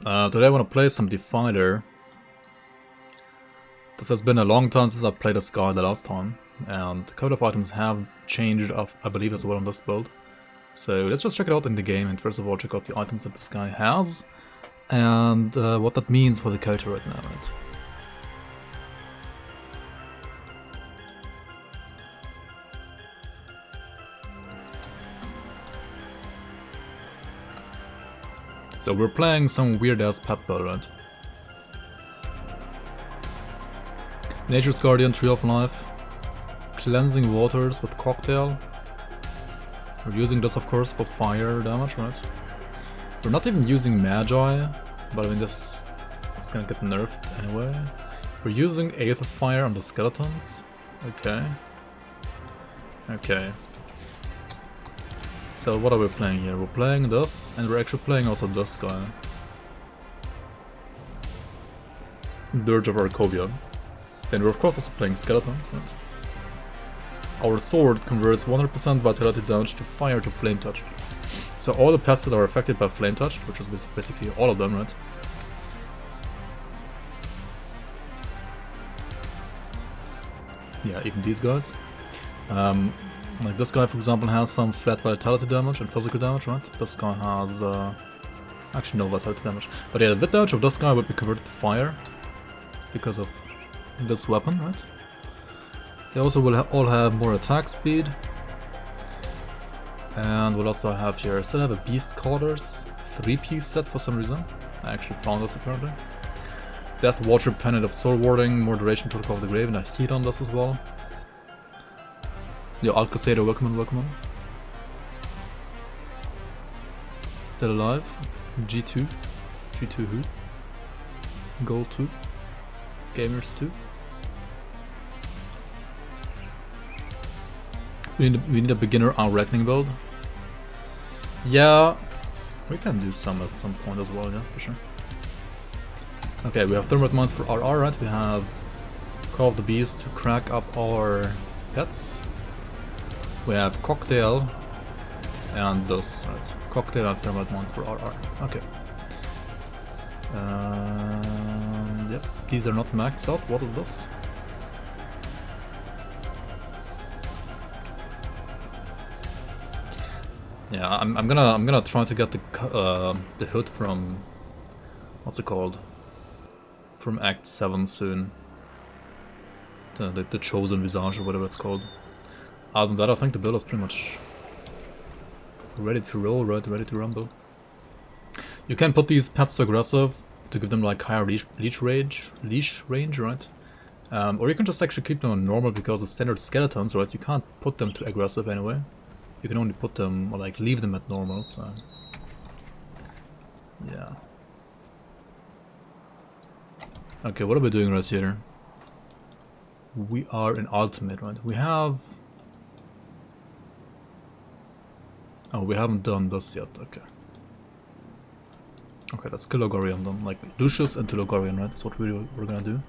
Today I want to play some Defiler. This has been a long time since I played this guy the last time, and a couple of items have changed, I believe, as well on this build. So let's just check it out in the game, and first of all check out the items that this guy has, and what that means for the character right now. Right? So we're playing some weird-ass pet build, right? Nature's Guardian, Tree of Life, Cleansing Waters with Cocktail. We're using this, of course, for fire damage, right? We're not even using Magi, but I mean this is gonna get nerfed anyway. We're using Aether Fire on the skeletons. Okay. Okay. So what are we playing here? We're playing this, and we're actually playing also this guy. Dirge of Arcovia. Then we're of course also playing skeletons, right? Our sword converts 100% vitality damage to fire to flame touch. So all the pets that are affected by flame touch, which is basically all of them, right? Yeah, even these guys. Like this guy, for example, has some flat vitality damage and physical damage, right? This guy has actually no vitality damage. But yeah, the vit damage of this guy would be converted to fire because of this weapon, right? They also will all have more attack speed. And we'll also have here, still have a Beast Callers 3-piece set for some reason. I actually found this apparently. Death Watcher, Pennant of Soul Warding, more duration, Protocol of the Grave, and a heat on this as well. Yo, Alt Crusader, welcome on, welcome on. Still alive. G2. G2 who? Gold 2. Gamers 2. We need a beginner Reckoning build. Yeah, we can do some at some point as well, yeah, for sure. Okay, we have Thermite Mines for RR, right? We have Call of the Beast to crack up our pets. We have Cocktail and this, right? Cocktail and Thermite Mines for RR. Okay. Yep, these are not maxed out. What is this? Yeah, I'm gonna try to get the hood from, what's it called? From Act 7 soon. The Chosen Visage or whatever it's called. Other than that, I think the build is pretty much ready to roll, right? Ready to rumble. You can put these pets to aggressive to give them like higher leash range, right? Or you can just actually keep them on normal because the standard skeletons, right? You can't put them to aggressive anyway. You can only put them or like leave them at normal, so yeah. Okay, what are we doing right here? We are in ultimate, right? We have. Oh, we haven't done this yet, okay. Okay, that's Kilogorian done, like Lucius and Kilogorian, right? That's what we're gonna do.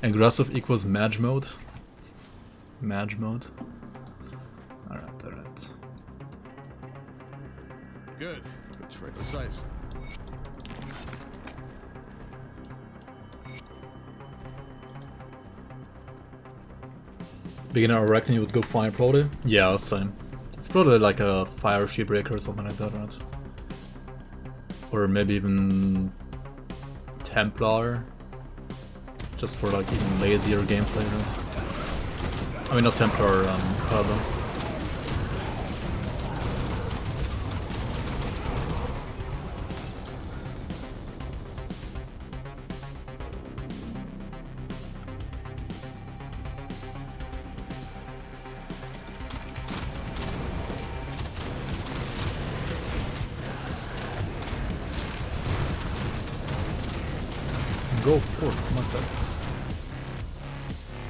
Aggressive equals Mage mode. Mage mode. Alright, alright. Good. It's very precise. Beginner Arachne, you would go fire probably? Yeah, same. It's probably like a fire Sheebreaker or something like that, right? Or maybe even Templar, just for like even lazier gameplay, right? I mean not Templar, Carbon. Go for my pets.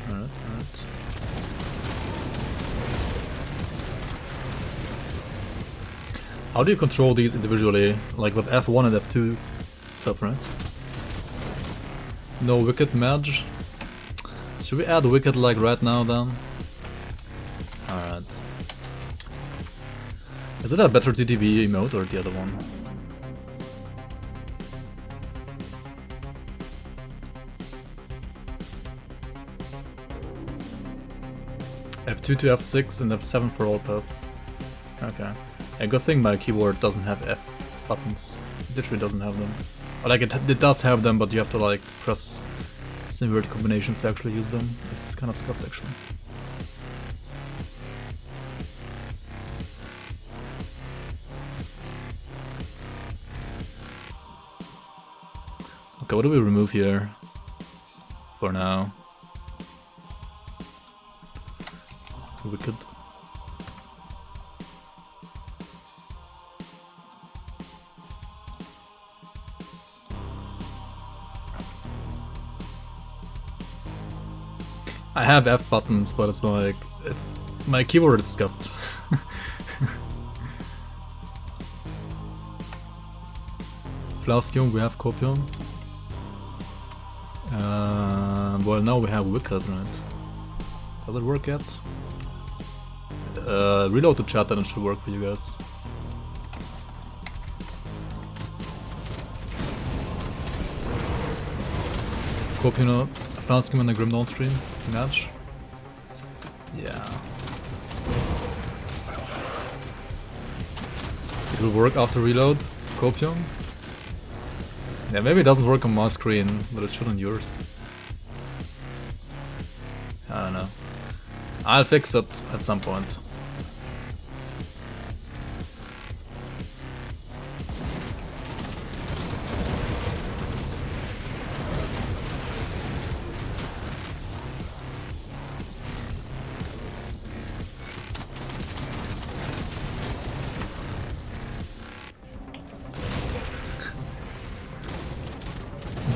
Alright, alright. How do you control these individually? Like with F1 and F2 stuff, right? No Wicked Mage? Should we add Wicked like right now then? Alright. Is it a better TTV emote or the other one? F2 to F6 and F7 for all pets. Okay. A good thing my keyboard doesn't have F buttons. It literally doesn't have them. Or like it does have them, but you have to like press some weird combinations to actually use them. It's kind of scuffed actually. Okay, what do we remove here? For now. Wicked. I have F buttons, but it's like my keyboard is scuffed. Flaskium, we have Copium. Well, now we have Wicked, right? Does it work yet? Reload the chat and it should work for you guys. Copium, Flaskium and a Grim downstream match. Yeah. It will work after reload. Copium. Yeah, maybe it doesn't work on my screen, but it should on yours. I don't know. I'll fix it at some point.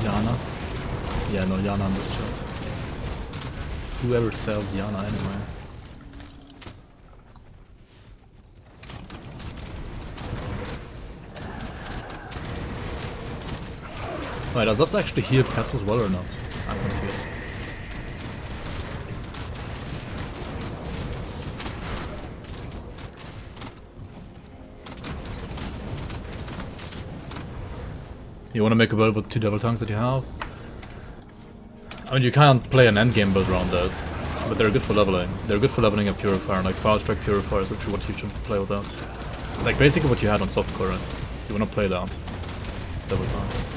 Yana? Yeah, no, Yana in this chat. Whoever sells Yana anyway. Wait, does this actually heal pets as well or not? I'm confused. You wanna make a build with 2 devil tongues that you have? I mean, you can't play an endgame build around those, but they're good for leveling. They're good for leveling a Purifier, like Fire Strike Purifier is actually what you should play with that. Like basically what you had on Soft Current. You wanna play that. Devil tongues.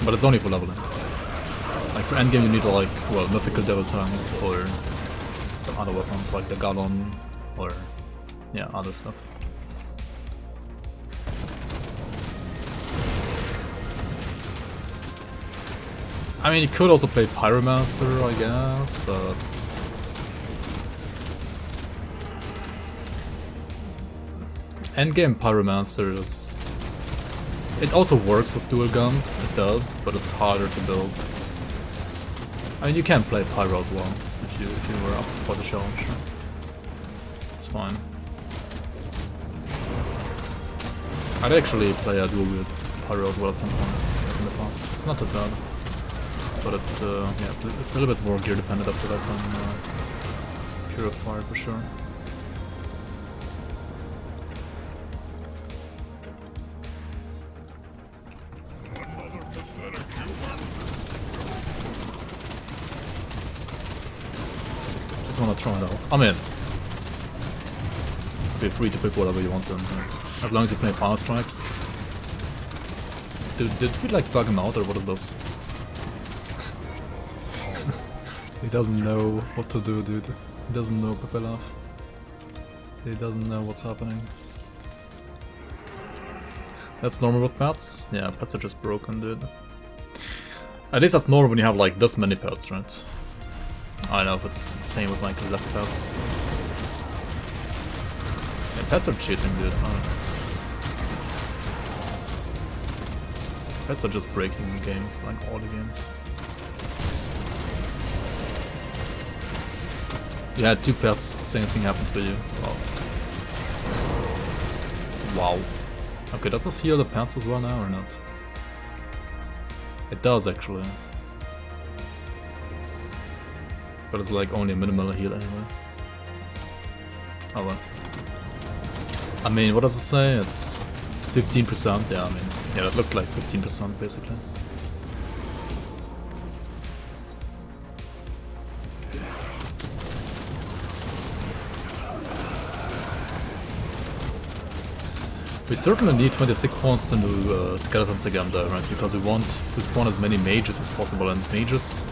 But it's only for leveling. Like for endgame you need like, well, mythical devil tongues or some other weapons like the Gallon or yeah, other stuff. I mean, you could also play Pyromancer, I guess, but endgame Pyromancer is... It also works with dual guns, it does, but it's harder to build. I mean, you can play Pyro as well, if you were up for the challenge. It's fine. I'd actually play a dual wield Pyro as well at some point in the past. It's not that bad. But it, yeah, it's a little bit more gear dependent after that than Purifier for sure. Just wanna throw it out. I mean, feel free to pick whatever you want then, right? As long as you play Fire Strike. Did we like bug him out or what is this? He doesn't know what to do, dude. He doesn't know Papelaf. He doesn't know what's happening. That's normal with pets? Yeah, pets are just broken, dude. At least that's normal when you have like this many pets, right? I don't know if it's the same with like less pets. Yeah, pets are cheating, dude. Pets are just breaking games, like all the games. You had 2 pets, same thing happened for you. Wow. Wow. Okay, does this heal the pets as well now or not? It does actually. But it's like only a minimal heal anyway. Oh well. I mean, what does it say? It's 15%, yeah, I mean, yeah, it looked like 15% basically. We certainly need 26 points to do skeletons again though, right? Because we want to spawn as many mages as possible, and mages...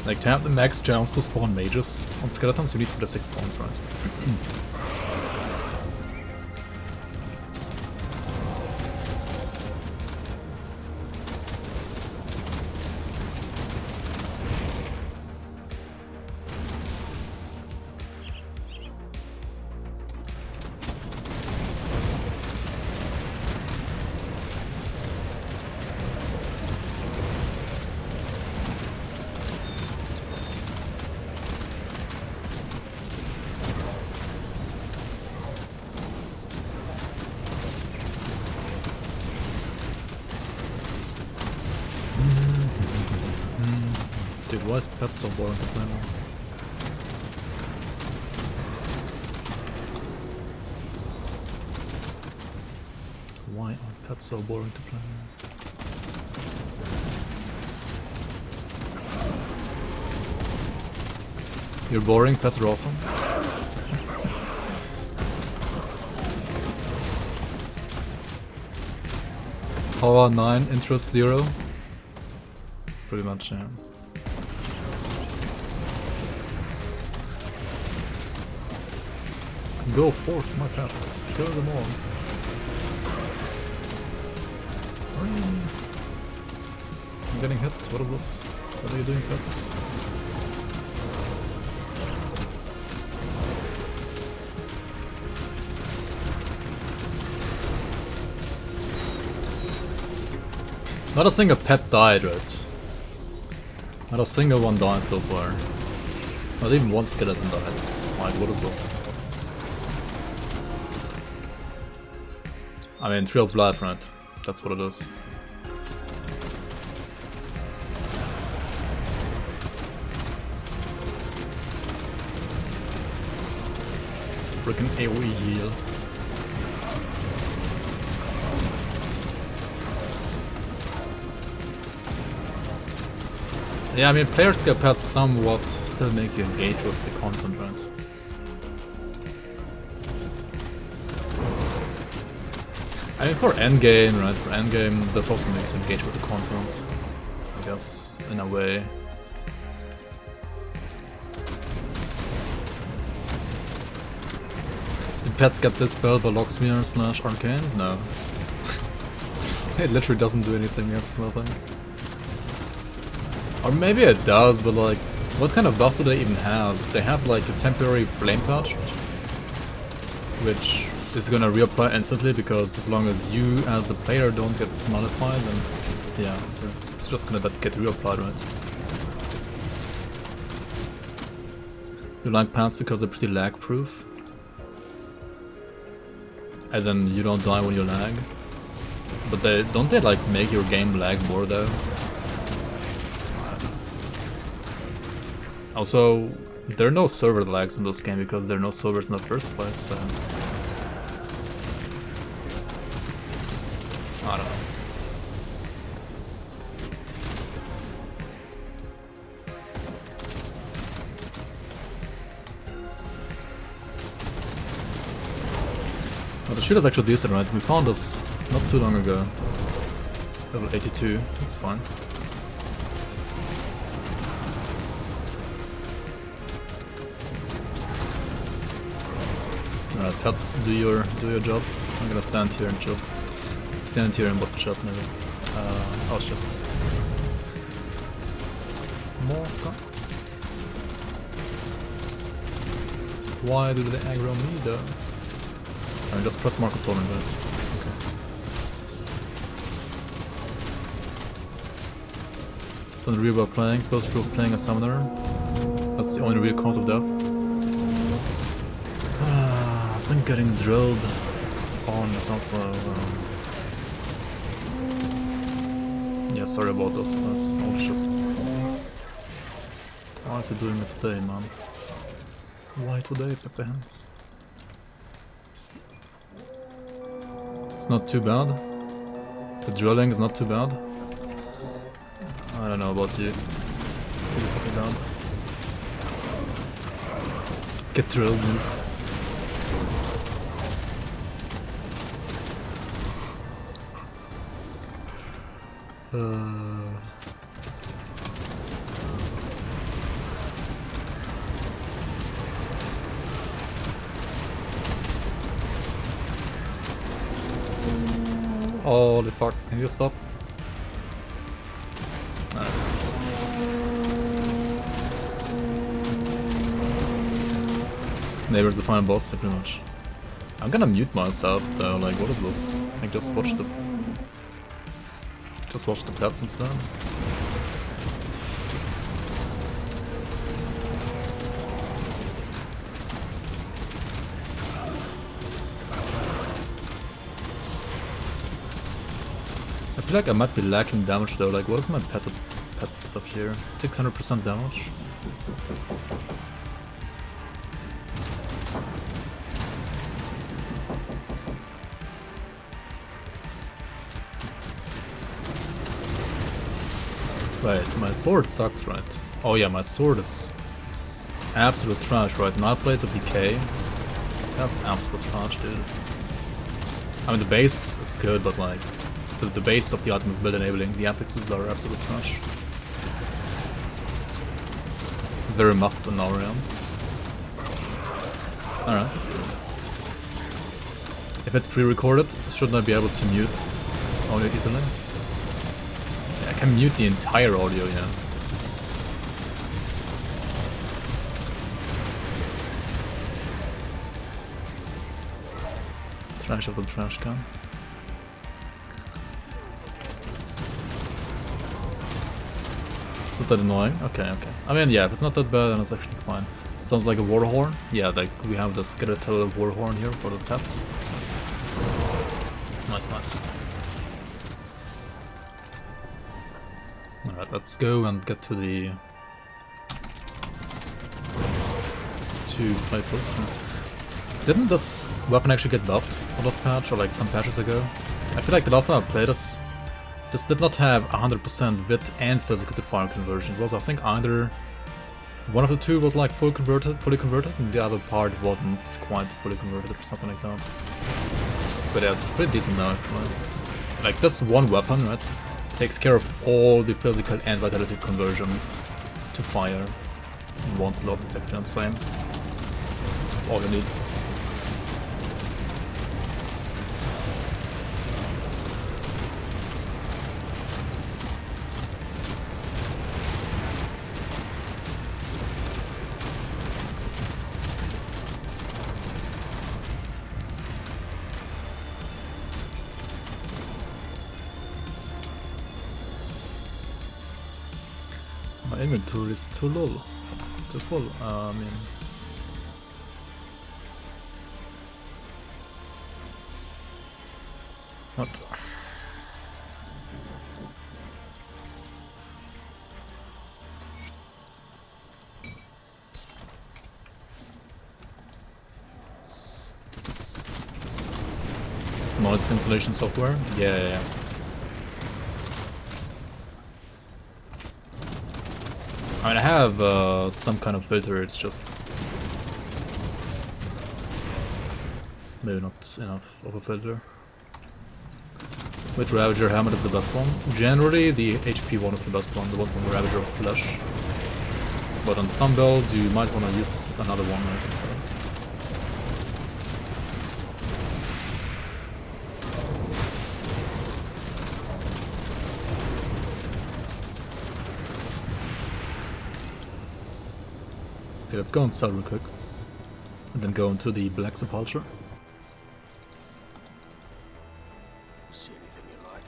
Like, to have the max chance to spawn mages on skeletons, you need 26 points, right? Dude, why is pets so boring to play now? Why are pets so boring to play now? You're boring, pets are awesome. Power 9, interest 0. Pretty much, yeah. Go forth, my pets. Kill them all. I'm getting hit. What is this? What are you doing, pets? Not a single pet died, right? Not a single one died so far. Not even one skeleton died. Like, what is this? I mean, Tree of Blood, right? That's what it is. Freaking AoE heal. Yeah, I mean, player skill pads somewhat still make you engage with the content, right? I mean, for endgame, right? For endgame, this also makes you engage with the content, I guess, in a way. Did pets get this spell by Locksmere / Arcanes? No. It literally doesn't do anything against them, I think. Or maybe it does, but like, what kind of buffs do they even have? They have like a temporary flame touch, which is gonna reapply instantly, because as long as you as the player don't get modified, then yeah, it's just gonna get reapplied, right? You like paths because they're pretty lag proof? As in, you don't die when you lag? But don't they like make your game lag more though? Also, there are no server lags in this game because there are no servers in the first place, so... I don't know. Well, the shit is actually decent, right? We found this not too long ago. Level 82, that's fine. Alright, pets, do your job. I'm gonna stand here and chill. Stand here and bot shot maybe. Oh shit. Morka. Why do they aggro me though? I mean, just press mark opponent, right? Okay. Don't real about playing, close to playing a summoner. That's the only real cause of death. I've been getting drilled on is also... yeah, sorry about this. That's oh shit. Why is he doing it today, man? Why today, Pepe Hands? It's not too bad. The drilling is not too bad. I don't know about you. It's pretty fucking bad. Get drilled, dude. Holy fuck, can you stop? Neighbor's the final boss, pretty much. I'm gonna mute myself though, like what is this? I just watch the pets instead. I feel like I might be lacking damage though, like what is my pet stuff here? 600% damage? Wait, my sword sucks, right? Oh yeah, my sword is absolute trash, right? Knife Blades of Decay. That's absolute trash, dude. I mean, the base is good, but like, the base of the item is build enabling. The affixes are absolute trash. It's very muffed on our end. Alright. If it's pre-recorded, shouldn't I be able to mute audio easily? I can mute the entire audio, yeah. Trash of the trash can. Not that annoying? Okay, okay. I mean, yeah, if it's not that bad, then it's actually fine. Sounds like a war horn. Yeah, like we have the skeletal war horn here for the pets. Nice. Nice, nice. Alright, let's go and get to the two places. Didn't this weapon actually get buffed on this patch, or like some patches ago? I feel like the last time I played this did not have 100% wit and physical to fire conversion. It was, I think, either one of the two was like fully converted, and the other part wasn't quite fully converted or something like that. But yeah, it's pretty decent now, actually. Like, this one weapon, right, takes care of all the physical and vitality conversion to fire in one slot. It's actually insane. That's all you need. My inventory is too low, too full. I mean, what? Noise cancellation software? Yeah. I mean, I have some kind of filter, it's just maybe not enough of a filter. With Ravager Helmet is the best one. Generally, the HP one is the best one, the one from Ravager of Flesh. But on some builds, you might want to use another one, I think so. Okay, let's go and sell real quick. And then go into the Black Sepulchre. See anything you like?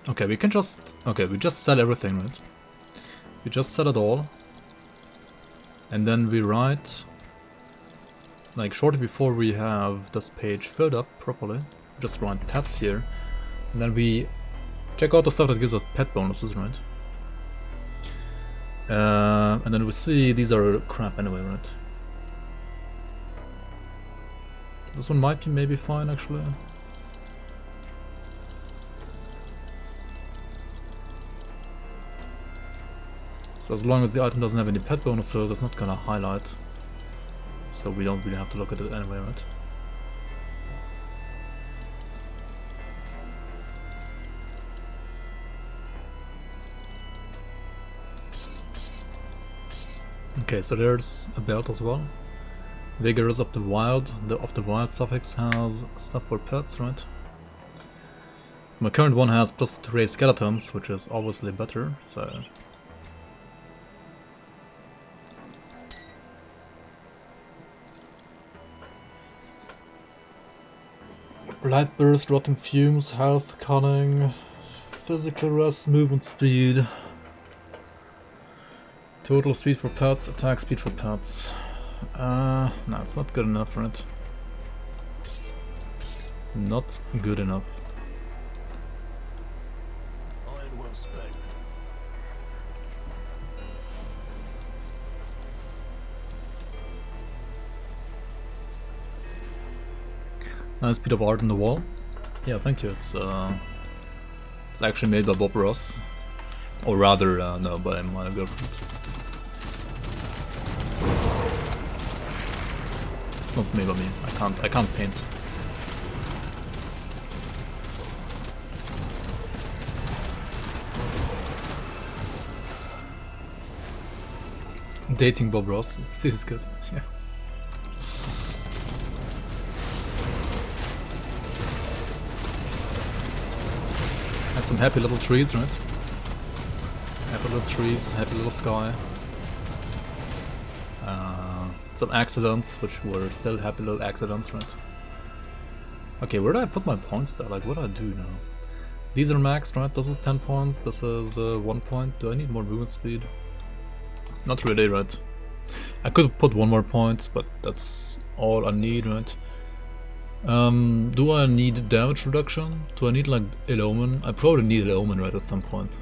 Okay, we can just... Okay, we just sell everything, right? We just sell it all. And then we write... Like, shortly before we have this page filled up properly, just write pets here. And then we check out the stuff that gives us pet bonuses, right? And then we see these are crap anyway, right? This one might be maybe fine, actually. So as long as the item doesn't have any pet bonuses, that's not gonna highlight. So we don't really have to look at it anyway, right? Okay, so there's a belt as well. Vigorous of the Wild. The of the Wild suffix has stuff for pets, right? My current one has plus 3 skeletons, which is obviously better, so... Light burst, rotting fumes, health, cunning, physical rest, movement speed. Total speed for pets, attack speed for pets. No, it's not good enough, right? Not good enough. Iron well spent. Nice bit of art on the wall. Yeah, thank you. It's actually made by Bob Ross, or rather, no, by my girlfriend. It's not made by me. I can't paint. Dating Bob Ross. See, it's good. Yeah. Has some happy little trees, right? Happy little trees, happy little sky. Some accidents, which were still happy little accidents, right? Okay, where do I put my points there? Like, what do I do now? These are maxed, right? This is 10 points, this is 1 point. Do I need more movement speed? Not really, right? I could put 1 more point, but that's all I need, right? Do I need damage reduction? Do I need like Ill Omen? I probably need Ill Omen, right, at some point.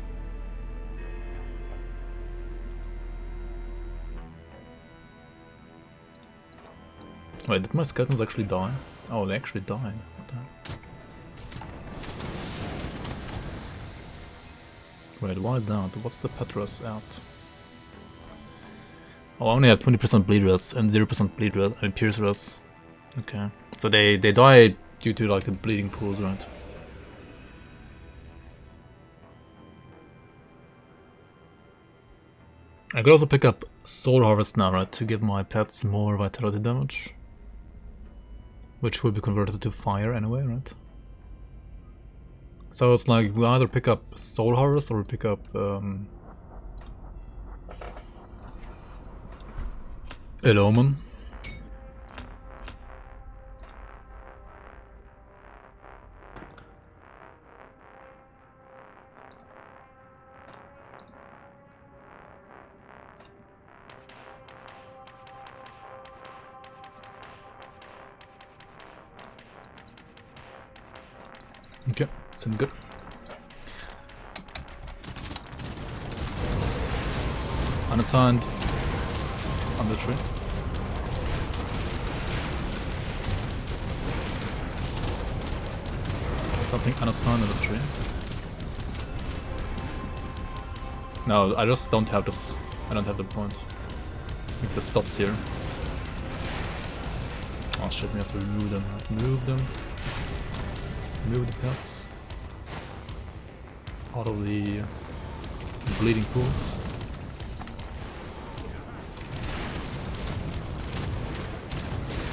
Wait, did my skeletons actually die? Oh, they actually died. What the hell? Wait, why is that? What's the Petrus at? Oh, I only have 20% bleed rats and 0% bleed rat and pierce rats. Okay, so they die due to like the bleeding pools, right? I could also pick up Soul Harvest now, right, to give my pets more vitality damage, which will be converted to fire anyway, right? So it's like we either pick up Soul Harvest or we pick up Ill Omen. Okay, seems good. Unassigned on the tree. Something unassigned on the tree. No, I just don't have this. I don't have the point. If this stops here. Oh shit, we have to remove them. Move them. Move the pets out of the bleeding pools.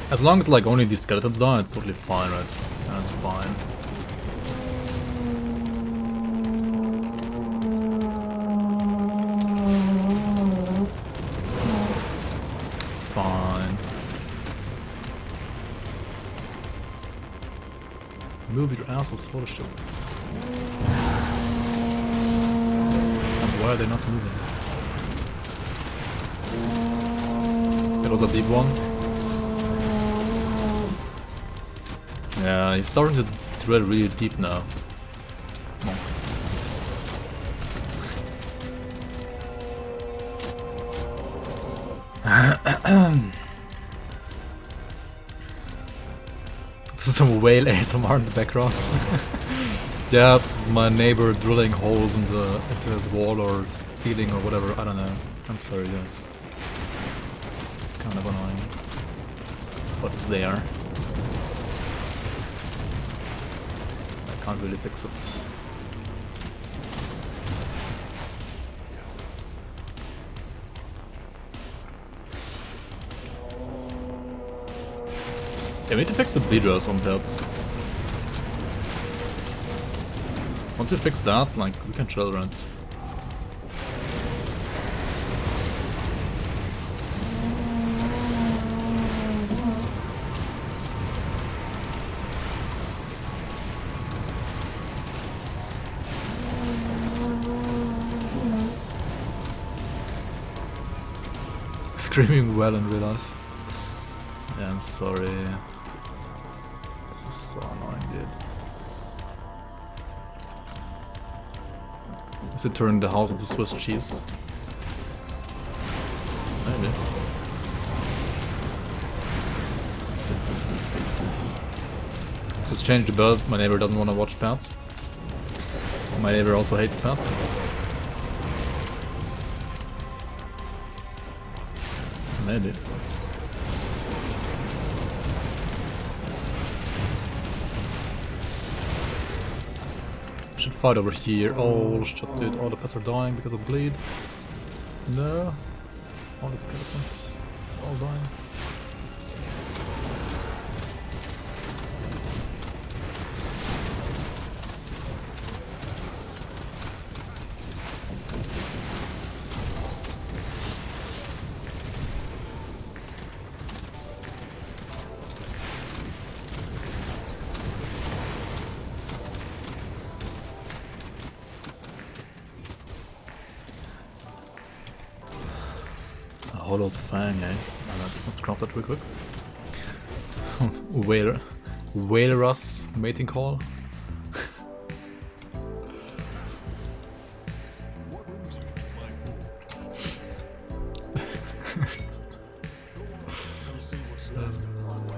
As long as like only these skeletons die, it's totally fine, right? That's fine. It's fine. Move your assholes, holy shit. And why are they not moving? That was a deep one. Yeah, he's starting to drill really deep now. Some whale ASMR in the background. Yeah, it's my neighbor drilling holes into his wall or ceiling or whatever, I don't know. I'm sorry guys. It's kind of annoying. But it's there. I can't really fix it. Yeah, we need to fix the bleeders on pets. Once we fix that, like, we can chill, right? Screaming well in real life. Yeah, I'm sorry. This is so annoying, dude. Is it turning the house into Swiss cheese? Maybe. Just change the build. My neighbor doesn't want to watch pets. My neighbor also hates pets. Maybe. Should fight over here. Oh shit, dude. All the pets are dying because of bleed. No. All the skeletons all dying. Hollowed Fang, eh? Let's crop that real quick. Whalers mating call.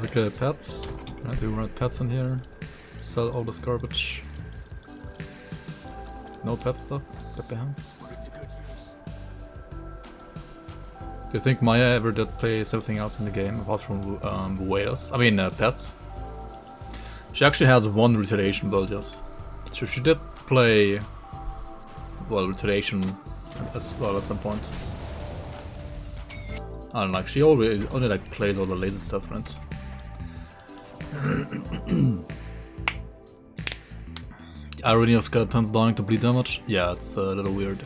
Look at pets. Right, we run pets in here. Sell all this garbage. No pet stuff. Pet behinds. Do you think Maya ever did play something else in the game apart from whales? I mean, pets. She actually has one retaliation build, yes. So she did play, well, retaliation as well at some point. I don't know, like, she only like plays all the laser stuff, right? Irony of skeletons dying to bleed damage? Yeah, it's a little weird.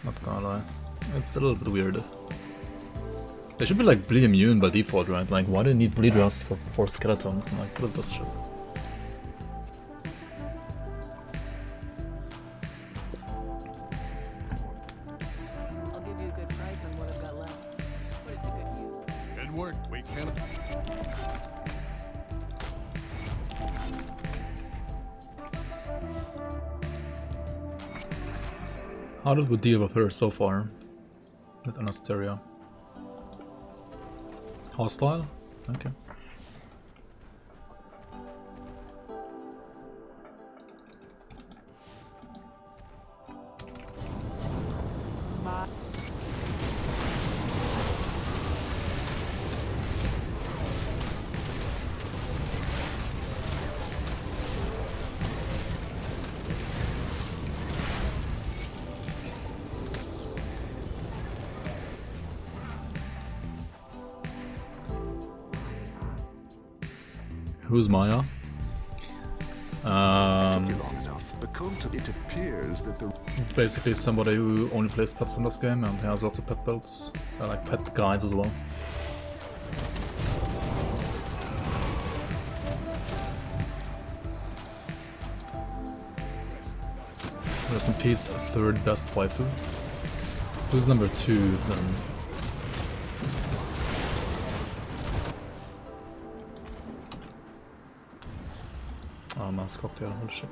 Not gonna lie. It's a little bit weird. They should be like bleed immune by default, right? Like, why do you need bleed rust for skeletons? Like, what is this shit? I'll give you a good price on what I've got left. Put it to good use. Good work. We can't. How did we deal with her so far? With Anastasia. Hostile? Okay. Who's Maya? It appears that the Basically somebody who only plays pets in this game and has lots of pet builds, like pet guides as well. Rest in peace, third best waifu. Who's number 2 then? Oh, mass cocktail, holy shit.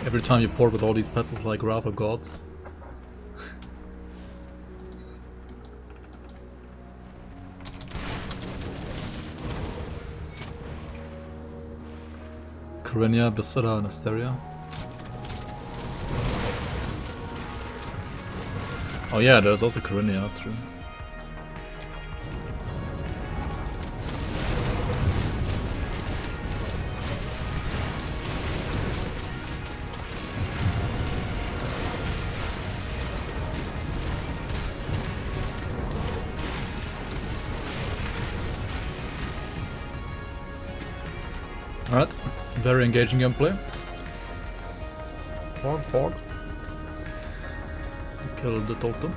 Every time you port with all these pets, it's like Wrath of Gods. Kyrenia, Basetta, and Asteria. Oh yeah, there's also Corinia, true. Alright, very engaging gameplay. Fog. Killed the totem.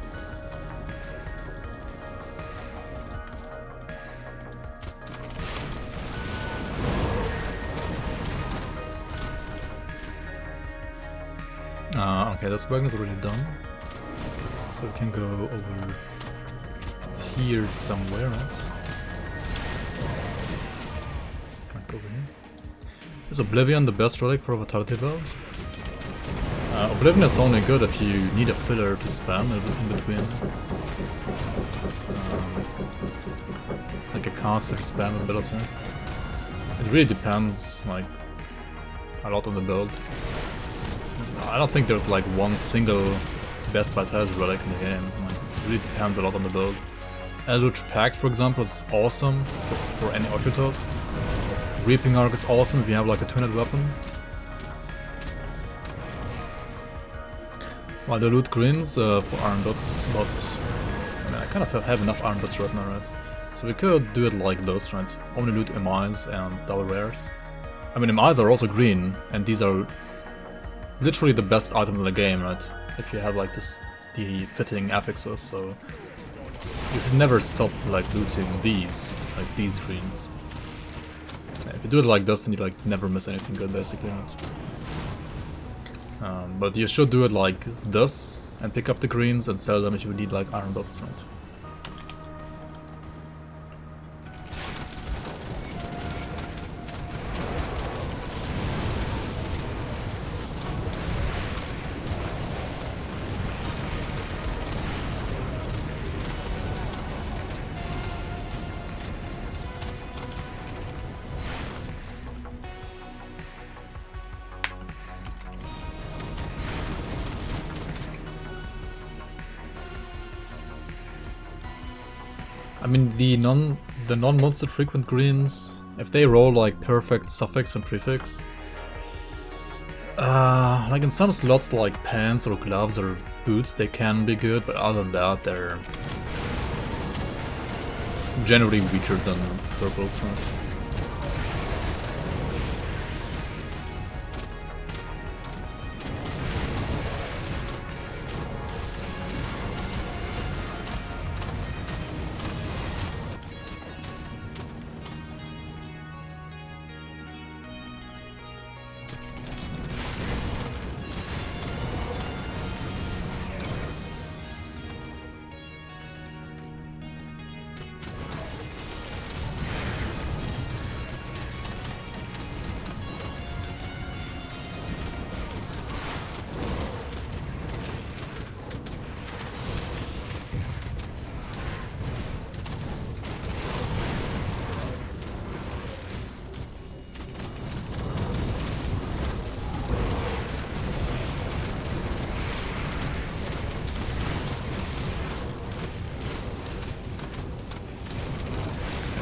Okay, this wagon is already done. So we can go over here somewhere, right? Like over here. Is Oblivion the best relic for a Vitality build? Oblivion is only good if you need a filler to spam in between. Like a caster spam ability. It really depends, like, a lot on the build. I don't think there's like one single best Vitality relic in the game. Like, it really depends a lot on the build. Eldritch Pact, for example, is awesome for any Ocultist. Reaping Arc is awesome if you have like a two-handed weapon. While the loot greens for iron dots, but I mean, I kind of have enough iron dots right now, right? So we could do it like this, right? Only loot MIs and double rares. I mean, MIs are also green, and these are literally the best items in the game, right? If you have like the fitting affixes, so you should never stop like looting these greens. If you do it like this, then you like never miss anything good, basically, right? But you should do it like this, and pick up the greens and sell them if you need like iron dots, right? I mean, the non-monster frequent greens, if they roll like perfect suffix and prefix, like in some slots like pants or gloves or boots, they can be good, but other than that, they're generally weaker than purples, right?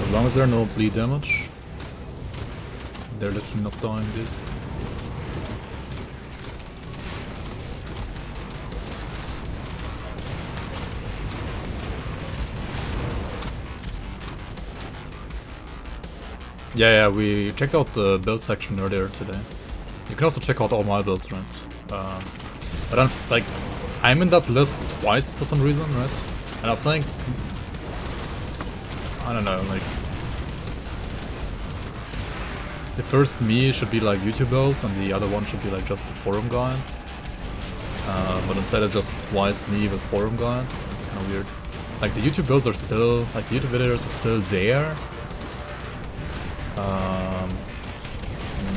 As long as there are no bleed damage, they're literally not dying, dude. Yeah, we checked out the build section earlier today. You can also check out all my builds, right? But I'm in that list twice for some reason, right? And I think, I don't know, like, the first me should be like YouTube builds and the other one should be like just the forum guides. But instead of just twice me with forum guides, it's kind of weird. Like the YouTube builds are still, like the YouTube videos are still there.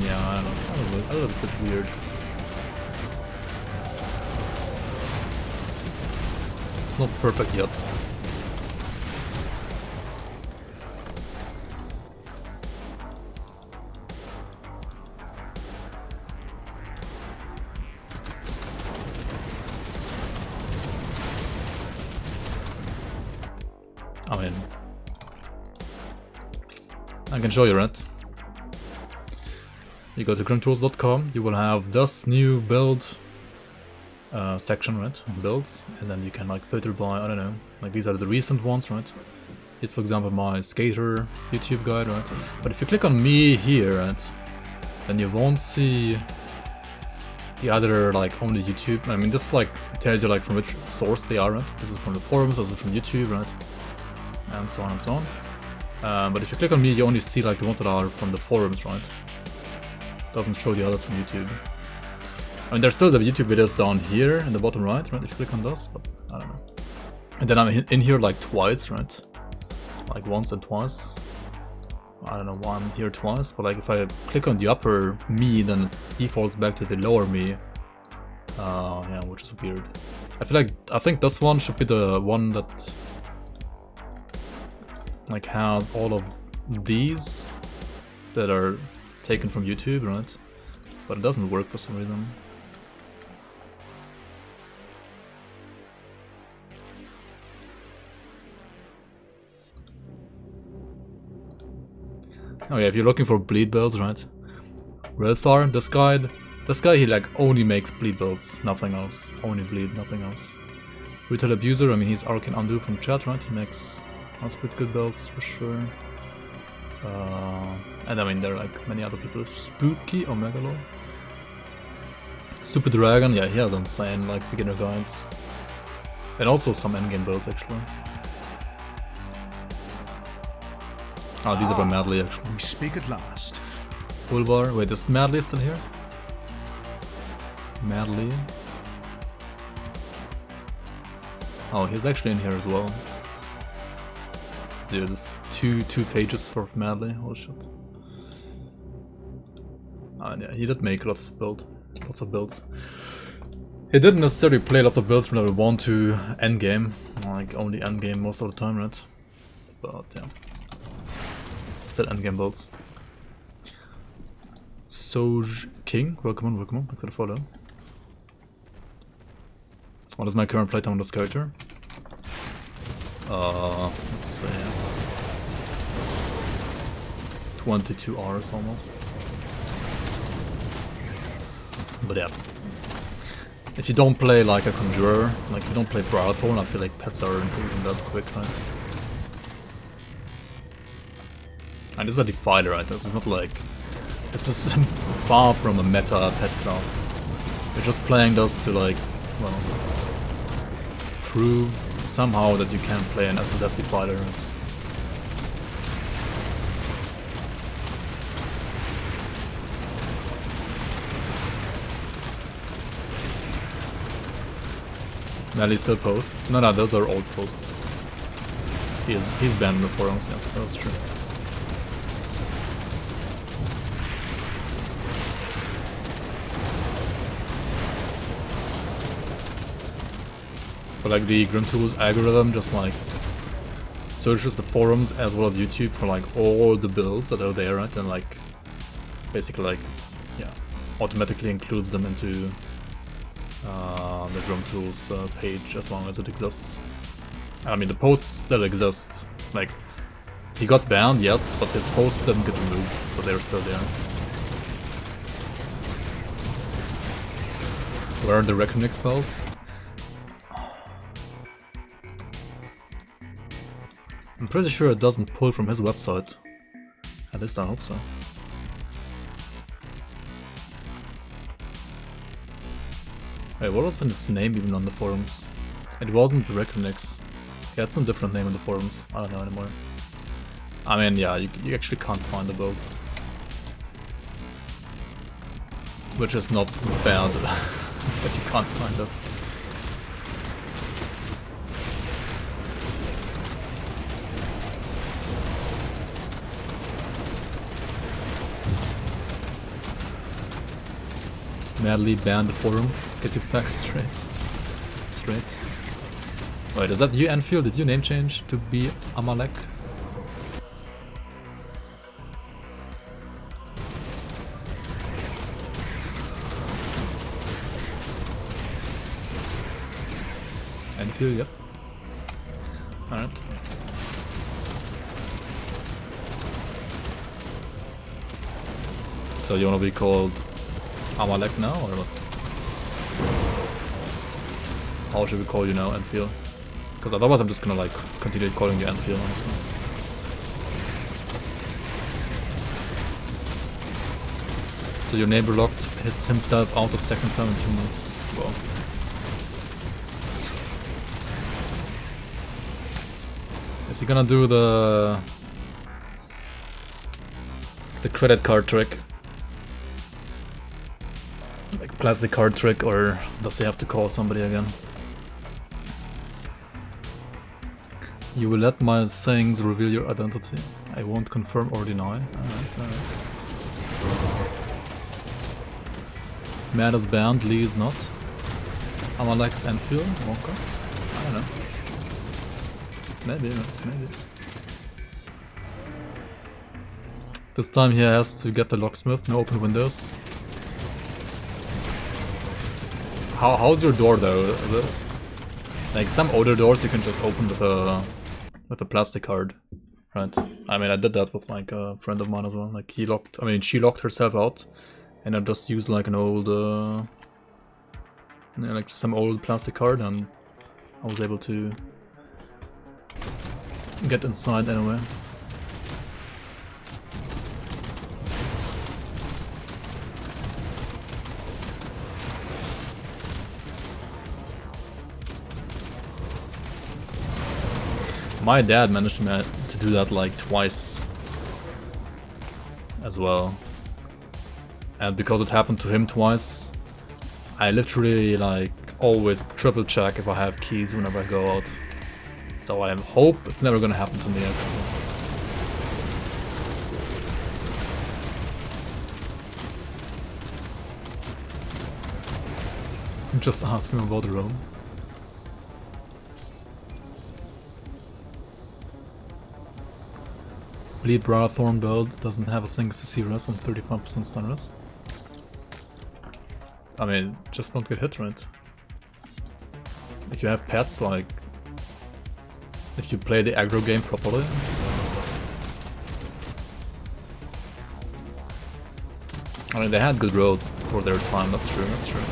Yeah, I don't know, it's kind of a little bit weird. It's not perfect yet. I mean, I can show you, right? You go to grimtools.com, you will have this new build section, right? Builds, and then you can like filter by, I don't know, like these are the recent ones, right? It's for example my skater YouTube guide, right? But if you click on me here, right, then you won't see the other like only YouTube. I mean, this like tells you like from which source they are, right? This is from the forums, this is from YouTube, right? And so on and so on. But if you click on me, you only see like the ones that are from the forums, right? Doesn't show the others from YouTube. I mean, there's still the YouTube videos down here in the bottom right, right? If you click on this, but I don't know. And then I'm in here like twice, right? Like once and twice. I don't know why I'm here twice, but like if I click on the upper me, then it defaults back to the lower me. Yeah, which is weird. I think this one should be the one that like has all of these that are taken from YouTube, right? But it doesn't work for some reason. Oh yeah, if you're looking for bleed builds, right? Relthar, this guy he like only makes bleed builds, nothing else. Only bleed, nothing else. Retail Abuser, I mean he's Arcane Undo from chat, right? He makes pretty good builds for sure. And I mean there are like many other people. Spooky Omegalo. Stupid Dragon, yeah, he has insane like beginner guides. And also some endgame builds actually. Oh, these are by Madly actually. We speak at last. Pulvar, wait, is Madly still here? Madly. Oh, he's actually in here as well. Dude, there's two pages for Madly, holy shit. And yeah, he did make lots of builds. He didn't necessarily play lots of builds from level 1 to endgame, like only endgame most of the time, right? But yeah. Still endgame builds. Soj King, welcome on, thanks for the follow. What is my current playtime on this character? Let's see. 22 hours almost. But yeah. If you don't play like a Conjurer, like if you don't play Browthorn, I feel like pets aren't even that quick, right? And this is a Defiler, right? This is not like... This is far from a meta pet class. You're just playing this to like, well, prove somehow that you can play an SSF Defiler, right? Nelly still posts? No, those are old posts. He's banned in the forums, yes, that's true. But like the grimtools algorithm just like searches the forums as well as YouTube for like all the builds that are there, right? And like basically like, yeah, automatically includes them into the grimtools page as long as it exists. I mean the posts that exist, like he got banned, yes, but his posts didn't get removed, so they're still there. Where are the Reckoning spells? I'm pretty sure it doesn't pull from his website. At least I hope so. Wait, what was his name even on the forums? It wasn't the Reckonix. Yeah, it's a different name on the forums. I don't know anymore. I mean, yeah, you actually can't find the builds. Which is not bad, but you can't find it. Madly ban the forums, get your facts straight. Wait, is that you, Enfield? Did you name change to be Amalek? Enfield, yep. Alright. So you wanna be called Amalek now, or what? How should we call you now, Enfield? Because otherwise I'm just gonna like continue calling you Enfield, honestly. So your neighbor locked himself out a second time in 2 months. Well. Is he gonna do the credit card trick? Like plastic card trick, or does he have to call somebody again? You will let my sayings reveal your identity. I won't confirm or deny. Alright, alright. Matt is banned, Lee is not. Amalek's Enfield, Wonka? I don't know. Maybe, maybe. This time he has to get the locksmith, no open windows. How's your door though? Like some older doors you can just open with a plastic card, right? I mean I did that with like a friend of mine as well. Like she locked herself out, and I just used like an old, like some old plastic card, and I was able to get inside anyway. My dad managed to do that like twice as well. And because it happened to him twice, I literally like always triple check if I have keys whenever I go out. So I hope it's never gonna happen to me actually. Just ask him about Rome. Bleed Bra Thorn build doesn't have a single CC res and 35% stun res. I mean, just don't get hit, right? If you have pets, like... if you play the aggro game properly... I mean, they had good roads for their time, that's true, that's true.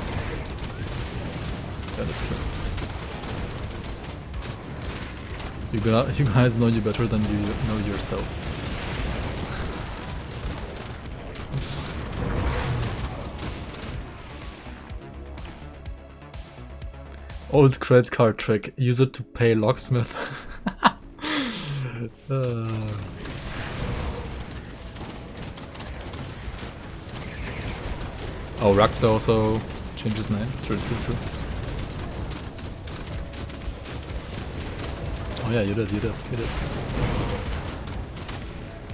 That is true. You guys know you better than you know yourself. Old credit card trick. Use it to pay locksmith. Oh, Raxa also changed his name. True, true, true. Oh yeah, you did.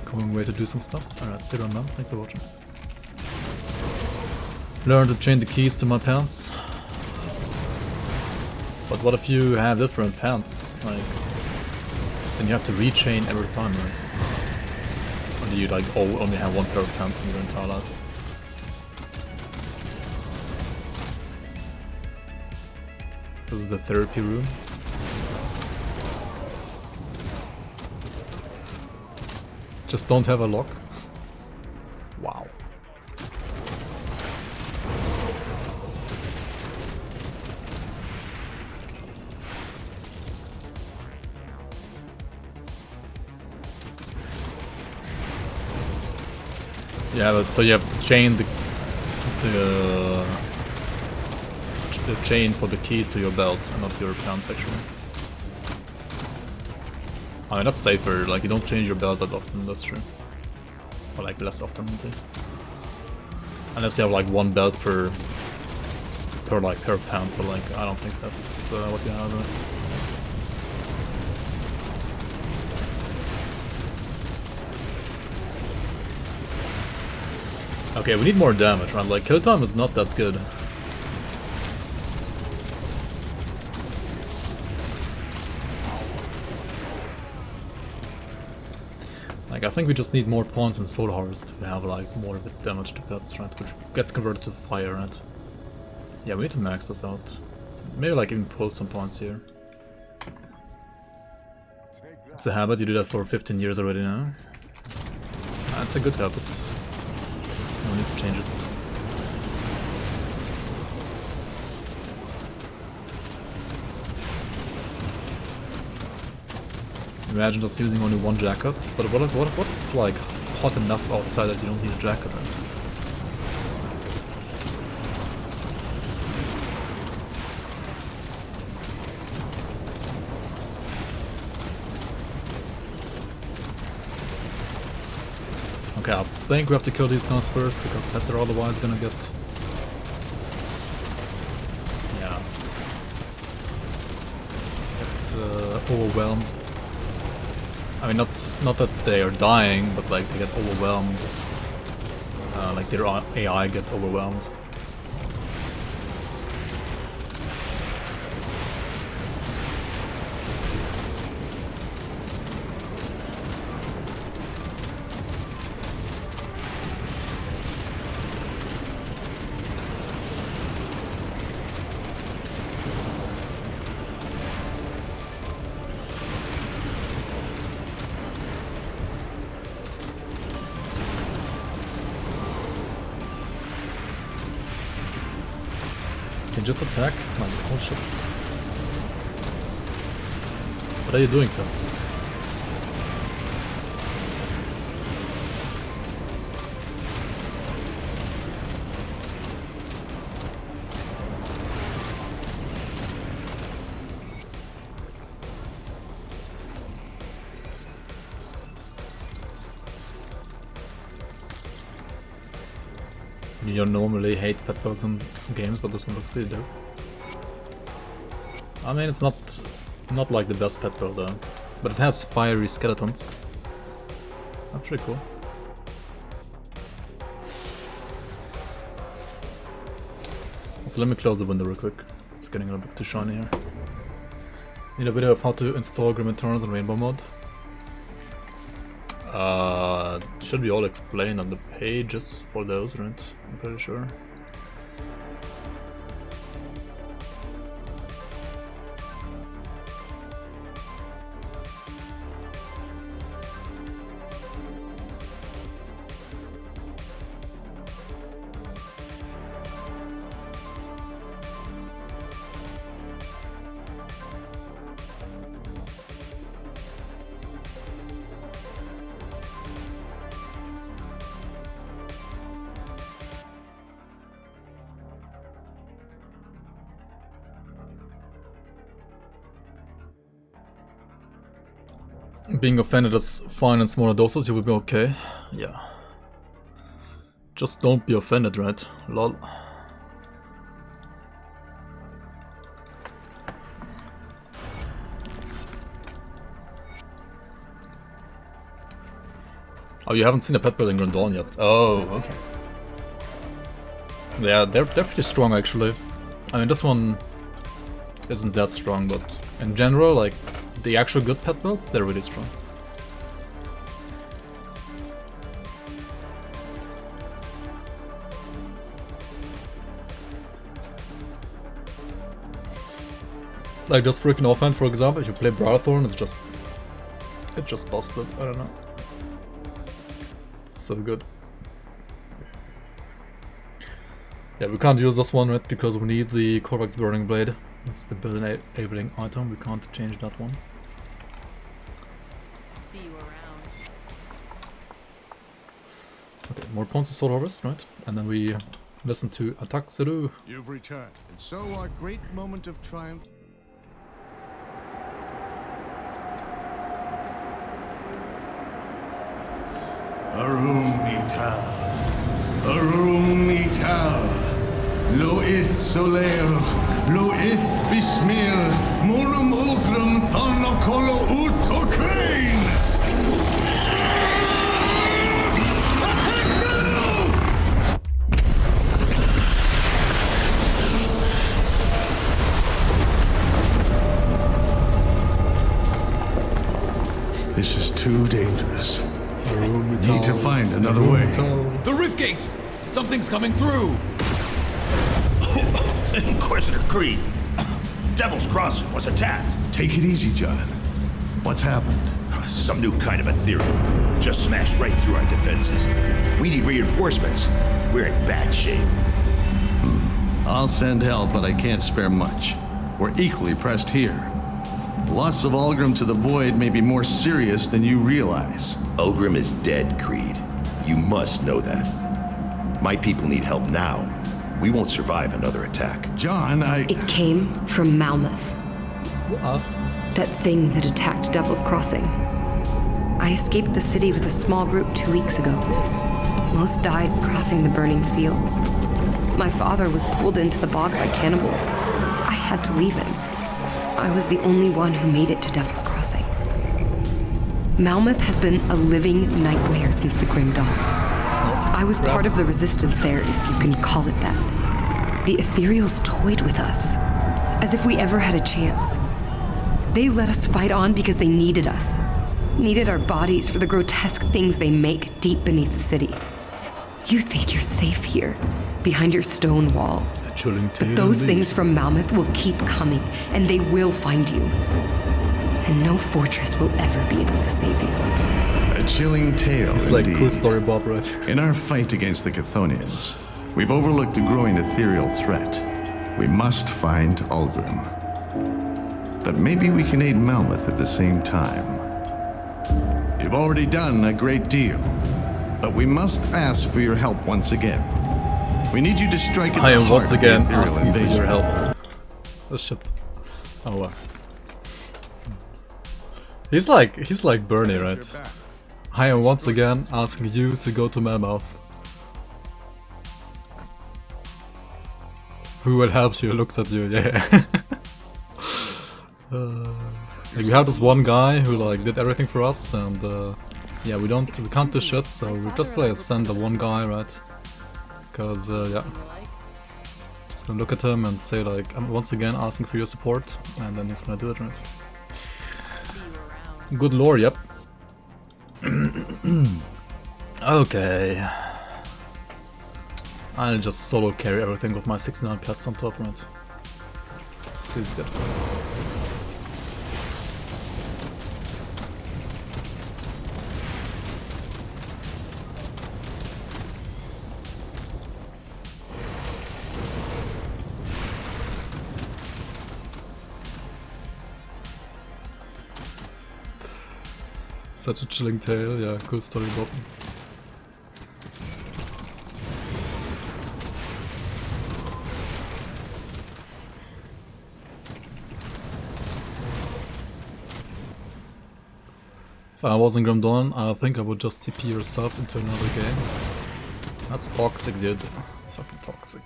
Coming way to do some stuff. Alright, see you around, man. Thanks for watching. Learn to chain the keys to my pants. But what if you have different pants? Like, then you have to rechain every time, right? Or do you like only have one pair of pants in your entire life? This is the therapy room. Just don't have a lock. Wow. Yeah, but so you have chained the chain for the keys to your belt and not your pants actually. I mean that's safer, like you don't change your belt that often, that's true. Or like less often at least. Unless you have like one belt per like pair of pants, but like I don't think that's what you have. Okay, we need more damage, right? Like, kill time is not that good. Like, I think we just need more points in Soul Harvest to have, like, more of the damage to pets, right? Which gets converted to fire, right? Yeah, we need to max this out. Maybe, like, even pull some points here. It's a habit, you do that for 15 years already now. That's a good habit. No need to change it. Imagine just using only one jacket, but what if it's like hot enough outside that you don't need a jacket, right? Okay, I think we have to kill these guys first, because pets are otherwise gonna get... yeah... get overwhelmed. I mean, not that they are dying, but like they get overwhelmed. Like their AI gets overwhelmed. Can just attack? My oh shit. What are you doing, pets? You don't normally hate pet builds in games, but this one looks pretty dope. I mean, it's not like the best pet build though, but it has fiery skeletons. That's pretty cool. So let me close the window real quick. It's getting a little bit too shiny here. Need a video of how to install grimtools in Rainbow mode. Should be all explained on the pages for those, right? I'm pretty sure. Being offended is fine in smaller doses, you will be okay. Yeah. Just don't be offended, right? Lol. Oh, you haven't seen a pet building run Dawn yet? Oh, okay. Yeah, they're pretty strong actually. I mean, this one isn't that strong, but in general, like, the actual good pet builds, they're really strong. Like this freaking offhand, for example, if you play Brotherthorn, it's just busted. I don't know. It's so good. Yeah, we can't use this one, right? Because we need the Korvax Burning Blade. That's the build enabling item. We can't change that one. See you around. Okay, more Pawns of Soul Harvest, right? And then we listen to Ataxuru. You've returned, and so our great moment of triumph. Arum Ital, Loith Soler, Loith Bismir, Morum Ultrum Thonocolo Utocrane! This is too dangerous. Need to find another way. The rift gate! Something's coming through! Inquisitor Creed. Devil's Crossing was attacked. Take it easy, John. What's happened? Some new kind of ethereal. Just smashed right through our defenses. We need reinforcements. We're in bad shape. I'll send help, but I can't spare much. We're equally pressed here. Loss of Ulgrim to the Void may be more serious than you realize. Ulgrim is dead, Creed. You must know that. My people need help now. We won't survive another attack. John, It came from Malmoth. Who asked? That thing that attacked Devil's Crossing. I escaped the city with a small group 2 weeks ago. Most died crossing the burning fields. My father was pulled into the bog by cannibals. I had to leave him. I was the only one who made it to Devil's Crossing. Malmoth has been a living nightmare since the Grim Dawn. I was part of the resistance there, if you can call it that. The Ethereals toyed with us, as if we ever had a chance. They let us fight on because they needed us. Needed our bodies for the grotesque things they make deep beneath the city. You think you're safe here, behind your stone walls. Chilling tale But those indeed. things from Malmoth will keep coming, and they will find you. And no fortress will ever be able to save you. a chilling tale It's like indeed. cool story, Bob, right? In our fight against the Chthonians, we've overlooked a growing ethereal threat. We must find Ulgrim. But maybe we can aid Malmoth at the same time. You've already done a great deal, but we must ask for your help once again. We need you to strike at I the am heart once of the again ethereal asking for invasion. your help. Oh shit. Oh wow. He's like Bernie, right? I am once again asking you to go to Melmouth. Who will help you looks at you, yeah. Like we have this one guy who like did everything for us, and yeah, we can't do shit, so we just like send the one guy, right? Cause yeah, just gonna look at him and say like, I'm once again asking for your support, and then he's gonna do it, right? Good lore, yep. Okay. I'll just solo carry everything with my 69 pets on top, right? So he's good. Such a chilling tale, yeah, cool story, Bob. If I was in Grim Dawn, I think I would just TP yourself into another game. That's toxic, dude. It's fucking toxic.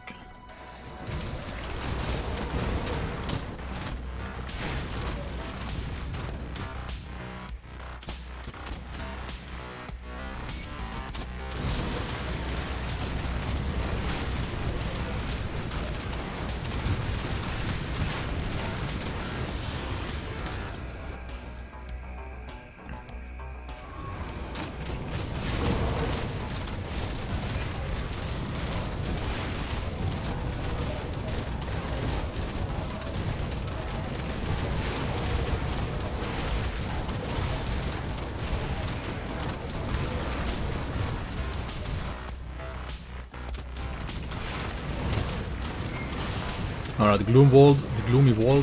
Alright, the gloomy vault.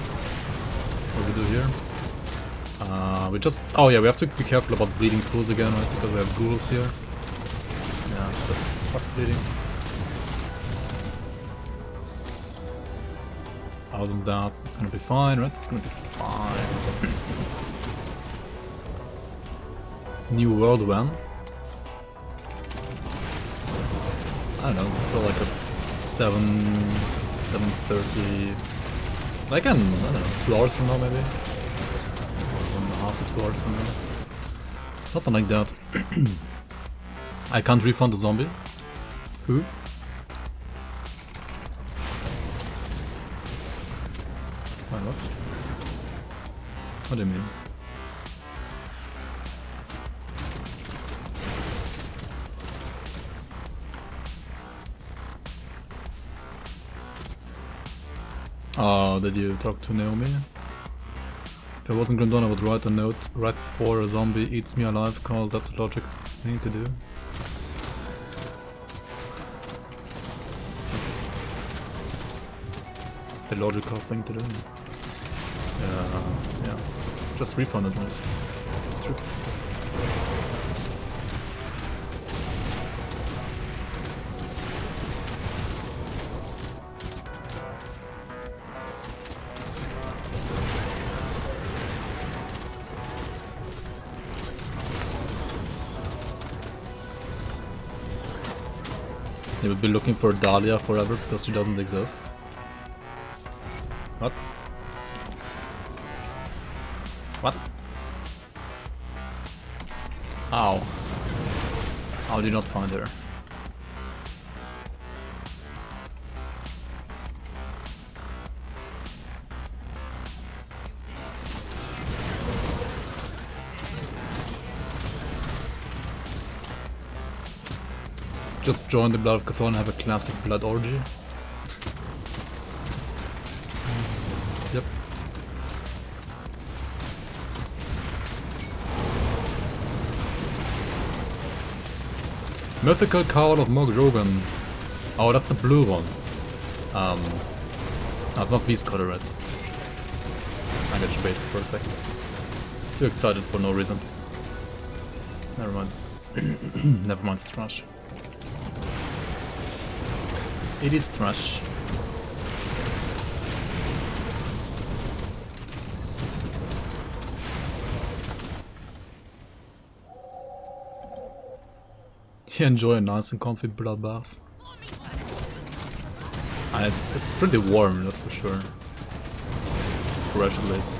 What do we do here? We just... Oh yeah, we have to be careful about bleeding pools again, right? Because we have ghouls here. Yeah, shit. Fuck bleeding. Other than that, it's gonna be fine, right? It's gonna be fine. New world when? I don't know, for like a 7:30, like I don't know, 2 hours from now maybe? 1.5 to 2 hours from now. Something like that. I can't refund the zombie. Who? Why not? What do you mean? Oh, did you talk to Naomi? If I wasn't Grim Dawn, I would write a note right before a zombie eats me alive, cause that's a logic thing to do. The logical thing to do. Yeah. Just refund it, right? True. They would be looking for Dahlia forever because she doesn't exist. What? What? Ow. How did you not find her? Just join the Blood of Cthulhu and have a classic blood orgy. Yep. Mythical Karl of Morgrogan. Oh, that's the blue one. That's not Beast Cutter, right? I got you baited for a second. Too excited for no reason. Never mind. Never mind, it's trash. It is trash. You enjoy a nice and comfy bloodbath. And it's pretty warm, that's for sure. It's fresh at least.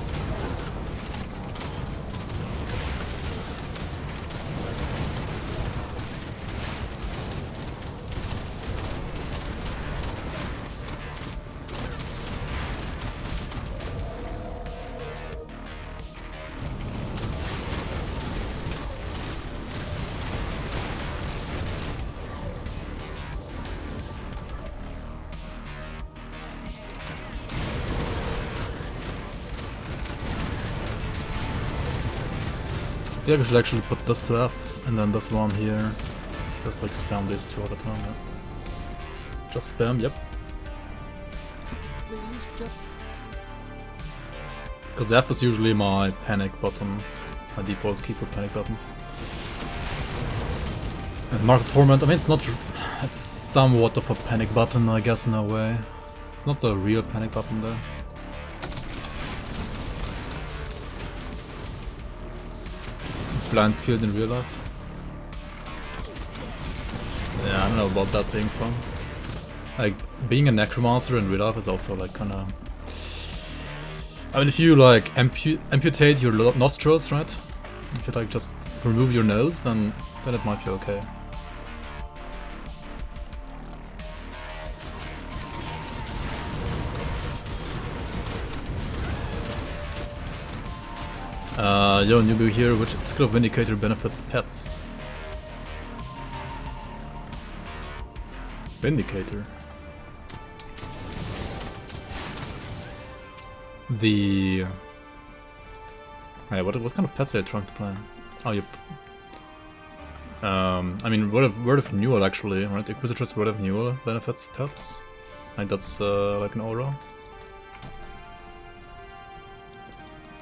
I feel like I should actually put this to F and then this one here. Just like spam these two all the time, yeah. Just spam, yep. Please just Because F is usually my panic button, my default key for panic buttons. And Mark of Torment, I mean it's somewhat of a panic button I guess in a way. It's not the real panic button though. Blind field in real life. Yeah, I don't know about that being fun. Like, being a necromancer in real life is also like kinda... I mean, if you like amputate your nostrils, right? If you like just remove your nose, then it might be okay. Yo, newbie here, which skill of Vindicator benefits pets? Vindicator? The... Hey, what kind of pets are you trying to play? Oh, yep. I mean, word of renewal actually, right? Inquisitor's word of renewal benefits pets. Like that's like an aura.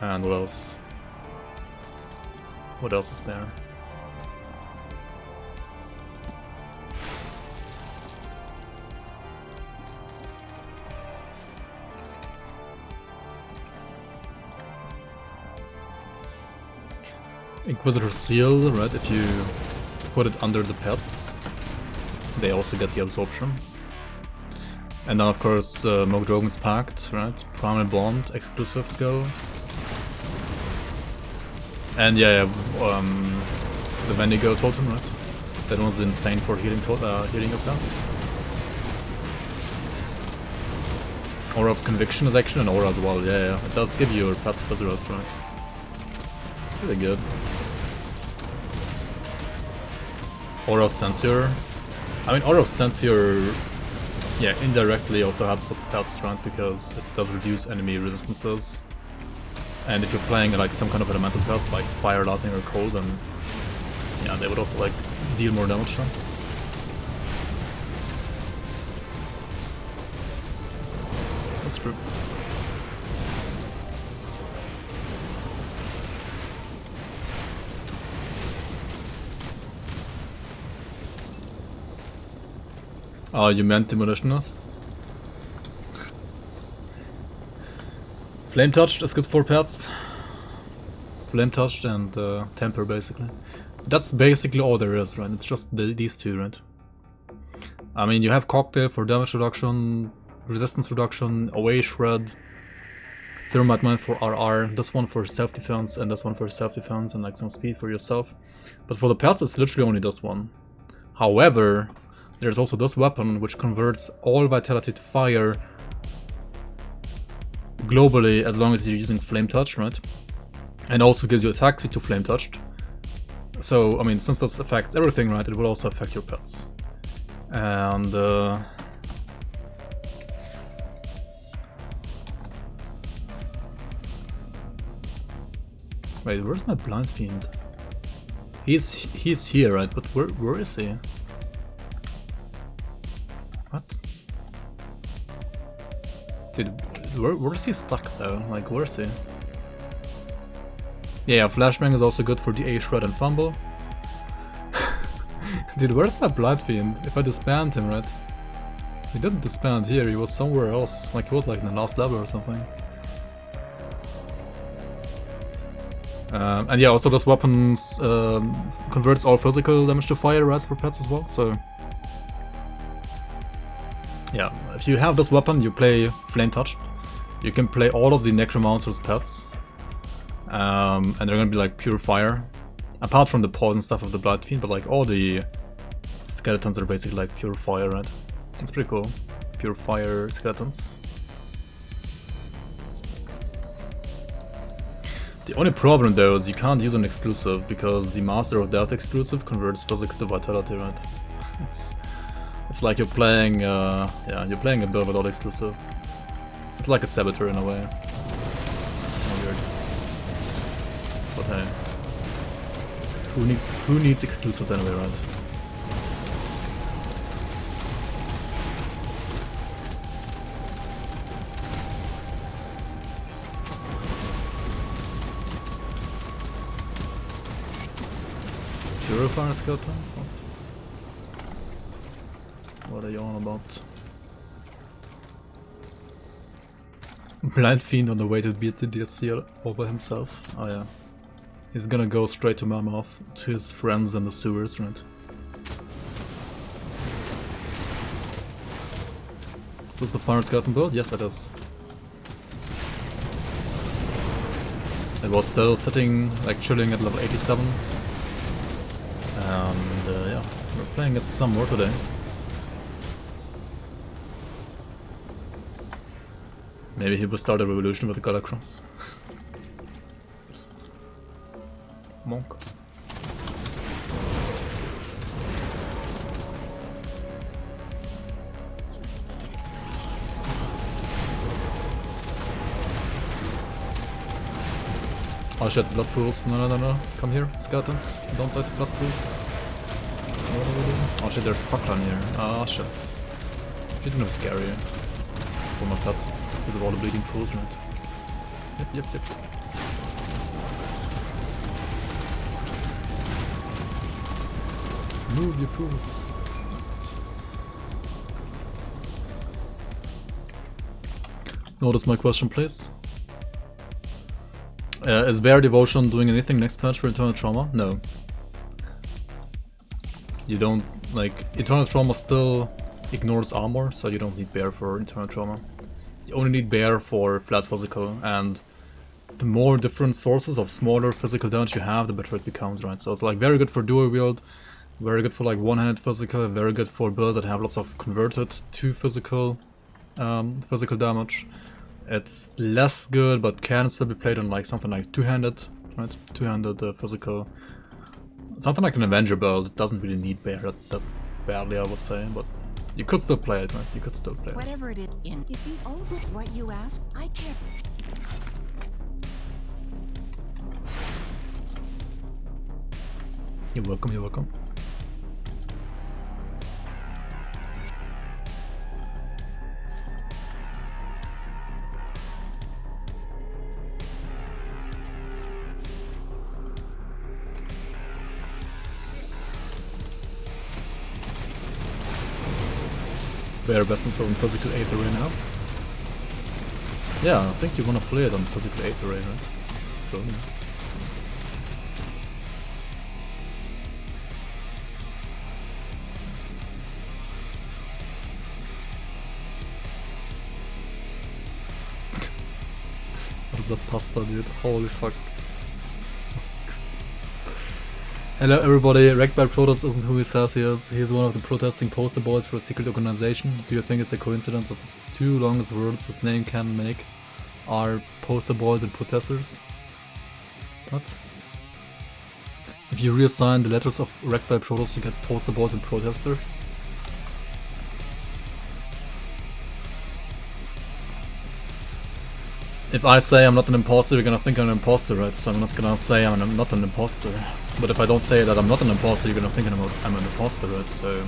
And what else? What else is there? Inquisitor Seal, right? If you put it under the pets, they also get the absorption. And then of course Mogdrogan's Pact, right? Primal Bond, exclusive skill. And yeah, the Vendigo Totem, right? That one's insane for healing your pets. Aura of Conviction is actually an aura as well, yeah. It does give your pets Viscerous, right? It's pretty good. Aura of Censure. I mean, Aura of Censure, yeah, indirectly also helps with pets, right? Because it does reduce enemy resistances. And if you're playing like some kind of elemental cards like fire, lightning, or cold, then yeah, they would also like deal more damage then. That's true. Oh, you meant Demolitionist? Flame Touched is good for pets. Flame Touched and Temper, basically. That's basically all there is, right? It's just these two, right? I mean, you have Cocktail for damage reduction, resistance reduction, Away Shred, Thermite Mine for RR, this one for self-defense, and this one for self-defense, and like some speed for yourself. But for the pets, it's literally only this one. However, there's also this weapon, which converts all vitality to fire globally as long as you're using Flame Touch, right? And also gives you attack speed to Flame Touched. So, I mean, since this affects everything, right, it will also affect your pets. And wait, where's my Blind Fiend? He's here, right? But where is he? What? Dude, where is he stuck though? Like, where is he? Yeah, Flashbang is also good for the A Shred and Fumble. Dude, where's my Blind Fiend? If I disband him, right? He didn't disband here, he was somewhere else. Like, he was like in the last level or something. And yeah, also this weapon converts all physical damage to fire, right, for pets as well, so... Yeah, if you have this weapon, you play Flame Touched. You can play all of the Necromancer's pets. And they're gonna be like pure fire. Apart from the poison stuff of the Blind Fiend, but like all the skeletons are basically like pure fire, right? It's pretty cool. Pure fire skeletons. The only problem though is you can't use an exclusive because the Master of Death exclusive converts physical to vitality, right? It's like you're playing, yeah, you're playing a build without exclusive. It's like a Saboteur in a way. It's kind of weird. But hey, who needs exclusives anyway, right? Purifier skeletons? What are you on about? Blind Fiend on the way to beat the DLC over himself. Oh yeah. He's gonna go straight to Mammoth, to his friends in the sewers, right? Is this the Fire Skeleton build? Yes, it is. It was still sitting, like chilling at level 87. And yeah, we're playing it some more today. Maybe he will start a revolution with the Galacross. Monk. Oh shit, blood pools. No. Come here, skeletons. Don't let blood pools. What are we doing? Oh shit, there's Paklan here. Oh shit. She's gonna be scary. For my pets. Because of all the bleeding pools, right? Yep. Move, you fools. Notice my question, please. Is Bear Devotion doing anything next patch for Eternal Trauma? No. You don't, like, Eternal Trauma still ignores armor, so you don't need Bear for Eternal Trauma. You only need Bear for flat physical, and the more different sources of smaller physical damage you have, the better it becomes, right? So it's like very good for dual wield, very good for like one-handed physical, very good for builds that have lots of converted to physical physical damage. It's less good, but can still be played on like something like two-handed, right? Two-handed physical. Something like an Avenger build, it doesn't really need Bear that badly, I would say, but you could still play it, right? You could still play it. Whatever it is, if you all with what you ask, I can't. You're welcome, you're welcome. Bare Bessons on physical 8th array now. Yeah, I think you wanna play it on physical 8th array, right? Sure, yeah. What is that pasta, dude? Holy fuck. Hello everybody, Wrecked by Protest isn't who he says he is. He's one of the protesting poster boys for a secret organization. Do you think it's a coincidence that the two longest words his name can make are poster boys and protesters? What? If you reassign the letters of Wrecked by Protest, you get poster boys and protesters? If I say I'm not an imposter, you're gonna think I'm an imposter, right? So I'm not gonna say I'm not an imposter. But if I don't say that I'm not an imposter, you're gonna think I'm an imposter, right? So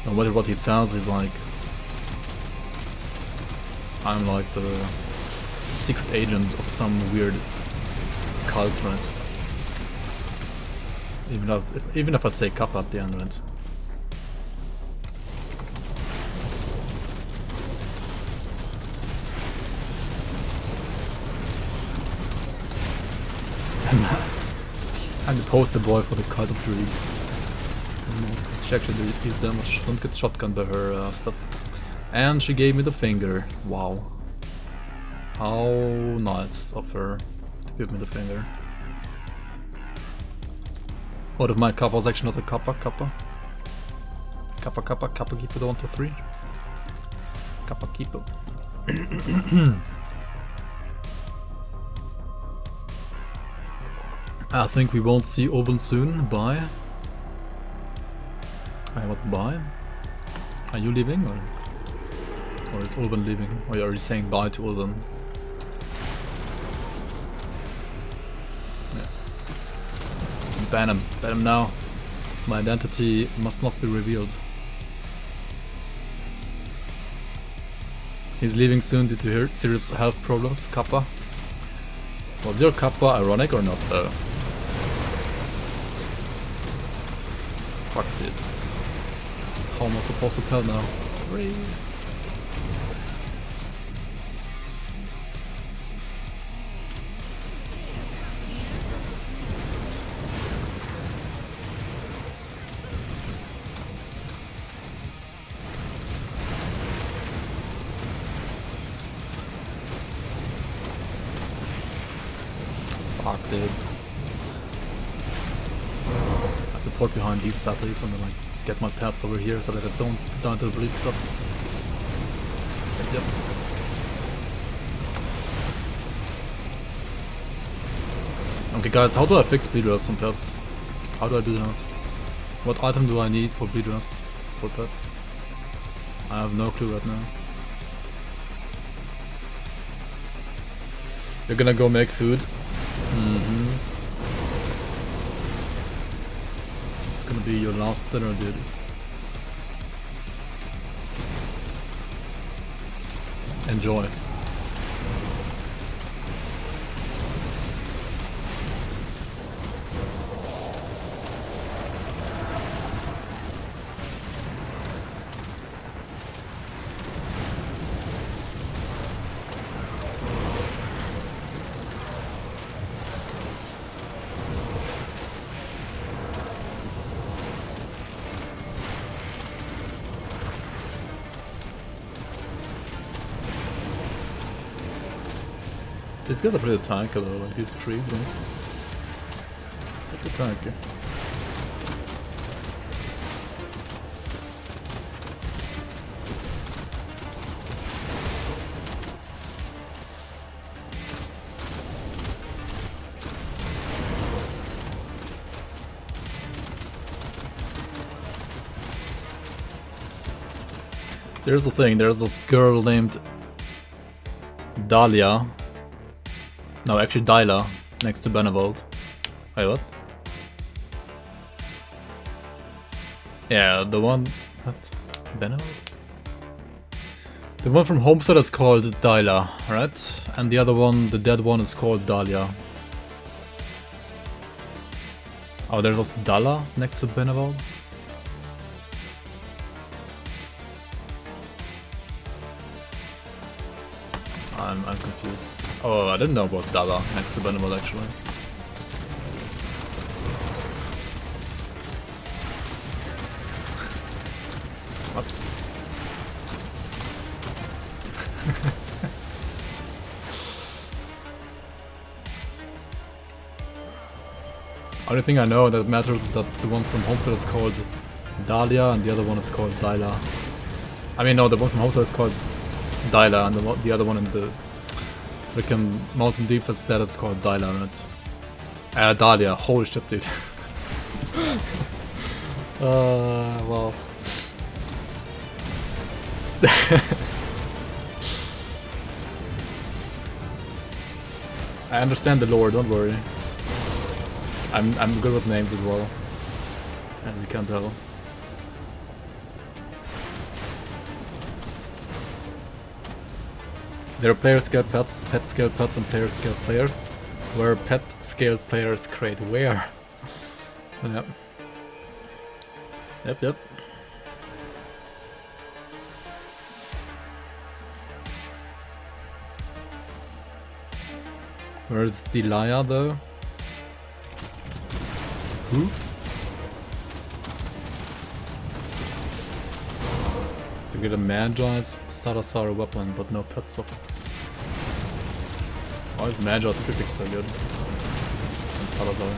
no matter what he says, he's like, I'm like the secret agent of some weird cult, right? Even if I say Kappa at the end, right? I'm the poster boy for the cult of the League. She actually is damage. Don't get shotgunned by her stuff. And she gave me the finger. Wow. How nice of her to give me the finger. What if my Kappa was actually not a Kappa? Kappa keeper the 1, 2, 3. Kappa keeper. I think we won't see Oven soon. Bye. What, bye? Are you leaving or is Oven leaving? Or are you saying bye to Oven? Yeah. Ban him now. My identity must not be revealed. He's leaving soon due to serious health problems. Kappa. Was your Kappa ironic or not though? Fuck it. How am I supposed to tell now? Free. Fuck, dude. I have to port behind these batteries and then like get my pads over here so that I don't die to the bleed stuff. Yep. Okay guys, how do I fix bleed rust on pets? How do I do that? What item do I need for bleed rust for pets? I have no clue right now. You're gonna go make food? It's gonna be your last dinner, dude. Enjoy. These guys are pretty tanky though, like these trees, right? Pretty tanky. Here's the thing, there's this girl named Dahlia. No, actually Dyla, next to Benevold. Wait, what? Yeah, the one... What? Benno? The one from Homestead is called Dyla, right? And the other one, the dead one, is called Dahlia. Oh, there's also Dala next to Benevald? I'm confused. Oh, I didn't know about Dala next to Benevald actually. What? Only thing I know that matters is that the one from Homestead is called Dahlia and the other one is called Dyla. I mean, no, the one from Homestead is called Dyla and the other one in the freaking Mountain Deeps that's dead is called Dyla, right? Dahlia, holy shit, dude. Well. I understand the lore, don't worry. I'm good with names as well, as you can tell. There are player-scaled pets, pet-scaled pets, and player-scaled players. Where pet-scaled players create where? Yep. Yep. Where's Delia though? Who? To get a Magi's Salazar weapon, but no pet suffix. Why is Magi's prefix so good? And Salazar.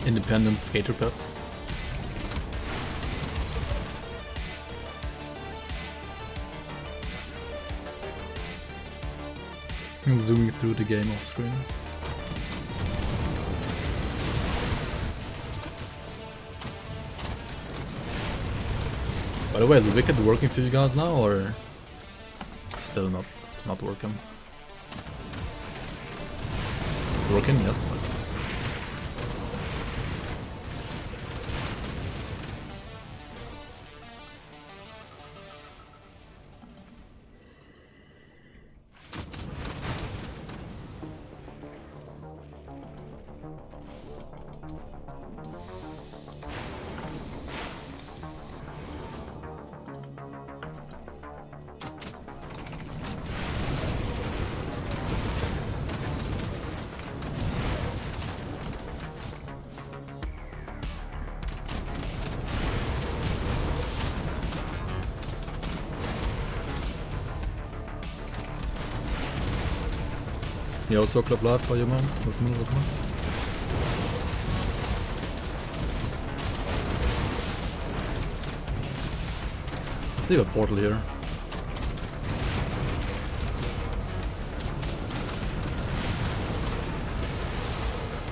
Independent skater pets. Zooming through the game off screen. By the way, is Wicked working for you guys now, or still not working? It's working, yes. Yo, so Club Live, how are you, man? Welcome. Let's leave a portal here.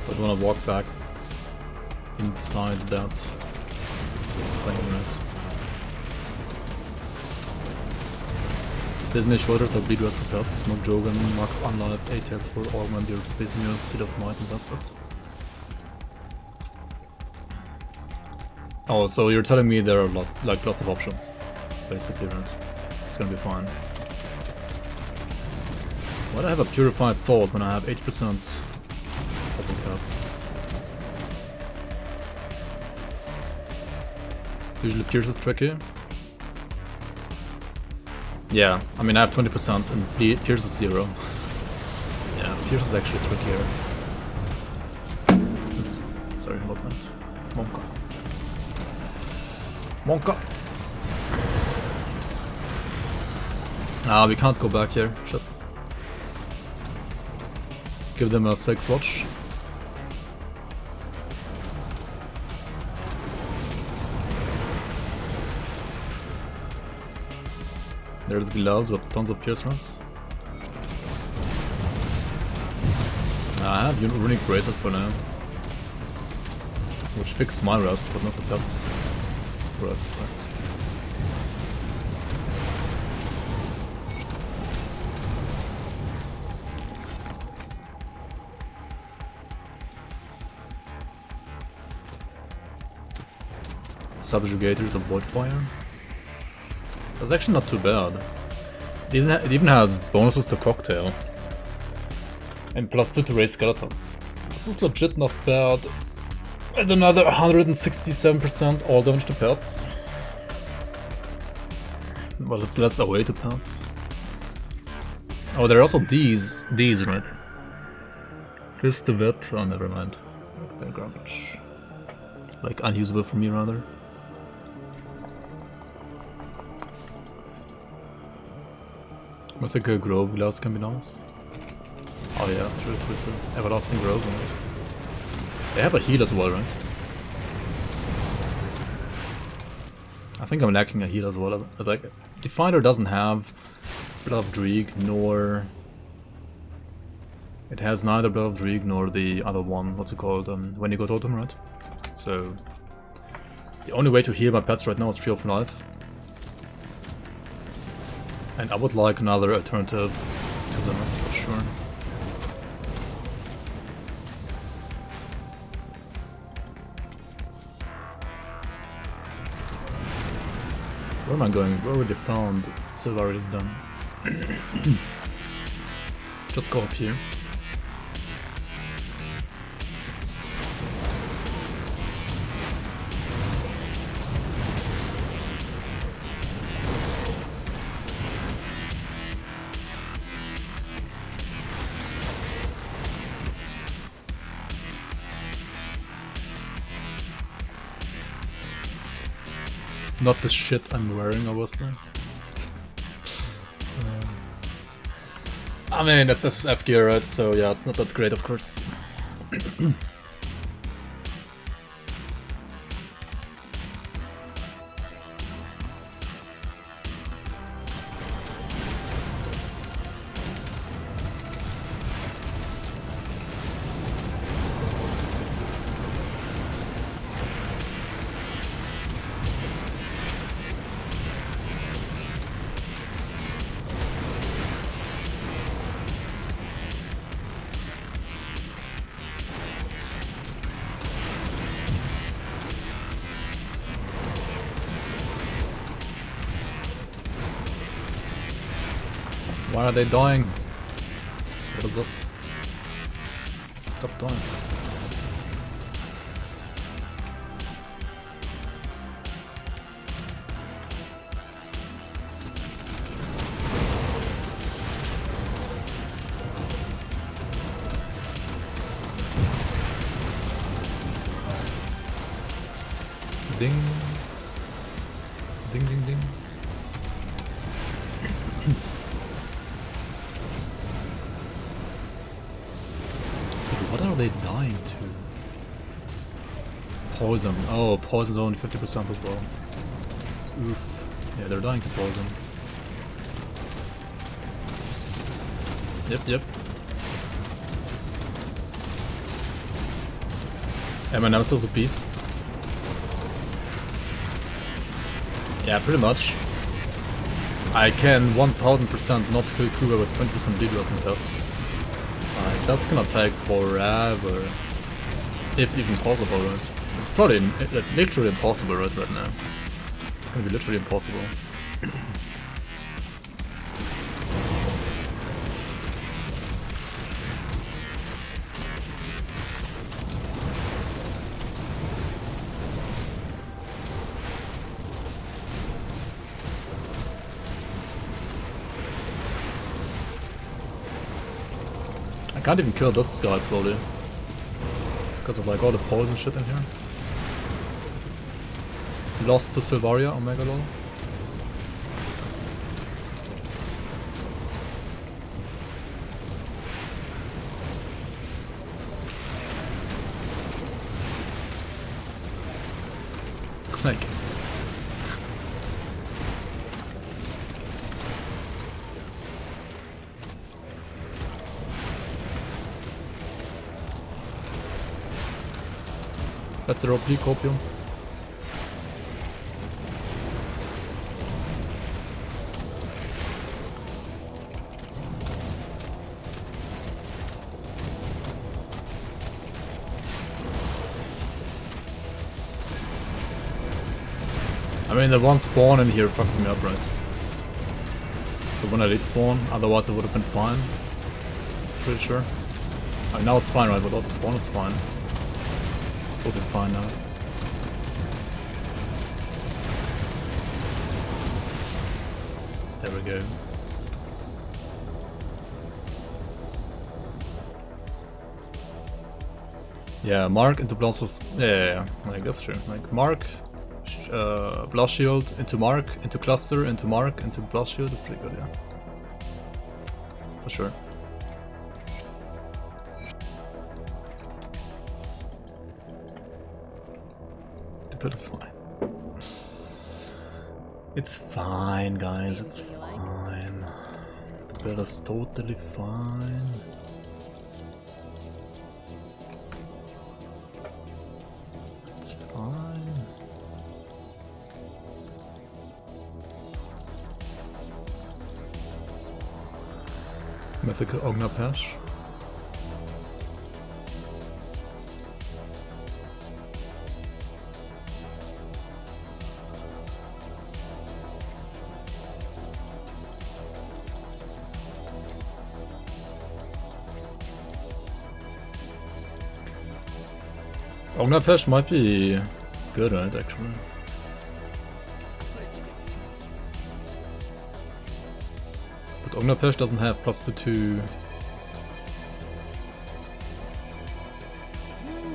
Don't wanna walk back inside that thing, right? Disney shoulders are bleed rest for pets, Smoke Jogan, Mark Unlive, ATL for Augment, your Basing Seed of Might, and that's it. Oh, so you're telling me there are lots of options, basically, right? It's gonna be fine. Why do I have a Purified Salt when I have 80% open cap? Usually Pierce is tricky. Yeah, I mean I have 20% and Pierce is 0. Yeah, Pierce is actually trickier. Oops, sorry about that. Monka! Ah, we can't go back here, shit. Give them a 6 watch. There's gloves with tons of pierce runs. I have runic bracelets for now, which fix my rust, but not the pet's rust. Right? Subjugators of Voidfire. That's actually not too bad. It even has bonuses to Cocktail. And +2 to raise skeletons. This is legit not bad. And another 167% all damage to pets. Well, it's less away to pets. Oh, there are also these, right? Fist to vet. Oh, never mind. They're garbage. Like, unusable for me, rather. Mythical Grove Glass can be nice. Oh yeah, true. Everlasting Grove, right? They have a heal as well, right? I think I'm lacking a heal as well. As like, Defiler doesn't have Blood of Dreeg, nor... It has neither Blood of Dreeg nor the other one, what's it called, when you go Totem, right? So... The only way to heal my pets right now is Tree of Life. And I would like another alternative to them, for sure. Where am I going? We already found Silvarius done. Just go up here. Not the shit I'm wearing, obviously. I mean, it's SSF gear, right? So yeah, it's not that great, of course. Why are they dying? What is this? Stop dying. Ding. Ding ding ding. What are they dying to? Poison. Oh, poison is only 50% as well. Oof. Yeah, they're dying to poison. Yep. Am I now still the beasts? Yeah, pretty much. I can 1000% not kill Kuba with 20% DPS and pets. Like, that's gonna take forever. If even possible, right? It's probably literally impossible right now. It's gonna be literally impossible. I can't even kill this guy probably. Because of like all the poison shit in here. Lost to Silvaria, Omega lol. Like that's the OP copium. I mean, the one spawn in here fucked me up, right? The one I did spawn, otherwise it would have been fine. Pretty sure. I mean, now it's fine, right? Without the spawn it's fine. It's totally fine now. There we go. Yeah, Mark into Blast of... Yeah, like that's true. Like Mark, Blast Shield into Mark, into Cluster, into Mark, into Blast Shield is pretty good, yeah. For sure. The pit is fine. It's fine, guys, it's fine. The pit is totally fine. It's fine. Mythical Ogna Patch. Ogna Patch might be good, right, actually. But Ogna Patch doesn't have +2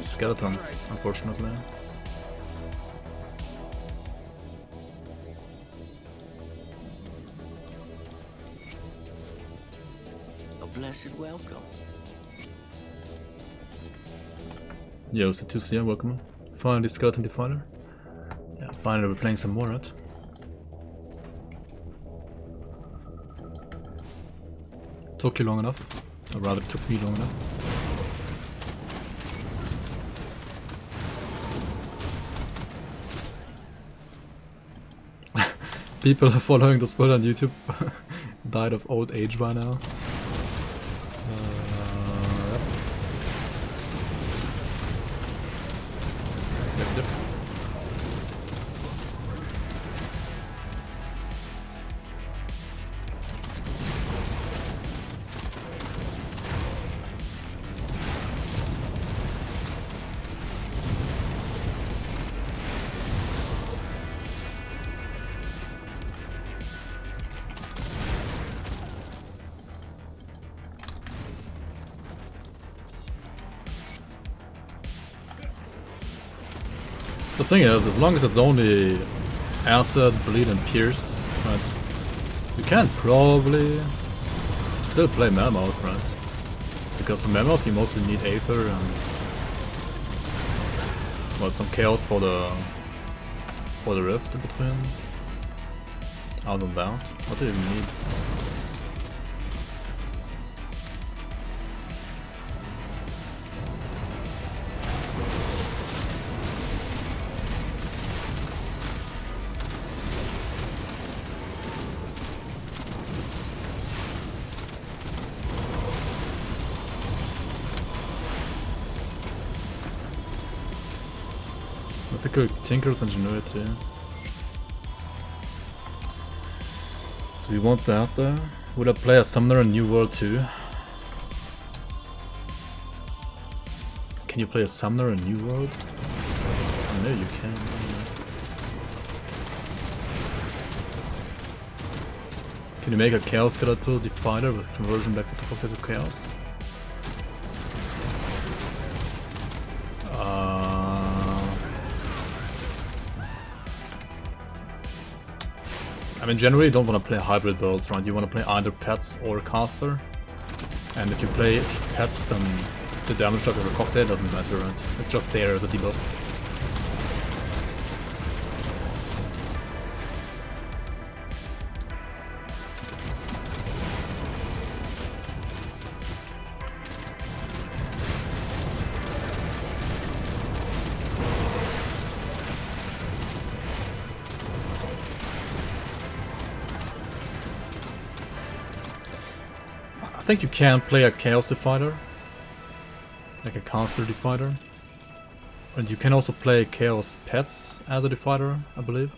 skeletons, unfortunately. A blessed welcome. Yo, C2CR, welcome. Finally, Skeleton Defiler. Yeah, finally we're playing some more, right? Took you long enough. Or rather, it took me long enough. People following the spot on YouTube died of old age by now. Yep. The thing is, as long as it's only Acid, Bleed and Pierce, right, you can probably still play Mammoth, right? Because for Mammoth you mostly need Aether and well, some Chaos for the Rift in between. Other than that, what do you even need? Tinker's Ingenuity. Do we want that though? Would I play a Summoner in New World 2? Can you play a Summoner in New World? I know you can. Can you make a Chaos Skeletal Defiler with conversion back to Chaos? I mean, generally you don't want to play hybrid builds, right? You want to play either pets or caster. And if you play pets, then the damage of your cocktail doesn't matter, right? It's just there as a debuff. I think you can play a Chaos Defiler, like a caster Defiler. And you can also play Chaos Pets as a Defiler, I believe.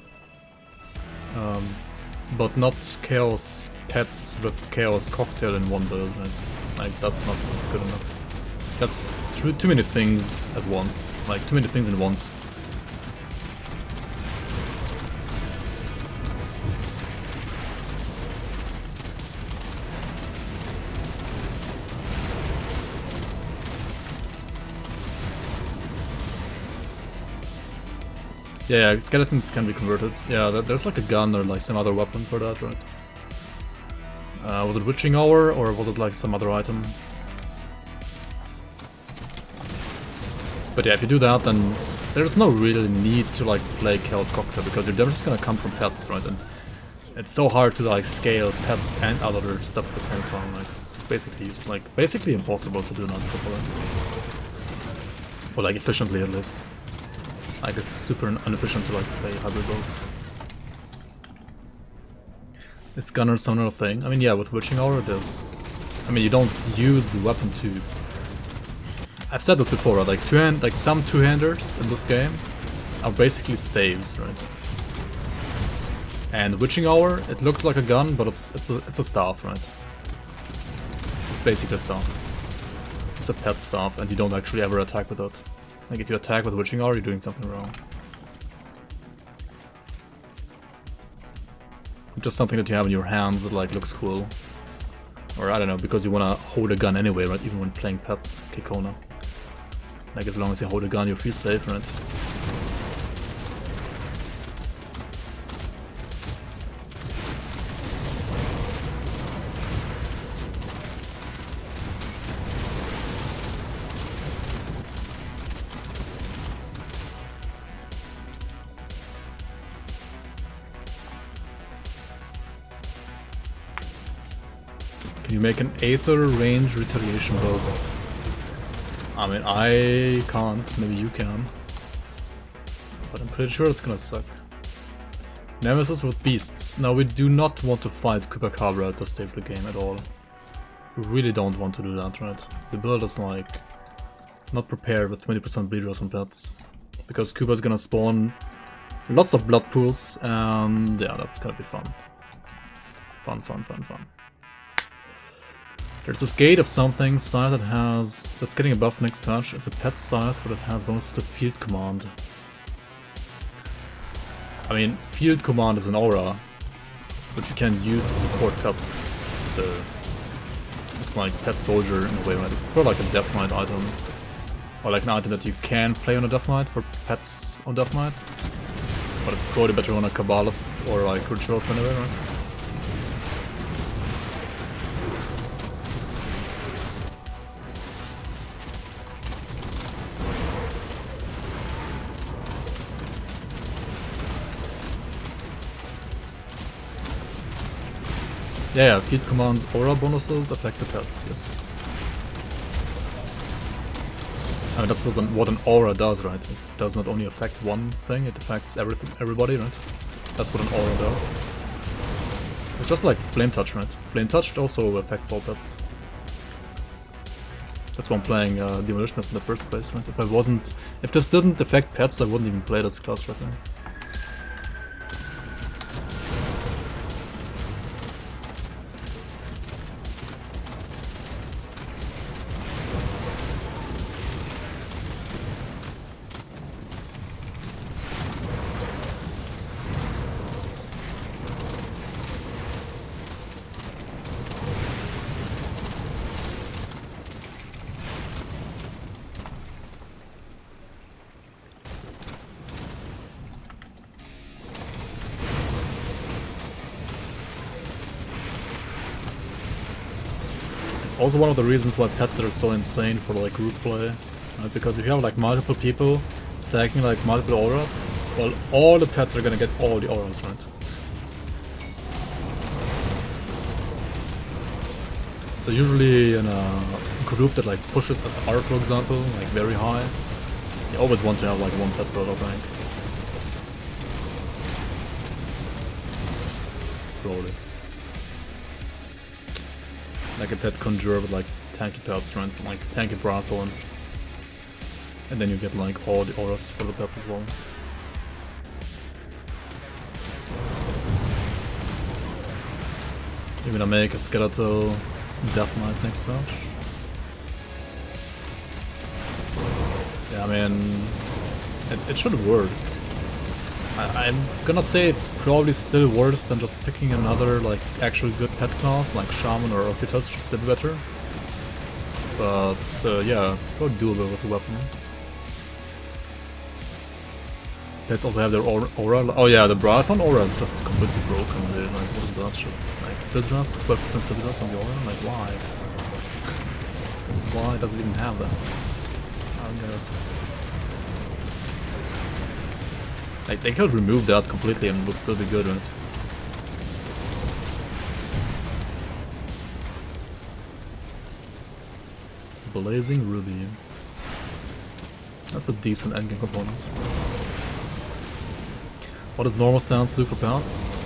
But not chaos pets with chaos cocktail in one build, right? Like, that's not good enough. That's too many things at once. Like, too many things in once. Yeah, skeletons can be converted. Yeah, there's like a gun or like some other weapon for that, right? Was it Witching Hour or was it like some other item? But yeah, if you do that, then there's no real need to like play Chaos Cocktail because your damage is gonna come from pets, right? And it's so hard to like scale pets and other stuff at the same time. Like it's basically impossible to do that properly, or like efficiently at least. Like it's super inefficient to like play hybrid builds. Is Gunner Summoner a thing? I mean, yeah, with Witching Hour it is. I mean, you don't use the weapon to... I've said this before, right? Like some two-handers in this game are basically staves, right? And Witching Hour, it looks like a gun, but it's a staff, right? It's basically a staff. It's a pet staff, and you don't actually ever attack with it. Like if you attack with Witching Hour, you're doing something wrong. Just something that you have in your hands that like looks cool. Or I don't know, because you wanna hold a gun anyway, right? Even when playing pets, Kikona. Like as long as you hold a gun, you feel safe, right? Can you make an Aether range retaliation build? I mean, I can't, maybe you can. But I'm pretty sure it's gonna suck. Nemesis with beasts. Now we do not want to fight Chupacabra at this stage of the game at all. We really don't want to do that, right? The build is like not prepared with 20% bleed rest on pets. Because Cuba's gonna spawn lots of blood pools and yeah, that's gonna be fun. Fun. There's this gate of something, scythe that's getting a buff next patch. It's a pet scythe, but it has most of the field command. I mean, field command is an aura, which you can use to support pets. So it's like pet soldier in a way, right? It's probably like a Death Knight item. Or like an item that you can play on a Death Knight for pets on Death Knight. But it's probably better on a Kabbalist or like Ritualist anyway, right? Yeah, field commands aura bonuses affect the pets, yes. I mean, that's what an aura does, right? It does not only affect one thing, it affects everybody, right? That's what an aura does. It's just like Flame Touch, right? Flame Touch also affects all pets. That's why I'm playing Demolitionist in the first place, right? If this didn't affect pets, I wouldn't even play this class right now. Also one of the reasons why pets are so insane for like group play, right? Because if you have like multiple people stacking like multiple auras, well, all the pets are gonna get all the auras, right? So usually in a group that like pushes SR, for example, like very high, you always want to have like one pet per rank. Probably. Like a pet conjure with like tanky pets, right? Like tanky Barathorns. And then you get like all the auras for the pets as well. You're gonna make a skeletal Death Knight next patch. Yeah, I mean, it should work. I'm gonna say it's probably still worse than just picking another like actual good pet class like Shaman or Occultist, should still be better. But yeah, it's probably doable with the weapon. Let's also have their aura. Oh yeah, the Barathon aura is just completely broken. Dude. Like, what is that shit? Like, Fizz-Dust? 12% Fizz-Dust on the aura? Like, why? Why does it even have that? I don't get it. Like, they could remove that completely and it would still be good, right? Blazing Ruby. That's a decent endgame component. What does normal stance do for pets?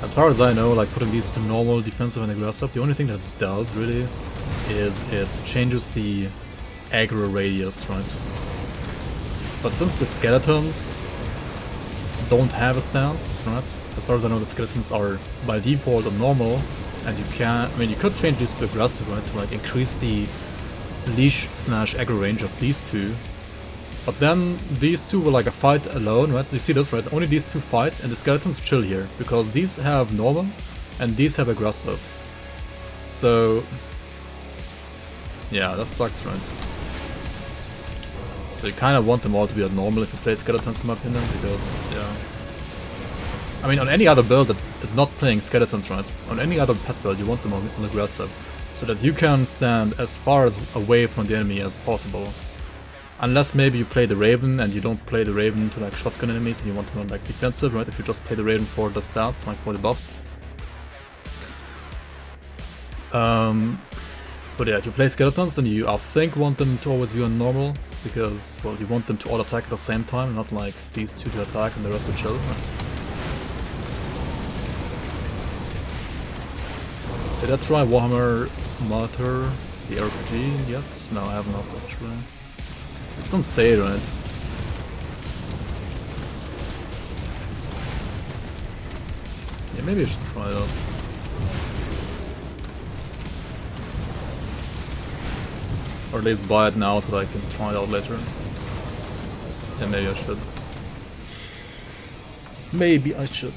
As far as I know, like putting these to normal, defensive, and aggressive, the only thing that it does really is it changes the aggro radius, right? But since the skeletons don't have a stance, right? As far as I know, the skeletons are by default on normal, and you can, I mean, you could change this to aggressive, right? To like increase the leash / aggro range of these two. But then these two will like a fight alone, right? You see this, right? Only these two fight and the skeletons chill here because these have normal and these have aggressive. So yeah, that sucks, right? So you kind of want them all to be at normal if you play skeletons in my opinion, because yeah. I mean, on any other build that is not playing skeletons, right? On any other pet build you want them on aggressive, so that you can stand as far away from the enemy as possible. Unless maybe you play the Raven and you don't play the Raven to like shotgun enemies and you want them on like defensive, right? If you just play the Raven for the stats, like for the buffs. But yeah, if you play skeletons, then you I think want them to always be on normal, because well, you want them to all attack at the same time, not like these two to attack and the rest to chill, right? Did I try Warhammer Monitor, the RPG yet? No, I have not actually. It's on sale, right? Yeah, maybe I should try it out. Or at least buy it now so that I can try it out later. Yeah, maybe I should. Maybe I should.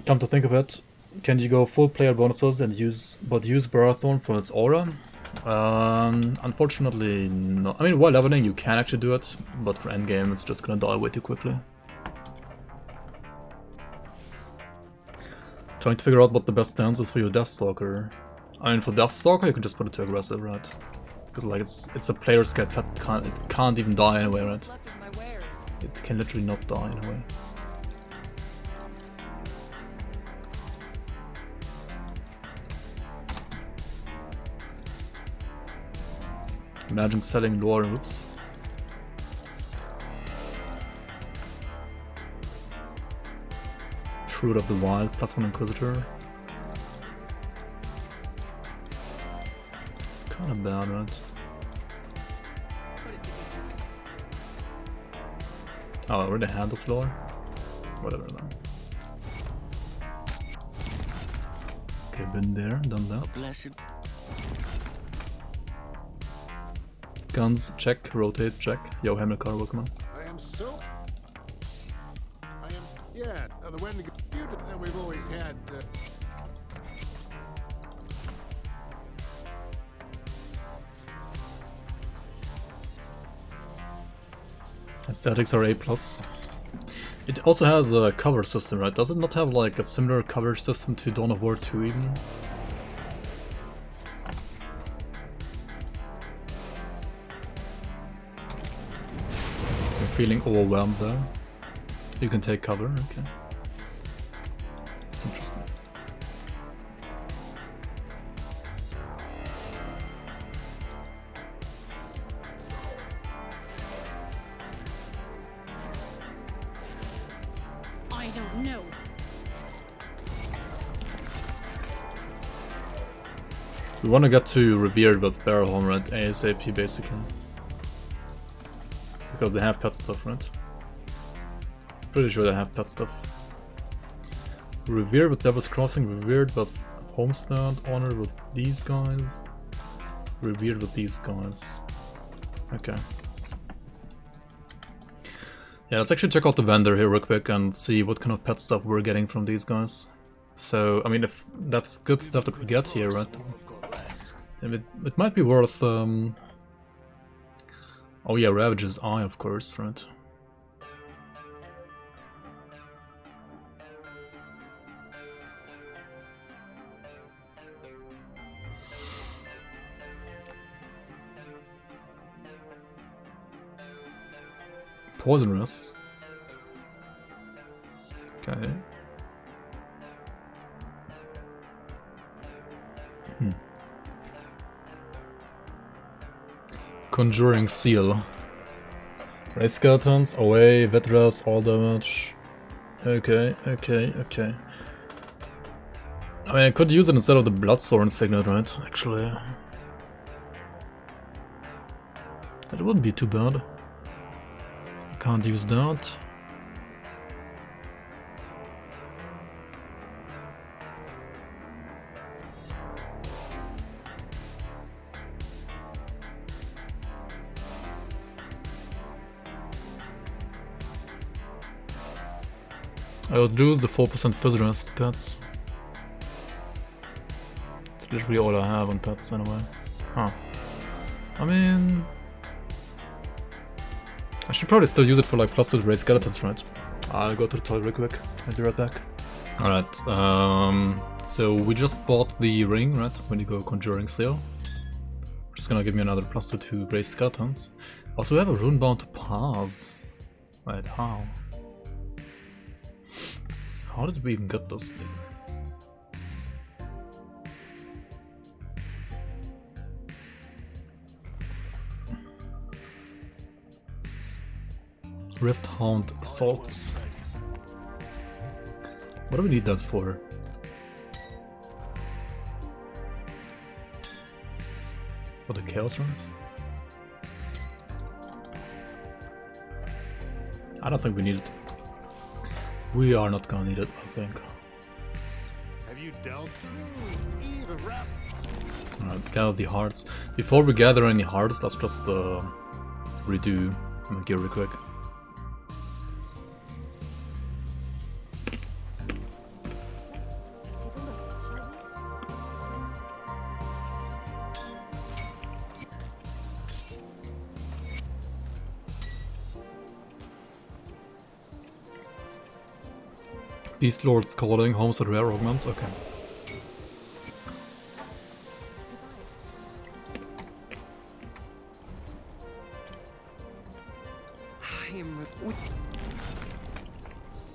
Come to think of it, can you go full player bonuses and use Barathon for its aura? Unfortunately, no. I mean, while leveling you can actually do it, but for endgame it's just gonna die way too quickly. Trying to figure out what the best stance is for your Deathstalker. I mean, for Deathstalker you can just put it to aggressive, right? Because like it's a player scared pet, it can't even die anyway, right? It can literally not die anyway. Imagine selling lore, oops. Shrewd of the Wild, +1 Inquisitor. It's kinda bad, right? Oh, I already had this lore? Whatever then. Okay, been there, done that. Blessed. Guns, check. Rotate, check. Yo, Hamilcar, welcome on. I am so. Yeah, the wedding that we've always had. Aesthetics are A+. It also has a cover system, right? Does it not have like a similar cover system to Dawn of War 2 even? Feeling overwhelmed there. You can take cover, okay. Interesting. I don't know. We want to get to Revered with Barrelhorn, right? ASAP basically. Because they have pet stuff, right? Pretty sure they have pet stuff. Revered with Devil's Crossing, revered with Homestead, honor with these guys, revered with these guys. Okay. Yeah, let's actually check out the vendor here real quick and see what kind of pet stuff we're getting from these guys. So, I mean, if that's good stuff that we get here, right? Then it might be worth... Oh yeah, Ravage's Eye, of course, right? Poisonous. Okay. Conjuring Seal. Ray Skeletons, away, Vetras, all damage. Okay. I mean, I could use it instead of the Bloodthorn Signet, right? Actually. That wouldn't be too bad. Can't use that. I would lose the 4% Fizz pets. It's literally all I have on pets anyway. Huh. I mean... I should probably still use it for like +2 Ray Skeletons, right? I'll go to the toilet real quick. I'll be right back. Alright, so we just bought the ring, right? When you go Conjuring Seal. Which is gonna give me another +2 to Ray Skeletons. Also, we have a Runebound Pass. Wait, how? How did we even get this thing? Rift Hound Assaults. What do we need that for? For the Chaos runs? I don't think we need it. We are not gonna need it, I think. Have you dealt? The rep. Alright, gather the hearts. Before we gather any hearts, let's just redo my gear real quick. Beast Lord's Calling, Homestead Rare Augment, okay.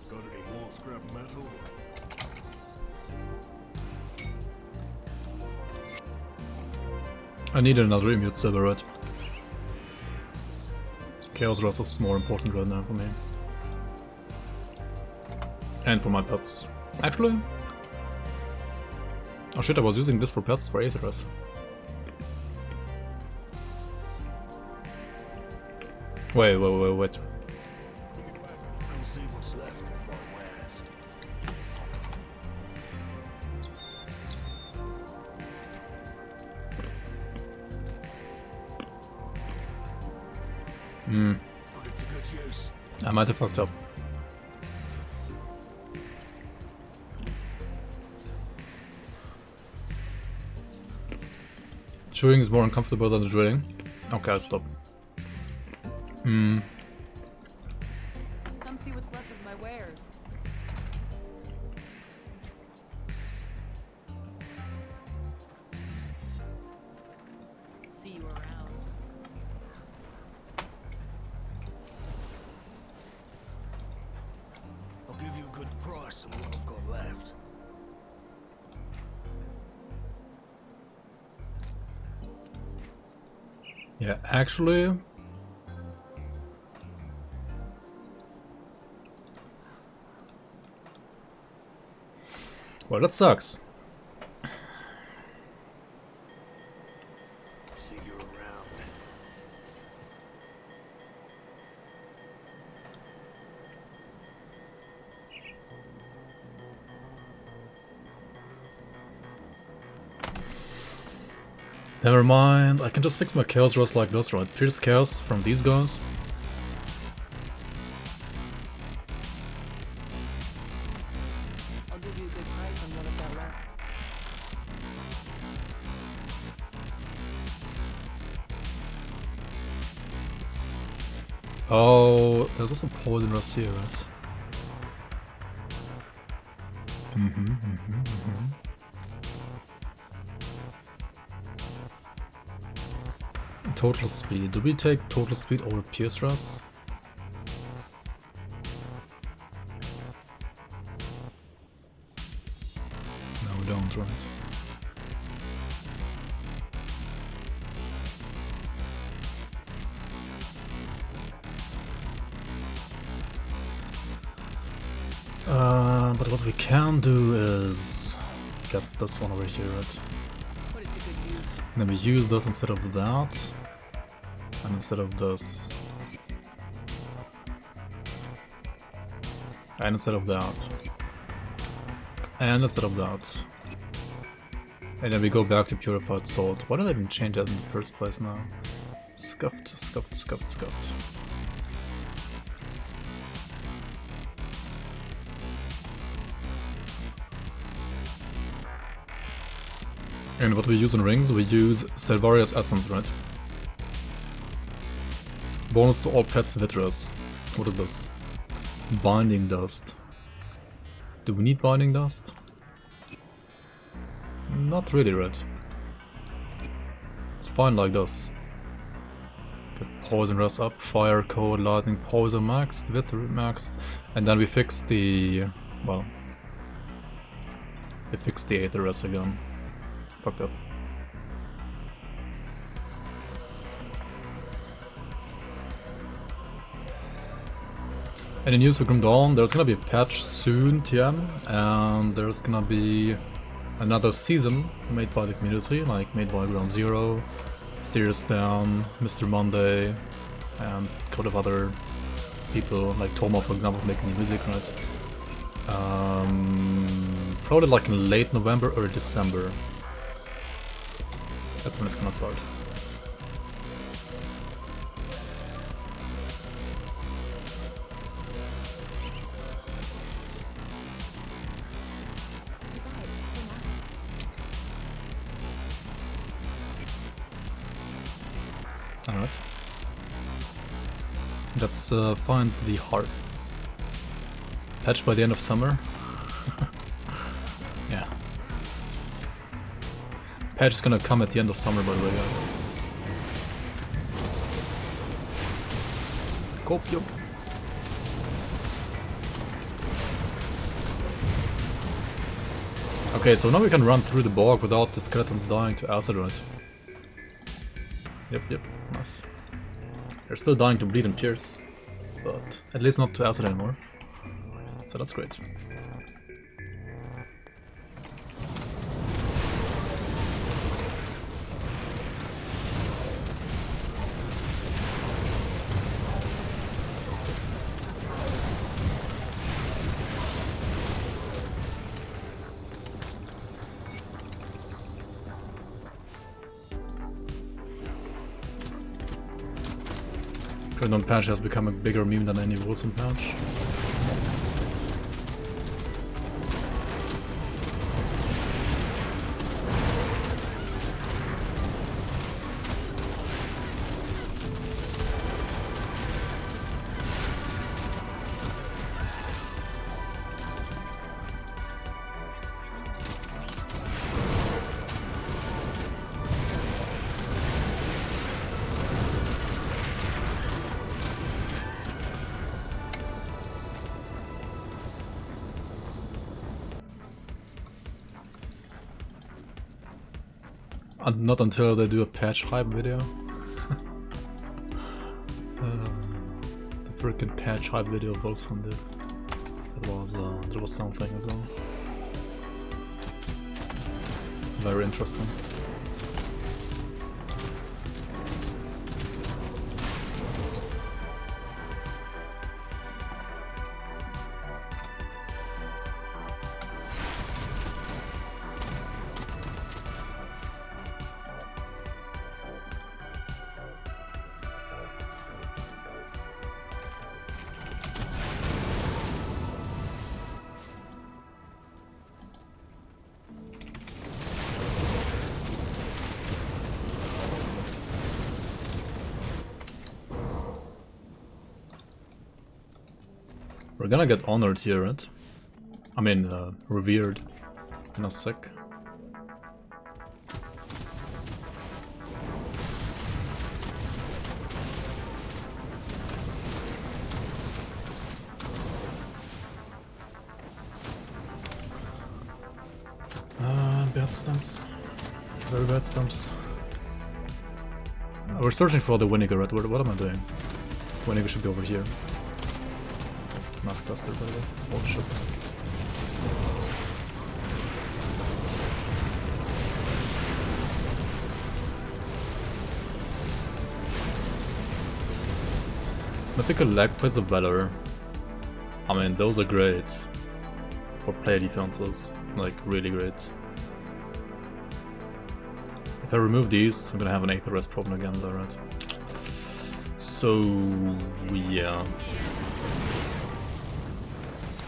Got any more scrap metal? I need another Immute Silver, right? Chaos Rust is more important right now for me. And for my pets. Actually... Oh shit, I was using this for pets for Aetherus. Wait. Let me see what's left of my wares. Put it to good use. I might have fucked up. Chewing is more uncomfortable than the drilling. Okay, I'll stop. Come see what's left of my wares. See you around. I'll give you a good price on what I've got left. Yeah, actually... Well, that sucks. See you around. Never mind, I can just fix my chaos rust like this, right? Pierce chaos from these guys. I'll give you a good price on what I've got left. Oh, there's also poison rust here, right? Total speed. Do we take total speed over pierce rust? No, we don't, right? But what we can do is get this one over here, right? Put it to good use. And then we use this instead of that, and instead of this, and instead of that, and instead of that. And then we go back to purified salt. Why did I even change that in the first place now? Scuffed, scuffed, scuffed, scuffed. And what we use in rings, we use Silvaria's Essence, right? Bonus to all pets vitreous. What is this? Binding dust. Do we need binding dust? Not really, right? It's fine like this. Get poison rest up, fire code, lightning, poison maxed, vitter maxed, and then we fix the... well... we fix the Aether rest again. Fucked up. Any news for Grim Dawn? There's gonna be a patch soon, TM, and there's gonna be another season made by the community, like made by Ground Zero, Serious Down, Mr. Monday, and a couple of other people, like Toma, for example, making the music, right? Probably like in late November or December. That's when it's gonna start. Alright. Let's find the hearts. Patch by the end of summer. Yeah. Patch is gonna come at the end of summer, by the way, guys. Copium. Okay, so now we can run through the bog without the skeletons dying to acid, right? Yep, nice. They're still dying to bleed and pierce, but at least not to acid anymore. So that's great. Random patch has become a bigger meme than any Wilson patch. Not until they do a patch hype video. The freaking patch hype video Wilson did. That was something as well. Very interesting. We're gonna get honored here, right? I mean, revered in a sec. Bad stumps. Very bad stumps. We're searching for the Winnegar, right? What am I doing? Winnegar should be over here. Mass cluster, by the way. Oh, shit. Mythical lag plates of valor. I mean, those are great for player defenses. Like, really great. If I remove these, I'm gonna have an 8th rest problem again, though, right? So, yeah.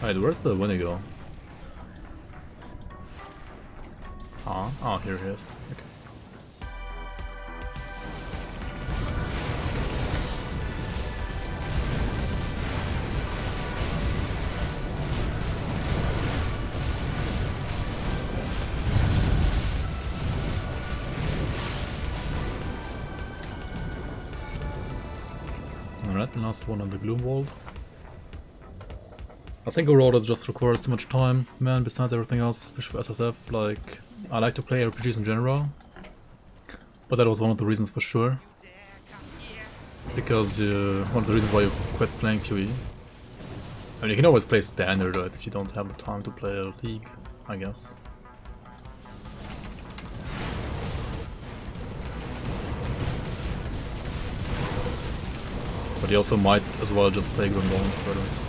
Alright, where's the Winnegar? Ah, oh, here he is. Okay. Alright, last one on the Gloom Vault. I think overall it just requires too much time, man, besides everything else, especially for SSF. Like, I like to play RPGs in general, but that was one of the reasons for sure. Because one of the reasons why you quit playing QE. I mean, you can always play standard, right, if you don't have the time to play a league, I guess. But you also might as well just play Grim Ball instead, right?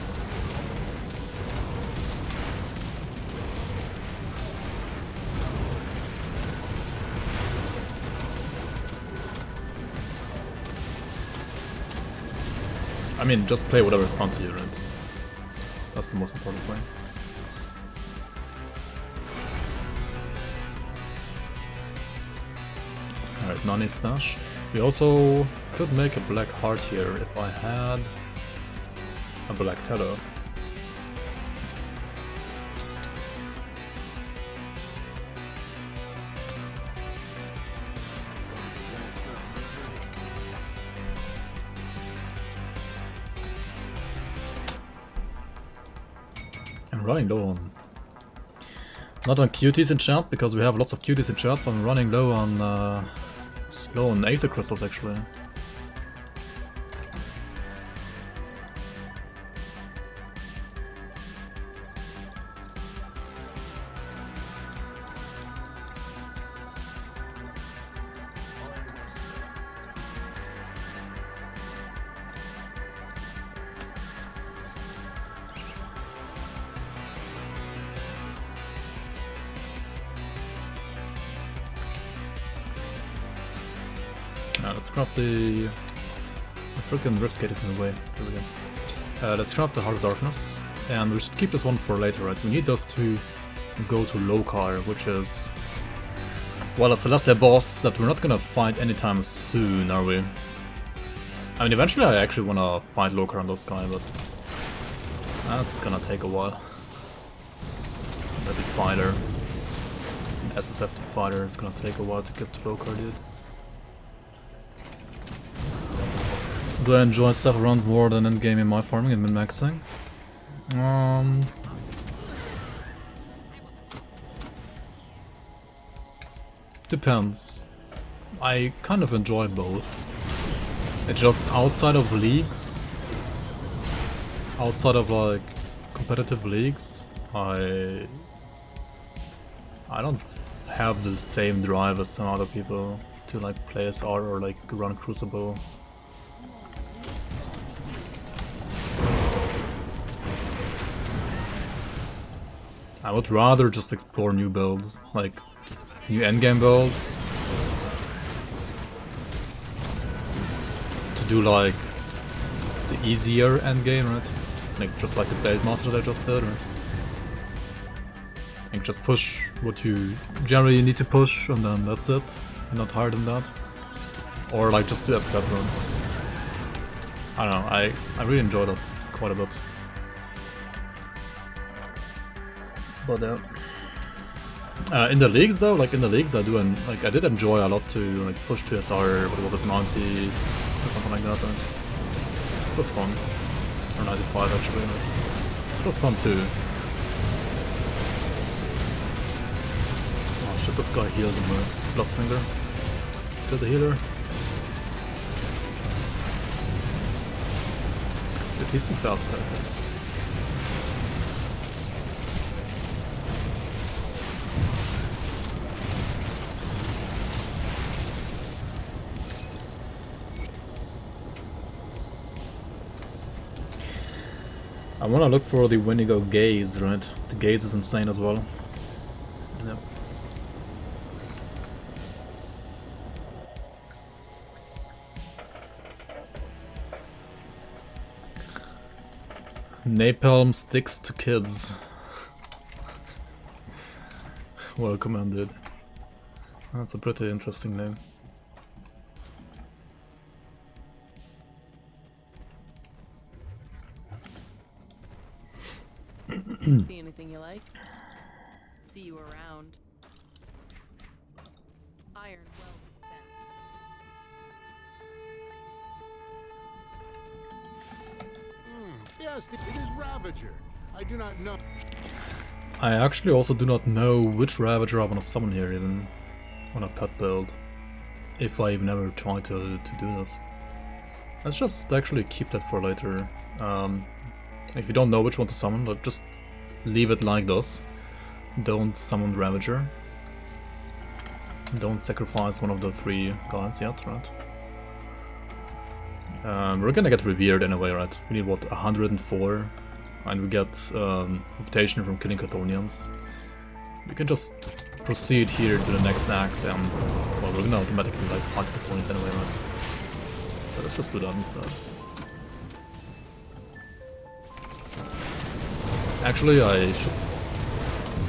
I mean, just play whatever is fun to you, right? That's the most important point. Alright, Nani stash. We also could make a black heart here if I had a black tether. I'm running low on... Not on cuties in chat, because we have lots of cuties in chat, but I'm running low on Aether Crystals actually. Let's craft the freaking Rift Gate is in the way. There we go. Let's craft the Heart of Darkness, and we should keep this one for later, right? We need those to go to Lokar, which is, well, a Celestia boss that we're not gonna fight anytime soon, are we? I mean, eventually I actually wanna fight Lokar on this guy, but that's gonna take a while. The Defiler, SSF Defiler is gonna take a while to get to Lokar, dude. Do I enjoy stuff runs more than endgame in my farming and min-maxing? Depends. I kind of enjoy both. It's just outside of leagues, outside of like competitive leagues, I don't have the same drive as some other people to like play SR or like run Crucible. I would rather just explore new builds, like new endgame builds, to do like the easier endgame, right? Like just like the Blade Master that I just did, right? And just push what you generally need to push, and then that's it, and not higher than that. Or like just do SSF runs. I don't know, I really enjoy that quite a bit. But yeah. In the leagues though, like in the leagues I did enjoy a lot to like push to SR, what was it, 90 or something like that, and it was fun. Or 95 actually, like, it was fun too. Oh shit, this guy healed him with Bloodstinger. Kill the healer. Dude, he's too fast. I wanna look for the Wendigo Gaze, right? The Gaze is insane as well. Yep. Napalm sticks to kids. Well commanded. That's a pretty interesting name. See anything you like? See you around. Iron well spent. Yes, it is Ravager. I do not know. I actually also do not know which Ravager I want to summon here even on a pet build. If I even ever try to do this. Let's just actually keep that for later. If you don't know which one to summon, like, just leave it like this. Don't summon Ravager. Don't sacrifice one of the 3 guys yet, right? We're gonna get revered anyway, right? We need what, 104? And we get reputation from killing Chthonians. We can just proceed here to the next act and, well, we're gonna automatically like fight Chthonians anyway, right? So let's just do that instead. Actually, I should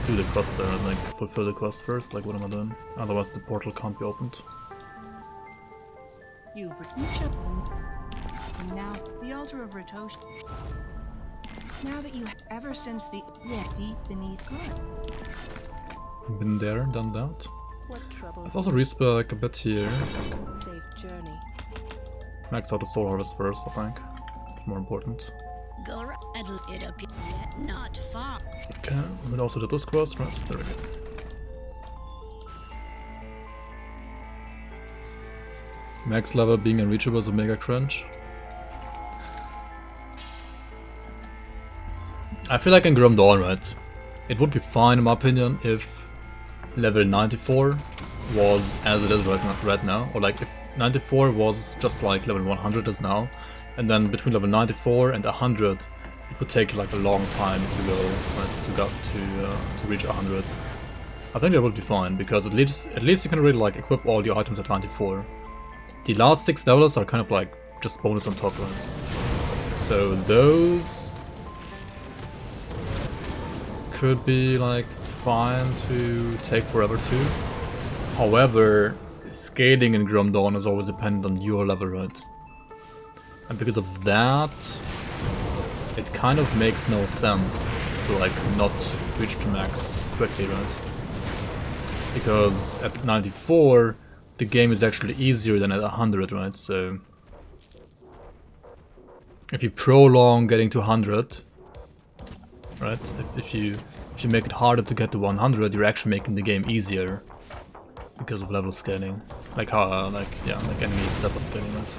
do the quest there and like fulfill the quest first, like what am I doing? Otherwise the portal can't be opened. You've each of them. And now the altar of Ratosh. Now that you ever since the deep beneath good. Been there, done that. What trouble? Let's also respec a bit here. Safe journey. Max out the soul harvest first, I think. It's more important. Go right, it up yet not far. Okay, we also did this quest, right? There we go. Max level being unreachable is a mega cringe. I feel like in Grim Dawn, right? It would be fine in my opinion if level 94 was as it is right now, or like if 94 was just like level 100 is now, and then between level 94 and 100 it would take like a long time to go, right, to reach 100. I think that would be fine because at least you can really like equip all your items at 94. The last 6 levels are kind of like just bonus on top, right? So those could be like fine to take forever too. However, scaling in Grim Dawn is always dependent on your level, right? And because of that, it kind of makes no sense to like not reach to max quickly, right? Because at 94, the game is actually easier than at 100, right? So if you prolong getting to 100, right? If you make it harder to get to 100, you're actually making the game easier because of level scaling, like how like enemy step scaling, right?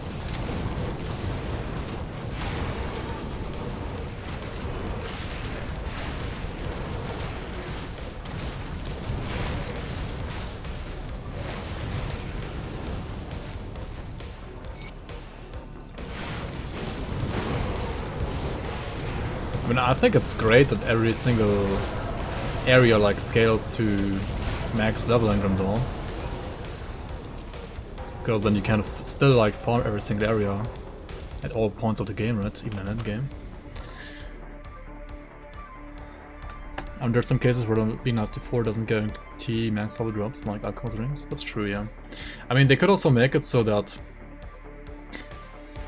I mean, I think it's great that every single area like scales to max level in Grim Dawn, because then you kind of still like farm every single area at all points of the game, right? Even in end game. And there's some cases where being up to 4 doesn't guarantee max level drops, like Alchemist Rings. That's true, yeah. I mean, they could also make it so that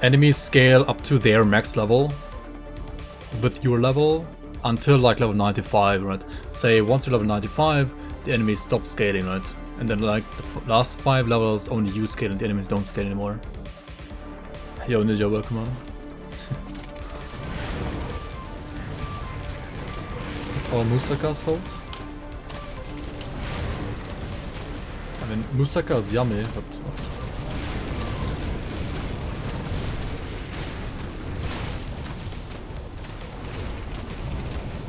enemies scale up to their max level with your level, until like level 95, right? Say once you're level 95, the enemies stop scaling, right? And then like the last 5 levels only you scale and the enemies don't scale anymore. Yo, Ninja, welcome on. It's all Musaka's fault. I mean, Musaka is yummy, but what?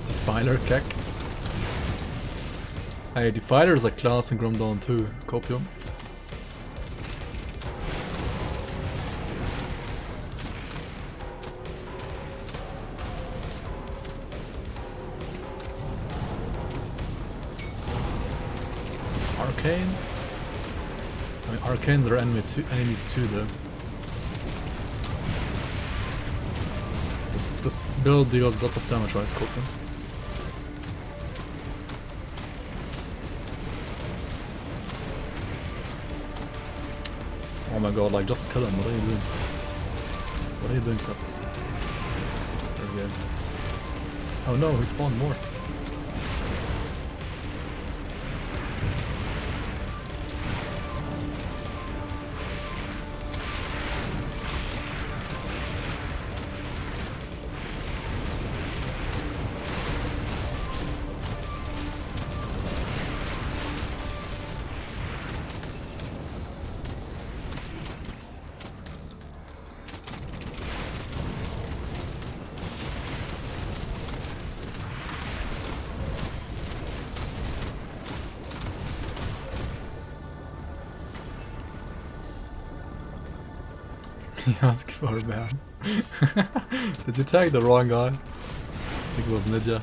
Defiler Kek. Hey, Defiler is a class in Grim Dawn 2, Copium. Arcane? I mean, Arcanes are enemies too, though. This build deals lots of damage, right, Copium? Oh my god, like, just kill him, what are you doing? What are you doing, Cuts? There we go. Oh no, he spawned more. He asked for a man. Did you tag the wrong guy? I think it was Nidja.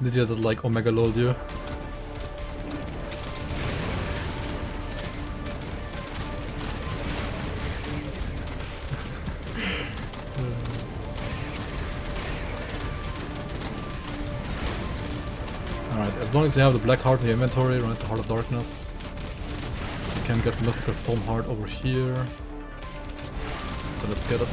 Nidja that like Omega LOL'd you. Alright, as long as you have the black heart in the inventory, right, the Heart of Darkness, you can get Mythical Stone Heart over here. So let's get it.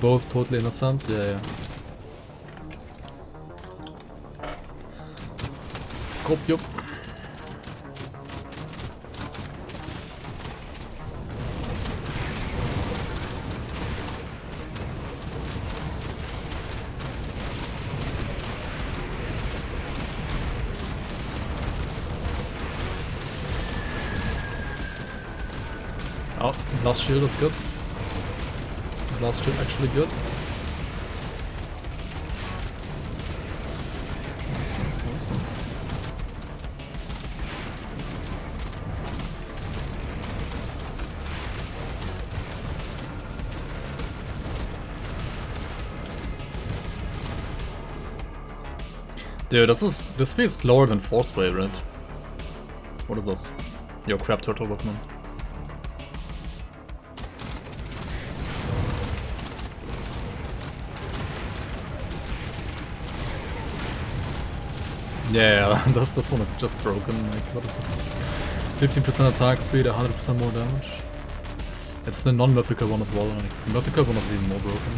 Both totally innocent? Yeah. Copium. Oh, Blast Shield is good. Blast Shield actually good. Nice. Dude, this feels slower than Force Wave, right? What is this? Yo, crab turtle Pokemon. Yeah, this one is just broken. Like, what is this? 15% attack speed, 100% more damage. It's the non-mythical one as well. Like, the mythical one is even more broken.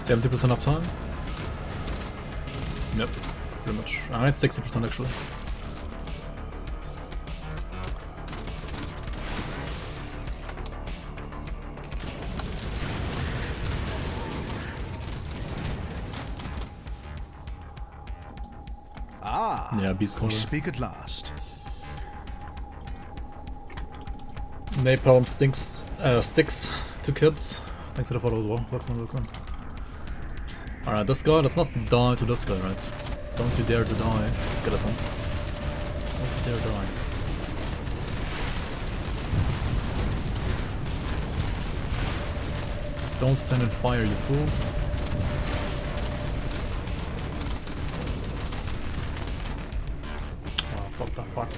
$70% uptime? Yep, pretty much. It's 60% actually. Yeah, beast We color. speak at last. Napalm sticks to kids. Thanks to the follow as well. Welcome. Alright, this guy, let's not die to this guy, right? Don't you dare to die, skeletons. Don't you dare die. Don't stand in fire, you fools. Oh, what the fuck.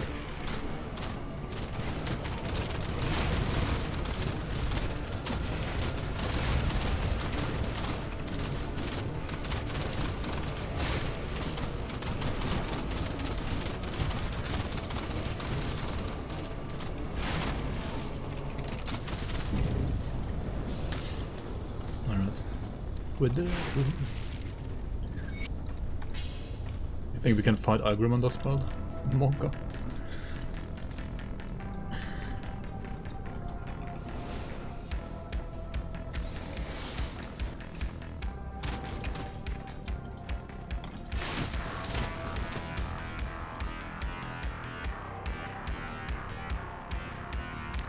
With it. You think we can fight Agrim on this build? Monka.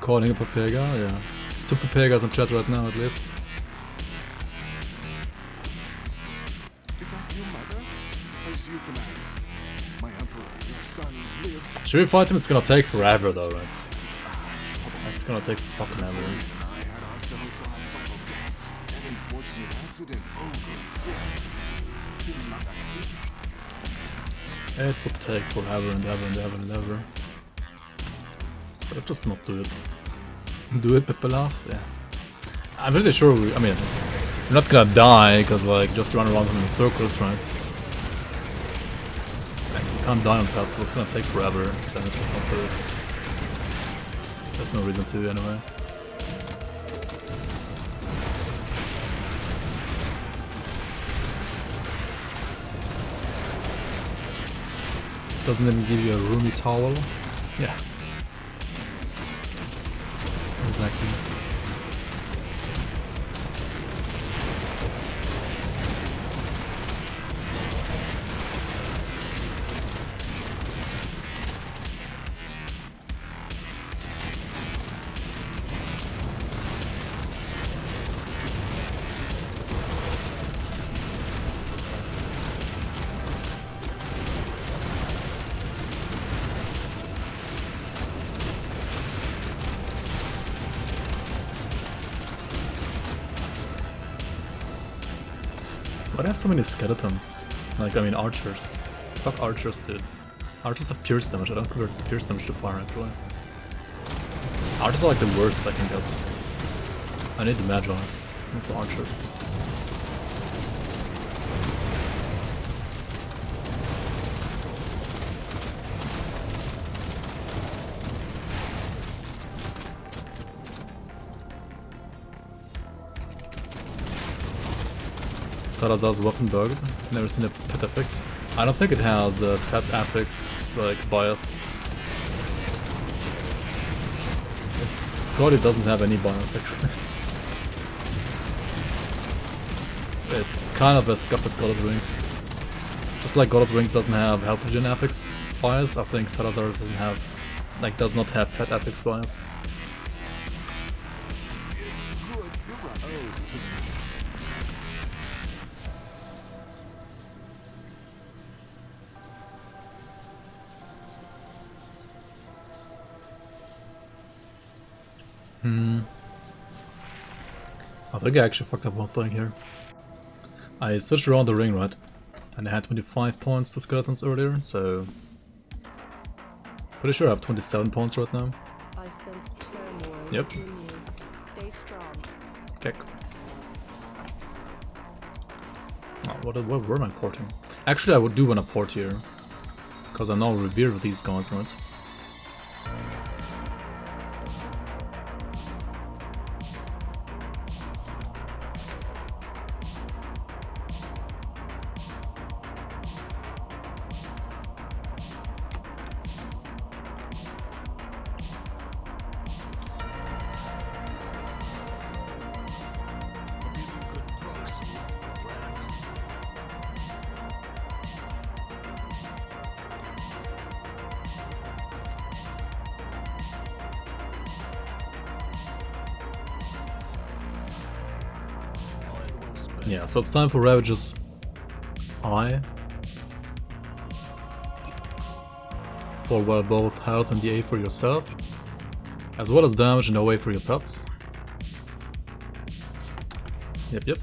Calling a Papega? Yeah. It's 2 Papegas in chat right now at least. Should we fight him? It's gonna take forever though, right? It's gonna take fucking ever. It would take forever and ever and ever and ever. So let's just not do it. Do it, Pepelaf? Yeah. I'm pretty sure I mean, we're not gonna die, cause like, just run around in circles, right? You can't die on pets, but it's gonna take forever, so let's just not do it. There's no reason to, anyway. Doesn't even give you a roomy towel? Yeah. Exactly. Why do I have so many skeletons? Like, I mean archers. Fuck archers, dude. Archers have pierce damage, I don't convert pierce damage to fire actually. Archers are like the worst I can get. I need the Magi's, not the archers. Salazar's weapon bugged. Never seen a pet affix. I don't think it has a pet affix like bias. It probably doesn't have any bias actually. It's kind of as scuffed as Goddess Wings. Just like Goddess Wings doesn't have health regen affix bias, I think Salazar's doesn't have, like, does not have pet affix bias. I think I actually fucked up one thing here. I switched around the ring, right? And I had 25 points to skeletons earlier, so... Pretty sure I have 27 points right now. I sense turmoil. Yep. Within you. Stay strong. Okay. Oh, what were I porting? Actually, I would do want to port here. Because I'm now revered with these guys, right? Yeah, so it's time for Ravage's Eye. For well, both health and DA for yourself, as well as damage and away for your pets. Yep, yep.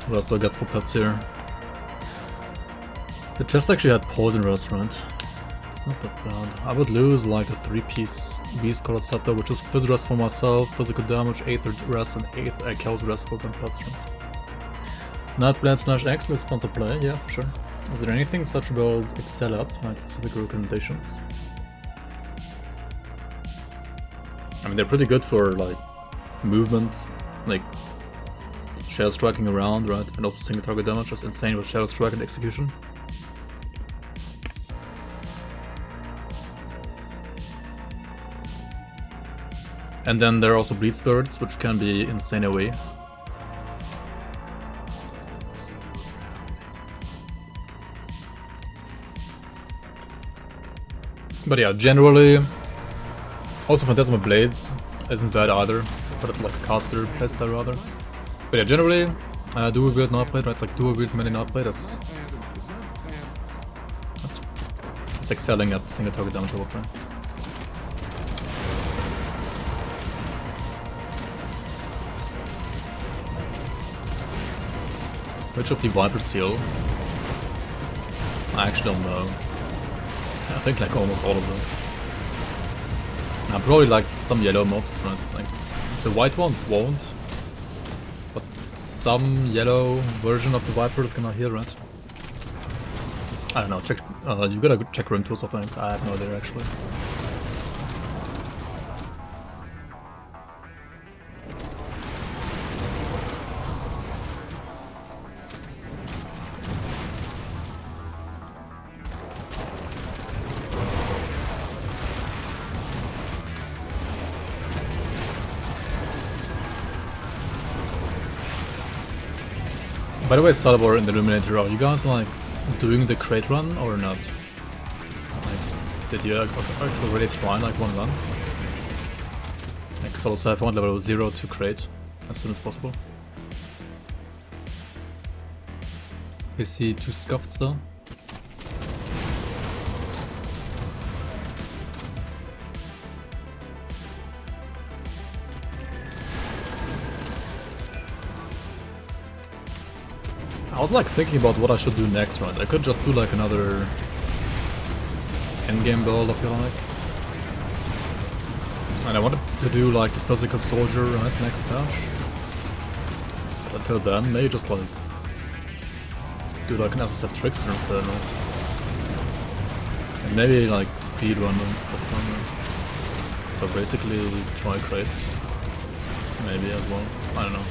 What else do I get for pets here? The chest actually had Poison Restaurant. It's not that bad. I would lose like a 3-piece Beast Color set though, which is Phys Rest for myself, Physical Damage, 8th Rest, and 8th Chaos Rest for pets. Nightblade / X looks fun to play, yeah, for sure. Is there anything such builds excel at? My specific recommendations? I mean, they're pretty good for like movement, like Shadow Striking around, right? And also single target damage is insane with Shadow Strike and Execution. And then there are also Bleed Spirits, which can be insane away. But yeah, generally, also Phantasmal Blades isn't bad either, but it's like a caster playstyle rather. But yeah, generally, dual wield Nightblade, right? Like dual wield many Nightblade is it's excelling at single target damage, I would say. Which of the Viper Seal? I actually don't know. I think like almost all of them. Probably like some yellow mobs, right? Like the white ones won't. But some yellow version of the Viper is gonna heal, right? I don't know, check you gotta check grimtools, I think. I have no idea actually. By the way, Salvor and Illuminator, are you guys like doing the crate run or not? Like, did you already try like one run? Like Solo Siphon level 0 to crate as soon as possible. Is he too scuffed still? I was like thinking about what I should do next, right? I could just do like another endgame build, I feel like. And I wanted to do like the Physical Soldier, right, next patch. But until then, maybe just like do like an SSF Trickster instead, right? And maybe like speedrun this time, right? So basically try crates, maybe as well, I don't know.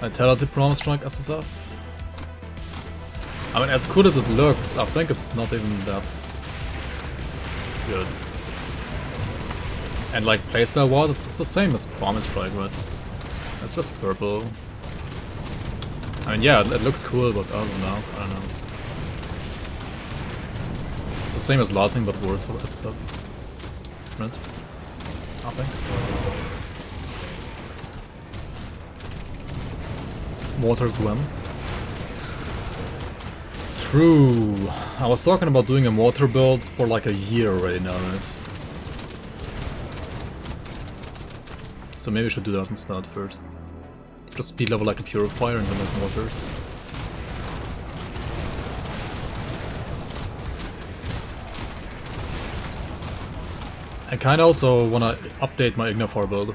Vitality Promise Strike SSF. I mean, as cool as it looks, I think it's not even that good. And like playstyle wise, it's the same as Promise Strike, right? It's just purple. I mean, yeah, it looks cool, but other than that, I don't know. It's the same as Lightning, but worse for SSF. Right? I think. Waters when? True. I was talking about doing a mortar build for like a year already now, right? So maybe I should do that instead first. Just speed level like a purifier and then like mortars. I kinda also wanna update my Ignifor build.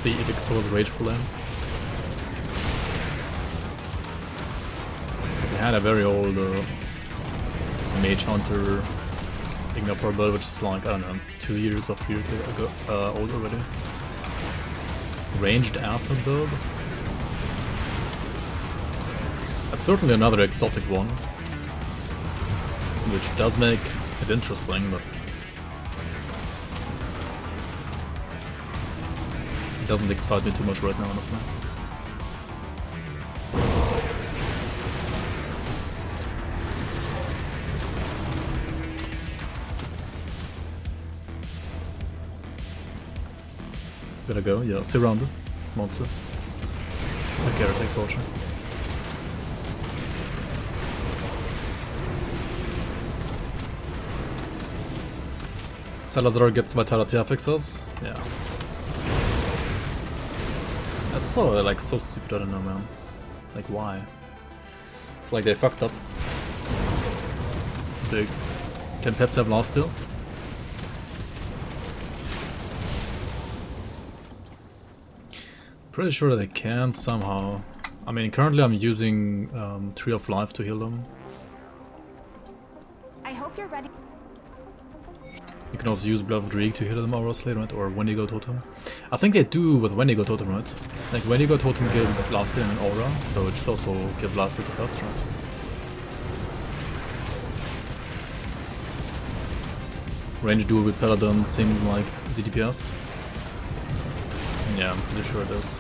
The Edict Soul's Rageful Flame. had a very old Mage Hunter Ignore build, which is like, I don't know, 2 years or 3 years ago, old already. Ranged Acid build. That's certainly another exotic one, which does make it interesting, but it doesn't excite me too much right now, honestly. Gotta go, yeah, surrounded. Monster. Take care, thanks for watching. Salazar gets Vitality affixes. Yeah. That's so, like, so stupid, I don't know, man. Like, why? It's like they fucked up. Big. Can pets have last still? Pretty sure they can somehow. I mean, currently I'm using Tree of Life to heal them. I hope you're ready. You can also use Blood of Dream to heal them obviously, right? Or Wendigo Totem. I think they do with Wendigo Totem, right? Like Wendigo Totem gives Last Hit and an aura, so it should also give Last Hit to pets, right? Range duel with Paladin seems like ZDPS. Yeah, I'm pretty sure it is.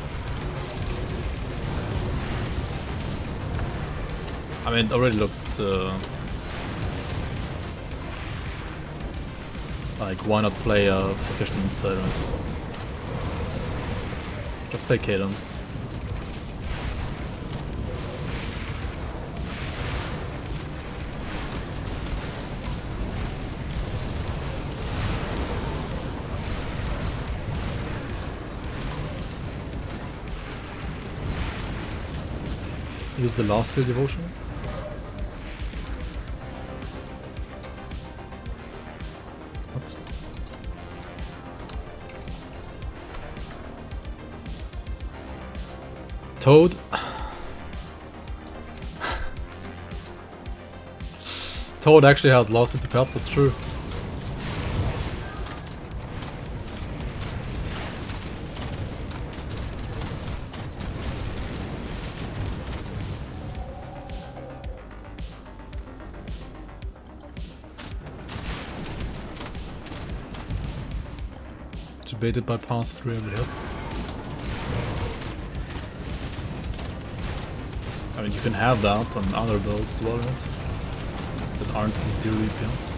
I mean, it already looked like, why not play a Proficient instead, right? Just play Cadence. Use the last hill devotion. What? Toad. Toad actually has lost it to pets, that's true. Debated by pass 3 every hit. I mean, you can have that on other builds as well, right? That aren't 0 EPS.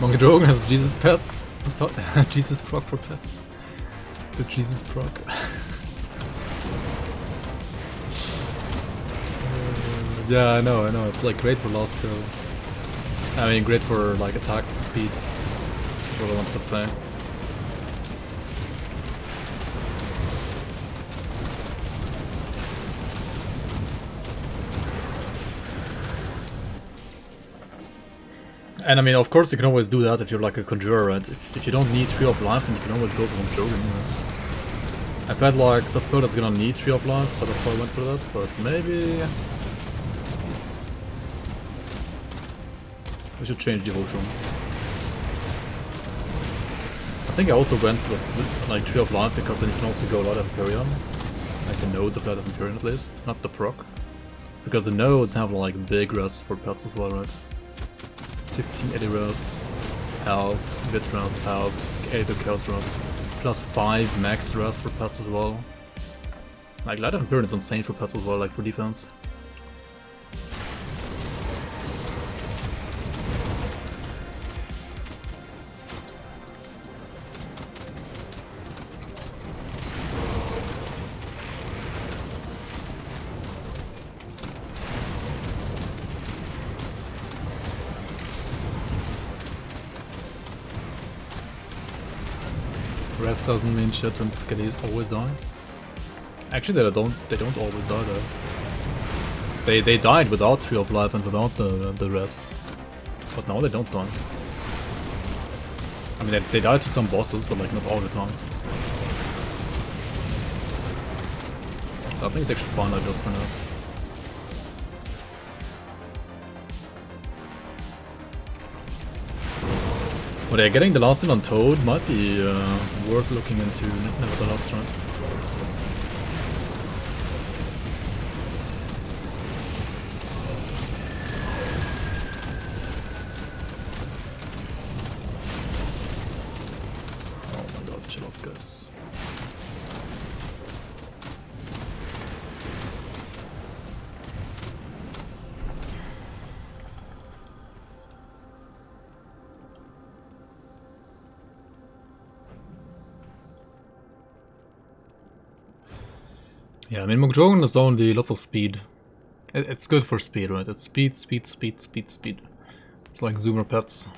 Monkey Drogon has Jesus pets. Jesus proc for pets. The Jesus proc. Yeah, I know, it's like great for last hill. I mean, great for like attack speed. That's what I want to say. And I mean, of course you can always do that if you're like a conjurer, right? If you don't need Tree of Life, then you can always go to Monkey Drogon, right? I felt like the spell is gonna need Tree of Life, so that's why I went for that, but maybe we should change devotions. I think I also went with like Tree of Life because then you can also go Light of Empyrean. Like the nodes of Light of Empyrean at least, not the proc. Because the nodes have like big rest for pets as well, right? 15 80 rest, health, bit rest, health, 8 chaos rest, plus 5 max rest for pets as well. Like Light of Empyrean is insane for pets as well, like for defense. Rest doesn't mean shit when skellies always die. Actually, they don't always die though. They died without Tree of Life and without the rest, but now they don't die. I mean, they died to some bosses, but like not all the time. So I think it's actually fun just for now. But yeah, getting the last hit on Toad might be worth looking into nevertheless, right? Oh my god, chill out, guys. Yeah, I mean, Mukjogan is only lots of speed. It's good for speed, right? It's speed, speed, speed, speed, speed. It's like zoomer pets.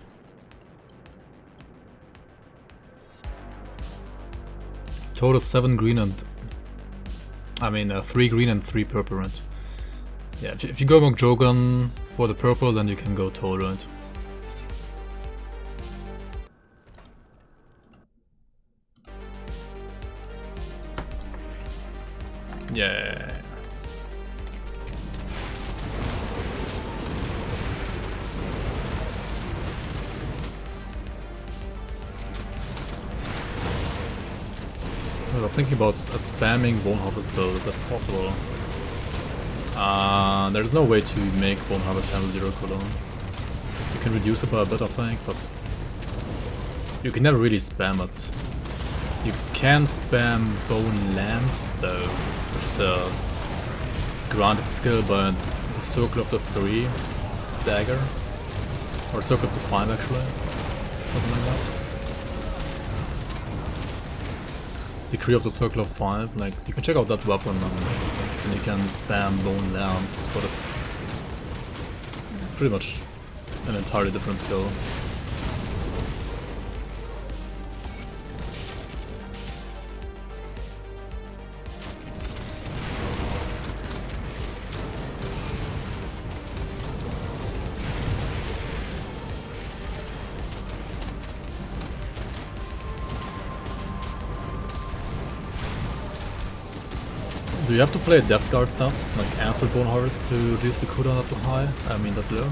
Total 7 green and... I mean, 3 green and 3 purple, right? Yeah, if you go Mukjogan for the purple, then you can go Toad, right? Yeah. Well, I'm thinking about spamming Bone Harvest though, is that possible? There's no way to make Bone Harvest have a 0 cooldown. You can reduce it by a bit, I think, but you can never really spam it. You can spam Bone Lance though, which is a granted skill by the Circle of the 3 dagger. Or Circle of the 5 actually. Something like that. Decree of the Circle of 5, like you can check out that weapon and you can spam Bone Lance, but it's pretty much an entirely different skill. Do you have to play a Death Guard set, like Acid Bone Harvest, to reduce the cooldown that high? I mean that low?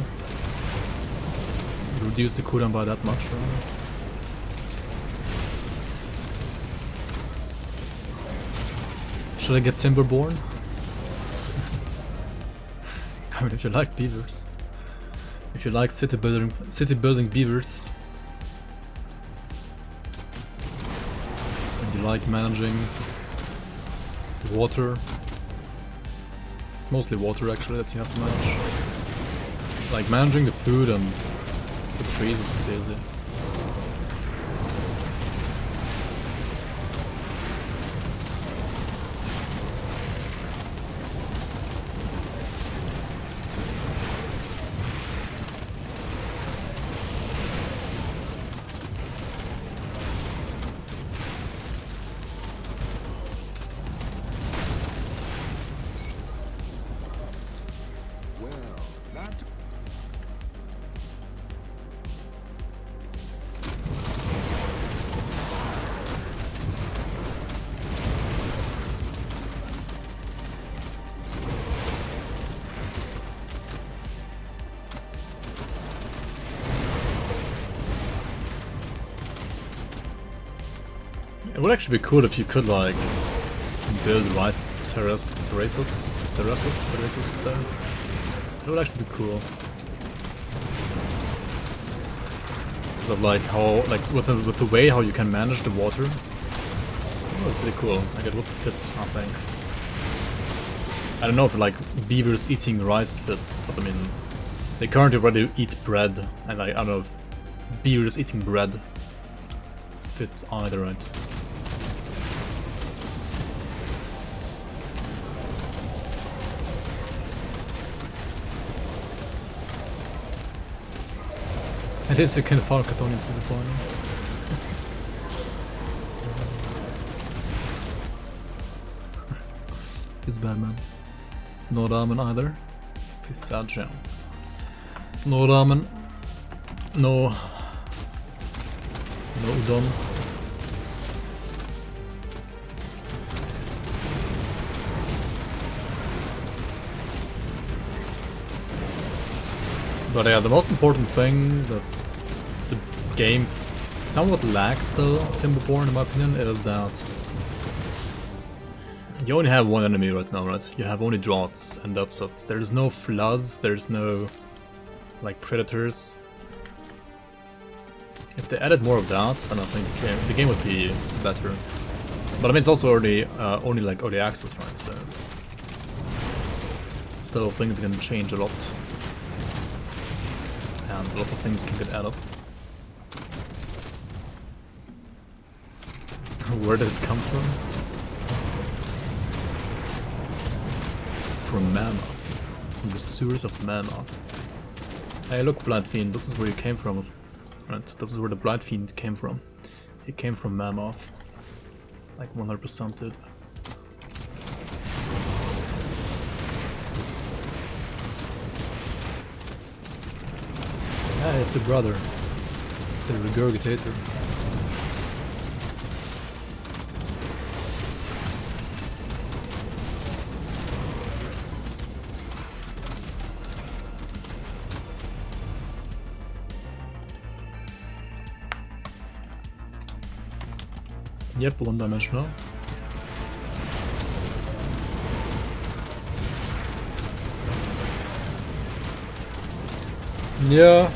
Reduce the cooldown by that much, right? Should I get Timberborn? I mean, if you like beavers. If you like city building beavers. And you like managing water. It's mostly water actually that you have to manage. Like managing the food and the trees is pretty easy. It would actually be cool if you could like build rice terraces there. It would actually be cool. Because of like how, like with the way how you can manage the water. It would be pretty cool. Like it would fit, I think. I don't know if like beavers eating rice fits, but I mean they currently already eat bread, and like, I don't know if beavers eating bread fits either, right? At least you can follow Chthonians as a point. It's bad, man. No ramen either. Pistachio. No ramen. No No udon. But yeah, the most important thing that the game somewhat lacks still, Timberborn, in my opinion, is that you only have one enemy right now, right? You have only droughts, and that's it. There's no floods, there's no like predators. If they added more of that, then I think the game would be better. But I mean, it's also already only like early access, right? So still, things can change a lot, and lots of things can get added. Where did it come from? From Mammoth. From the sewers of Mammoth. Hey, look, Blood Fiend, this is where you came from. Right, this is where the Blood Fiend came from. He came from Mammoth. Like 100% did. Ah, it's a brother. The regurgitator. Yep, one-dimensional. Yeah.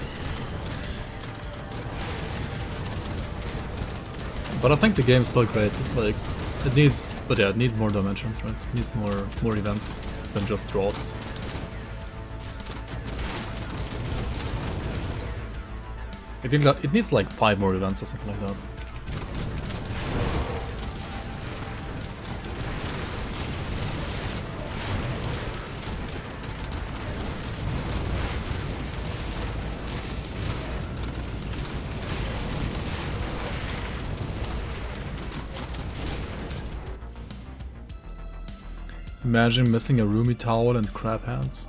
But I think the game's still great. Like, it needs, but yeah, it needs more dimensions, right? It needs more events than just droughts. It needs like 5 more events or something like that. Imagine missing a roomy towel and crab hands.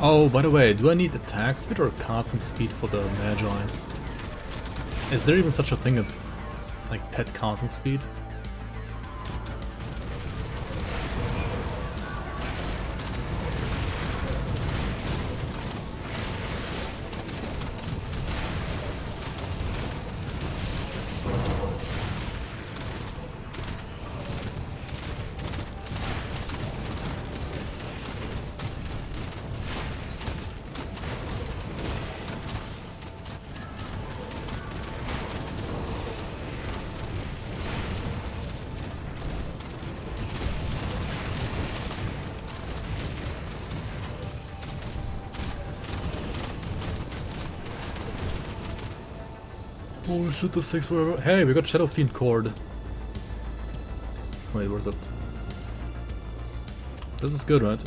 Oh, by the way, do I need attack speed or casting speed for the Magi's? Is there even such a thing as like pet casting speed? Oh, shoot the 6 forever. Hey, we got Shadow Fiend Cord. Wait, where's it? This is good, right?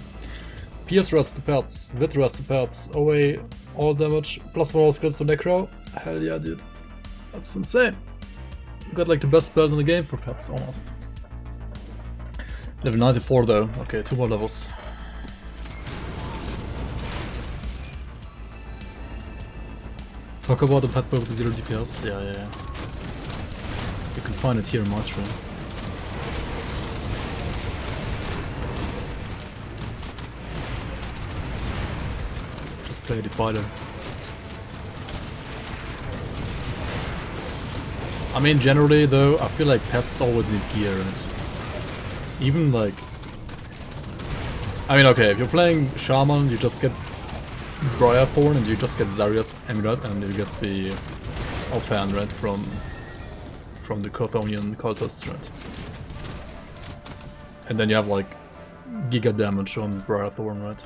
PS Rust to pets, Wit Rust to pets, OA, all damage, plus 1 all skills to Necro. Hell yeah, dude. That's insane. We got like the best build in the game for pets, almost. Level 94 though. Okay, 2 more levels. Talk about the pet build with 0 DPS. Yeah. You can find it here in my stream. Just play Defiler. I mean, generally though, I feel like pets always need gear, right? Even like... I mean, okay, if you're playing Shaman, you just get Briarthorn and you just get Zarya's Amulet and you get the offhand, right, from the Chthonian cultists, right? And then you have like giga damage on Briarthorn, right?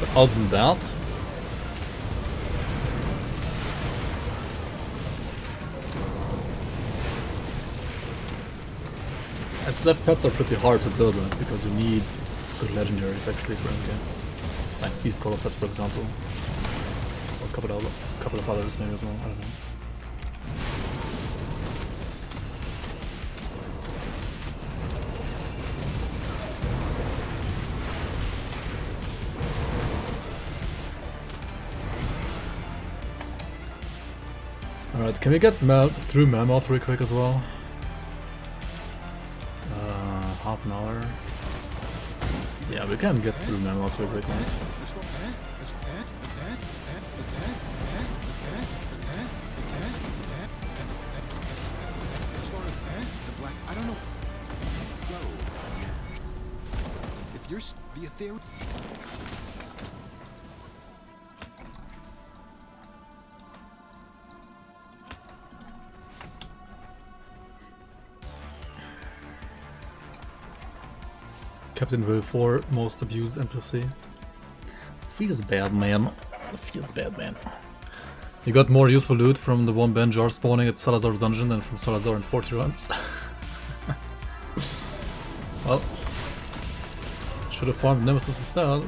But other than that, SSF pets are pretty hard to build, right? Because you need good legendaries actually for endgame. Like Beast Colosset, for example. Or a couple of others maybe as well, I don't know. Alright, can we get through Mammoth real quick as well? Half an hour. Yeah, we can get through Mammoth real quick, right? As far as the black, I don't know. So, if you're the Ethereal. Captain Will 4, most abused NPC. Feels bad, man. Feels bad, man. You got more useful loot from the one Ben jar spawning at Salazar's dungeon than from Salazar in 40 runs. Well, should have farmed Nemesis instead. Oh,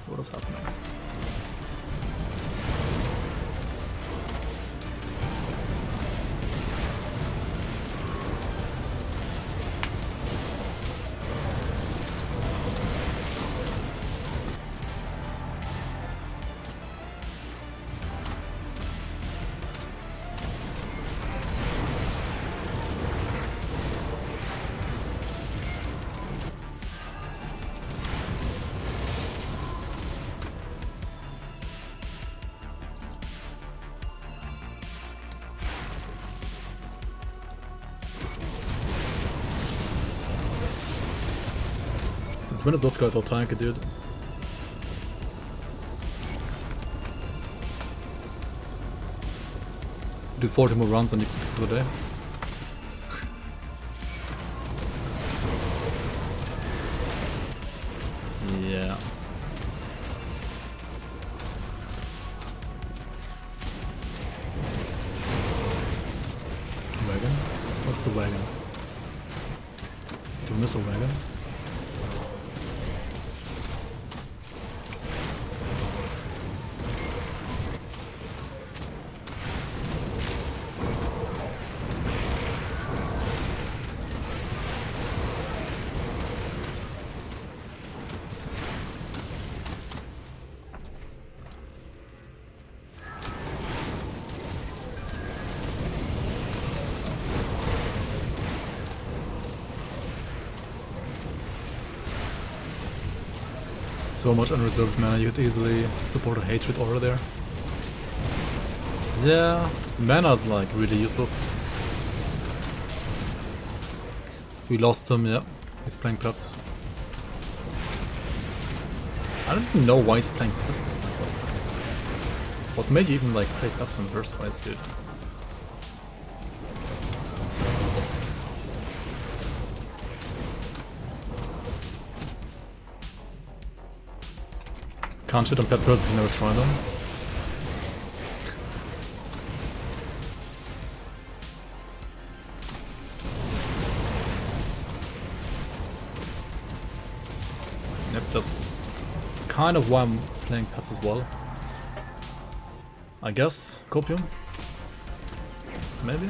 what is happening? When is those guys all tanky, dude? Do 40 more runs and you can do the day. Yeah. Wagon? What's the wagon? Do we miss a wagon? So much unreserved mana, you could easily support a hatred aura there. Yeah, mana's like really useless. We lost him, yeah. He's playing pets. I don't even know why he's playing pets. What made you even like play pets in the first place, dude? Can't shit on pet birds if you never try them. Yep, that's kind of why I'm playing pets as well. I guess. Copium? Maybe?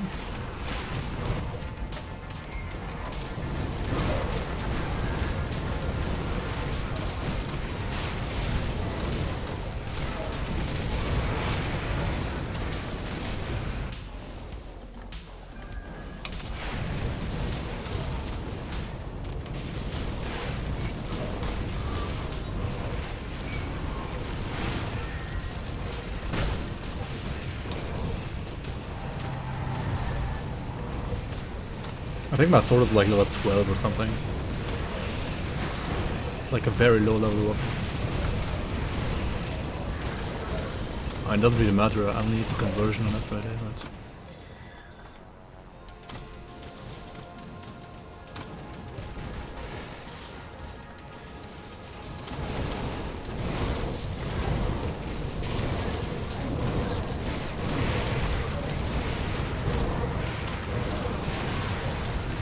I think my sword is like level 12 or something. It's like a very low level weapon. Oh, it doesn't really matter, I only need the conversion on that right there, right?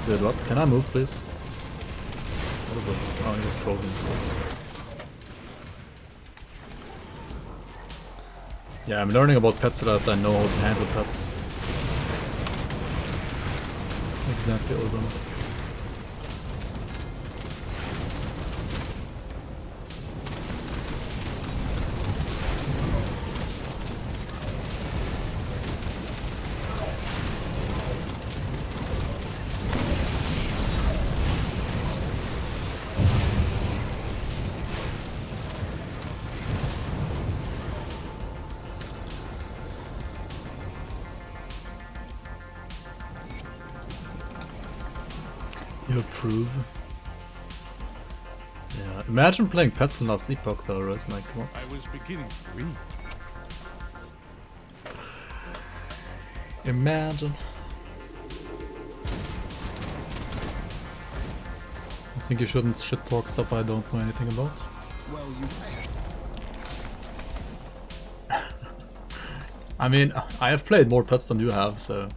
Dude, what? Can I move, please? What was this? Oh, it was frozen, of course. Yeah, I'm learning about pets so that I know how to handle pets. Exactly, Odin. You approve? Yeah, imagine playing pets in last epoch though, right? Like, what? I was beginning to read. Imagine. I think you shouldn't shit talk stuff I don't know anything about. Well, you. I mean, I have played more pets than you have, so...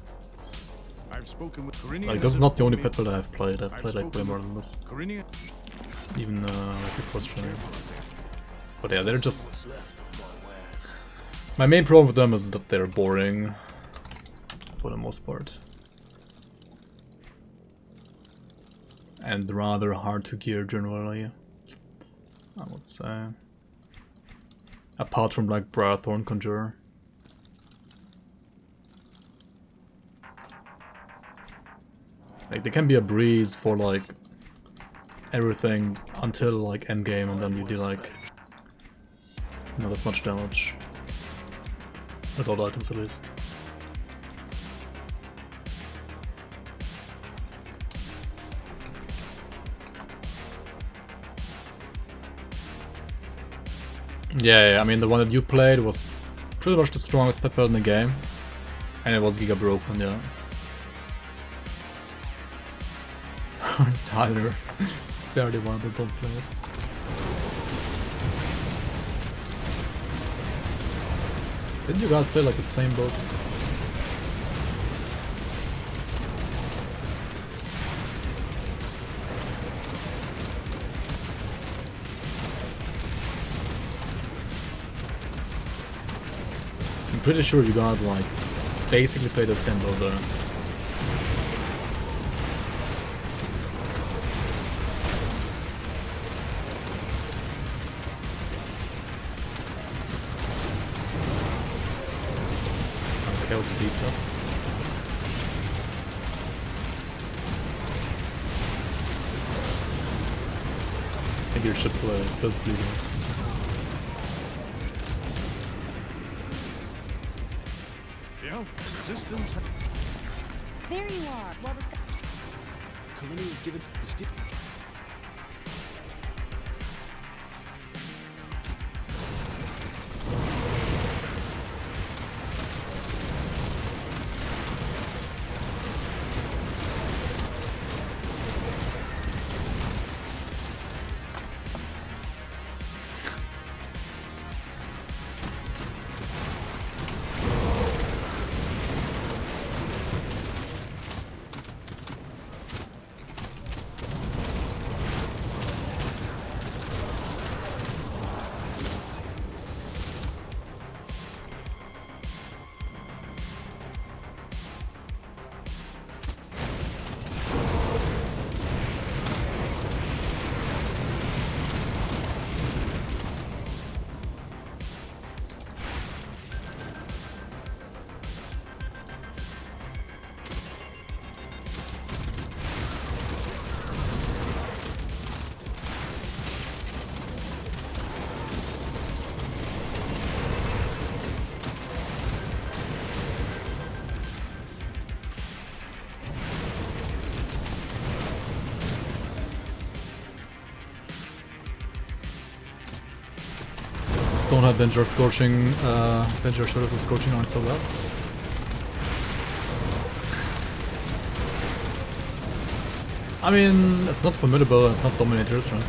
I've spoken with Corinne. Like, this is not the only pet build I've played. I've played like way more than this. Corinne. Even like before streaming. But yeah, they're just... My main problem with them is that they're boring. For the most part. And rather hard to gear generally. I would say. Apart from like Briarthorn Conjurer. Like, they can be a breeze for like everything until like endgame, and then you do like not that much damage. With all the items at least. Yeah, I mean the one that you played was pretty much the strongest pet build in the game. And it was Giga broken, yeah. Tyler, it's barely one that don't play it. Didn't you guys play like the same build? I'm pretty sure you guys like basically play the same build there. Deep cuts. Maybe you should play first bleeding. Yeah, resistance. There you are. Well discussed. Corinne is given the stick. Stonehead Venger Scorching, Venger Shadows of Scorching aren't so bad. I mean, it's not formidable, it's not Dominators, right?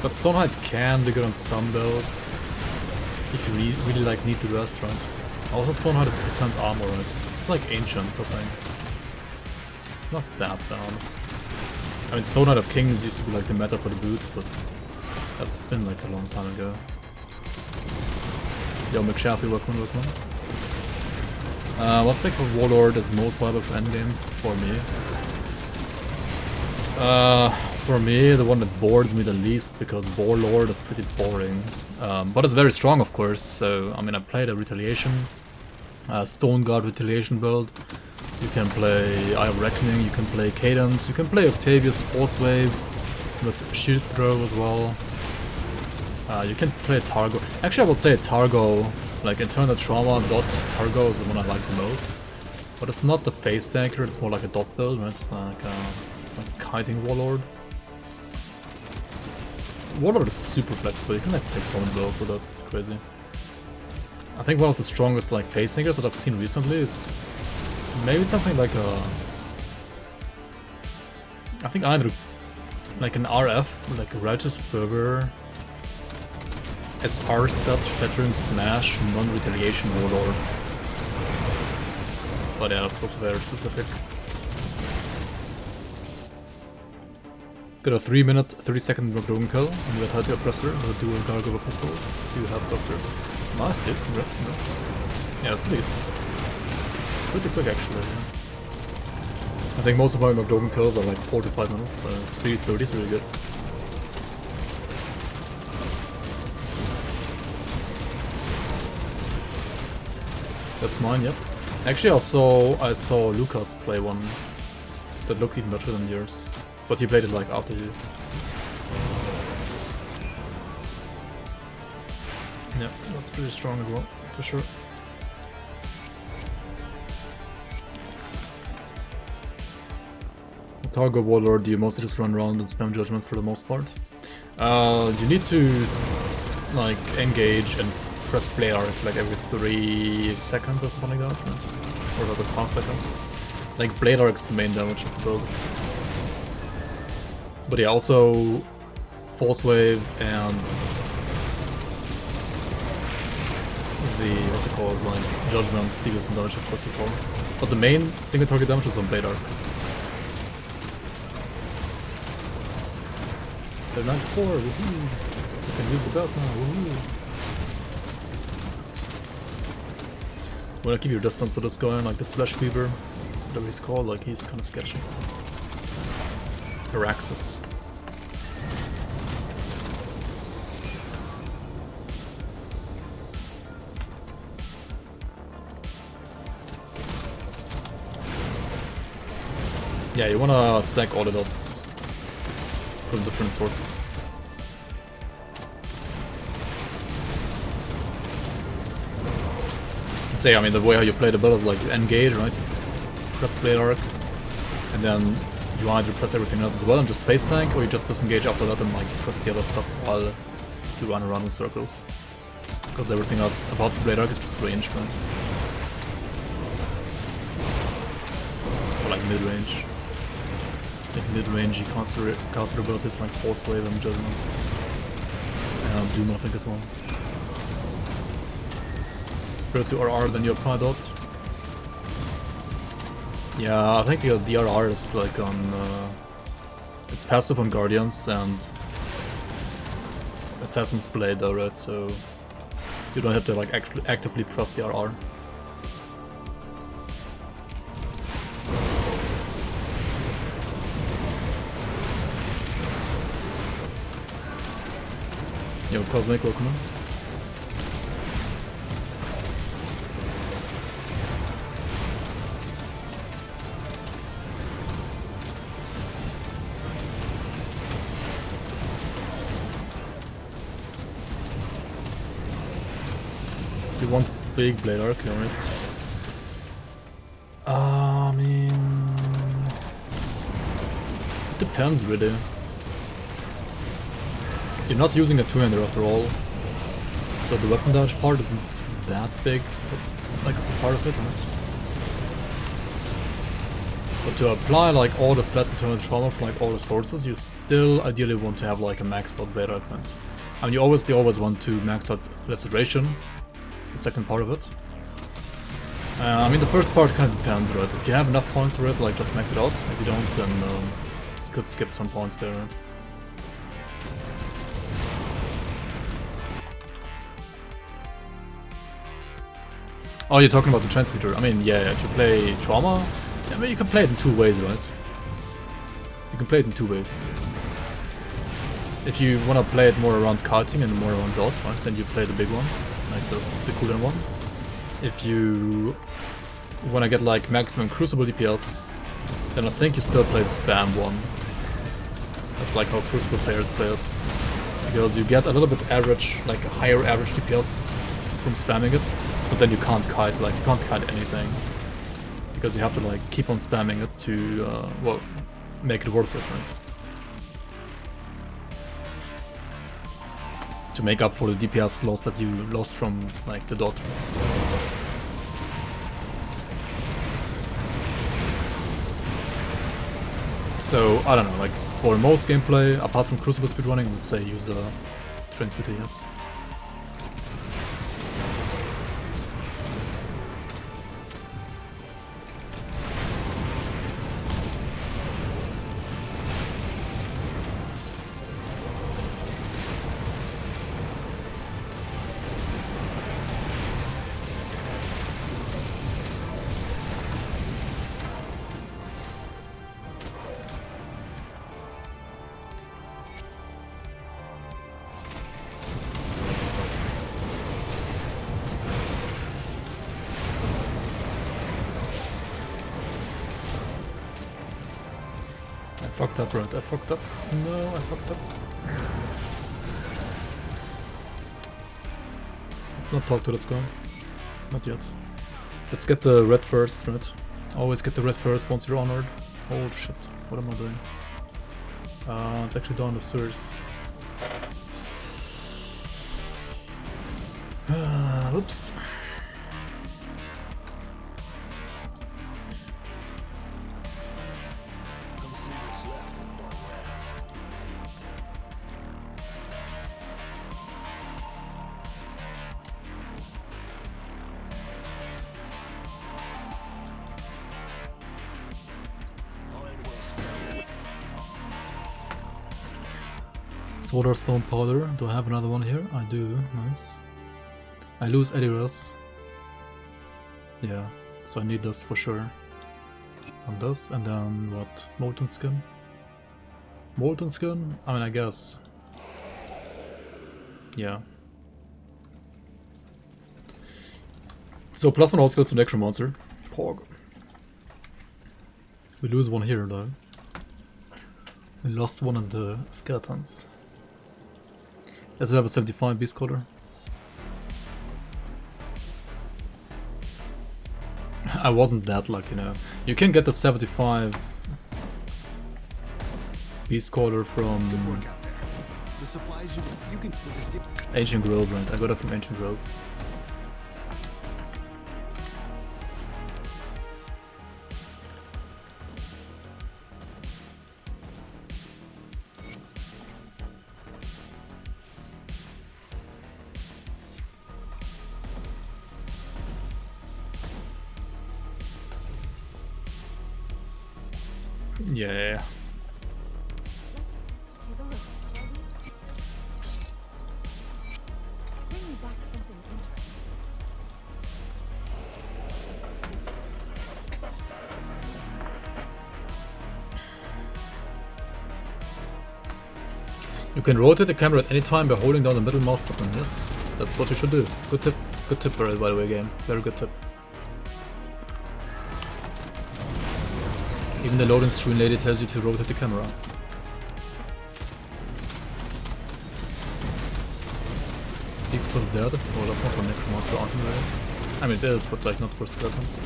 But Stonehead can be good on some builds, if you really like need to rest, right? Also Stonehead is percent armor, right? It's like Ancient, I think. It's not that bad. I mean, Stonehead of Kings used to be like the meta for the boots, but that's been like a long time ago. Yo, McShaffy, welcome. What spec of Warlord is most viable for endgame for me? For me, the one that bores me the least, because Warlord is pretty boring. But it's very strong, of course, so, I mean, I played a Retaliation, Stone Guard Retaliation build. You can play Eye of Reckoning, you can play Cadence, you can play Octavius Force Wave with Shield Throw as well. You can play Targo. Actually, I would say Targo, like Internal Trauma dot Targo is the one I like the most. But it's not the face tanker, it's more like a dot build, right? It's like Kiting Warlord. Warlord is super flexible, you can like play so many builds with that, it's crazy. I think one of the strongest like face tankers that I've seen recently is maybe something like a... I think either like an RF, like a Righteous Fervor, SR set, Shattering Smash, non-retaliation Warlord. But yeah, that's also very specific. Got a 3-minute, 30-second Broken Kill, and you attack the Oppressor with dual Gargoyle pistols. You have Doctor. Nice, dude. Congrats. Yeah, that's pretty good. Pretty quick, actually. Yeah. I think most of my Broken Kills are like 4 to 5 minutes, so 3:30 is really good. That's mine, yep. Actually, I saw Lucas play one that looked even better than yours. But he played it like after you. Yeah, that's pretty strong as well, for sure. Targo Warlord, do you mostly just run around and spam Judgment for the most part? You need to like engage and press play arc like every 3 seconds or something like that, right? Or was it 5 seconds? Like Blade Arc's the main damage of the build. But yeah, also Force Wave and the, what's it called, like Judgment deals some damage across the board. But the main single target damage is on Blade Arc. They're 94, woohoo! You can use the belt now, woohoo! When I keep your distance to this guy, like the Flesh Weaver, whatever he's called, like he's kinda sketchy. Araxis. Yeah, you wanna stack all the dots from different sources. Say, I mean, the way how you play the build is like you engage, right? Press Blade Arc, and then you either press everything else as well and just face tank, or you just disengage after that and like press the other stuff while you run around in circles. Because everything else about the Blade Arc is just range, right? Or like mid-range. Like mid-range caster abilities like Force Wave and Judgment. And Doom, I think, as well. First you RR, then you apply dot. Yeah, I think the RR is like on... it's passive on Guardians and Assassin's Blade though, right? So you don't have to like actively press the RR. Yo, Cosmic, welcome in. You want big Blade Arc, alright? I mean... Depends really. You're not using a two-hander after all, so the weapon damage part isn't that big, like a part of it, right? But to apply like all the flat internal trauma from like all the sources, you still ideally want to have like a maxed out radar equipment. I mean, you obviously always want to max out restoration, the second part of it. I mean, the first part kind of depends, right? If you have enough points for it, like just max it out. If you don't, then you could skip some points there, right? Oh, you're talking about the transmitter. I mean, yeah, if you play trauma, I mean, you can play it in two ways, right? You can play it in two ways. If you want to play it more around kiting and more around dot, right, then you play the big one, like the cooldown one. If you want to get like maximum crucible DPS, then I think you still play the spam one. That's like how crucible players play it. Because you get a little bit average, like a higher average DPS from spamming it, but then you can't kite, like you can't kite anything. Because you have to like keep on spamming it to, well, make it worth it, right? To make up for the DPS loss that you lost from like the dot. So I don't know, like for most gameplay, apart from crucible speedrunning, I would say use the transmitter, yes. I fucked up, right? I fucked up. No, I fucked up. Let's not talk to this guy. Not yet. Let's get the red first, right? Always get the red first once you're honored. Holy shit, what am I doing? It's actually down the sewers. Oops. Solar stone powder. Do I have another one here? I do. Nice. I lose Ediras. Yeah, so I need this for sure. On this, and then what? Molten skin? Molten skin? I mean, I guess. Yeah. So plus 1 all skills to Necromancer. Pog. We lose one here though. We lost one in the skeletons. Let's have a 75 beast color. I wasn't that lucky, no. You can get the 75 beast color from The supplies you can with this Ancient Grove, right? I got it from Ancient Grove. Yeah. You can rotate the camera at any time by holding down the middle mouse button. Yes, that's what you should do. Good tip. Good tip, by the way, game. Very good tip. Even the loading screen lady tells you to rotate the camera. Speak for the dead? Oh, that's not for necromancer or anti-melee. I mean, it is, but like not for skeletons.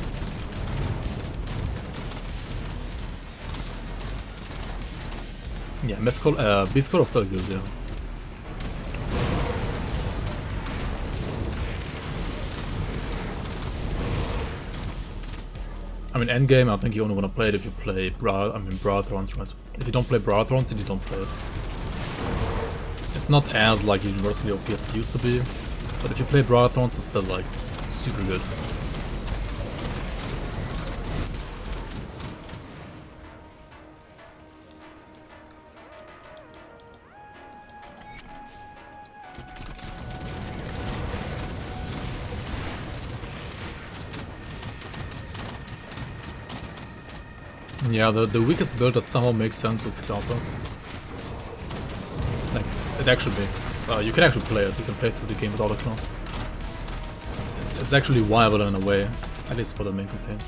Yeah, beast color is still good, yeah. I mean, endgame, I think you only want to play it if you play Broadthorns, right? If you don't play Broadthorns, then you don't play it. It's not as like universally OP as it used to be, but if you play Broadthorns, it's still like super good. Yeah, the weakest build that somehow makes sense is classless. Like, it actually makes... you can actually play it, you can play through the game without a class. It's actually viable in a way, at least for the main campaign.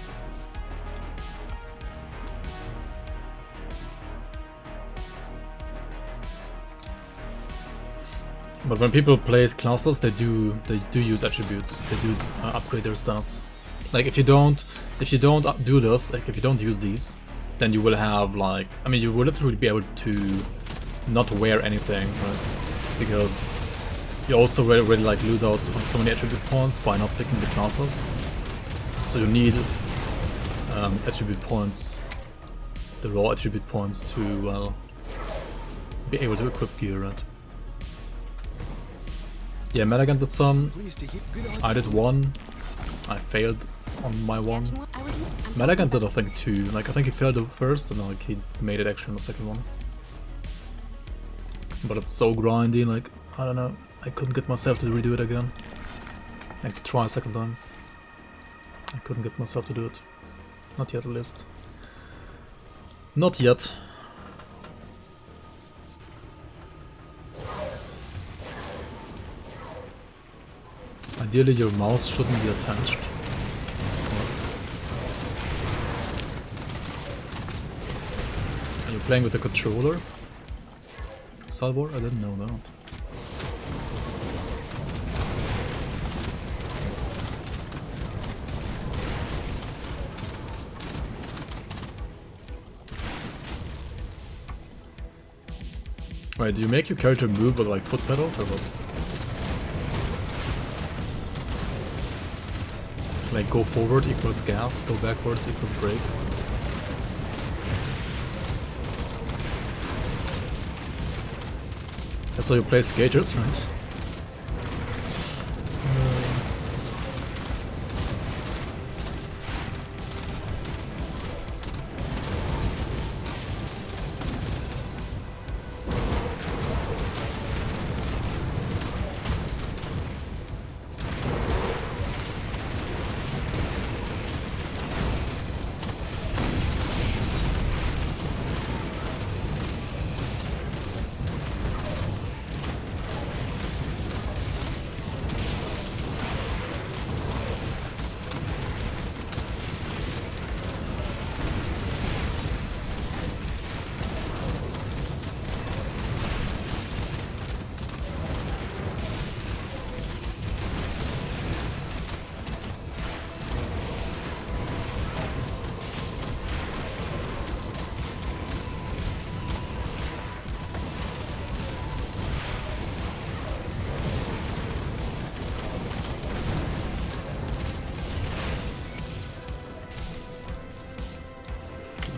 But when people play classes, they do use attributes, they do upgrade their stats. Like if you don't do this, like if you don't use these, then you will have like, I mean, you will literally be able to not wear anything, right? Because you also really like lose out on so many attribute points by not picking the classes. So you need attribute points, the raw attribute points to, well, be able to equip gear, right? Yeah, Madagan did some, I did one, I failed on my one. Madagan did I think two, like I think he failed the first and like he made it actually in the second one. But it's so grindy, like, I don't know, I couldn't get myself to redo it again. Like to try a second time. I couldn't get myself to do it. Not yet at least. Not yet. Ideally your mouse shouldn't be attached. Are you playing with a controller? Salvor? I didn't know that. Wait, do you make your character move with like foot pedals or what? Like go forward equals gas, go backwards equals brake. That's how you play skaters, right?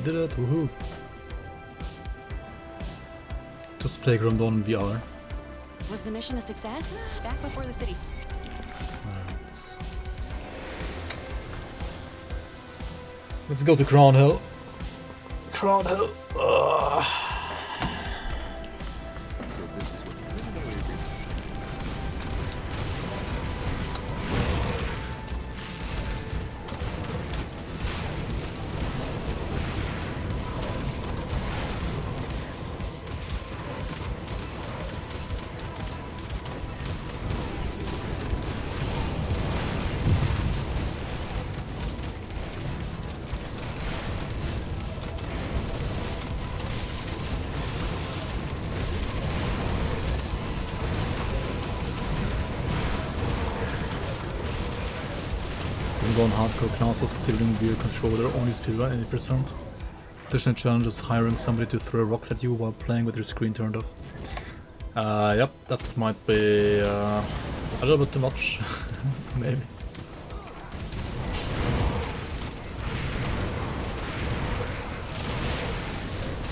Did it, woohoo! Just play Grim Dawn in VR. Was the mission a success? Back before the city. Alright. Let's go to Crown Hill. Crown Hill! So this is what the preliminary agreement. On hardcore classes, tilting via controller, only speedrun 80%. Additional challenge is hiring somebody to throw rocks at you while playing with your screen turned off. Yep, that might be a little bit too much, maybe.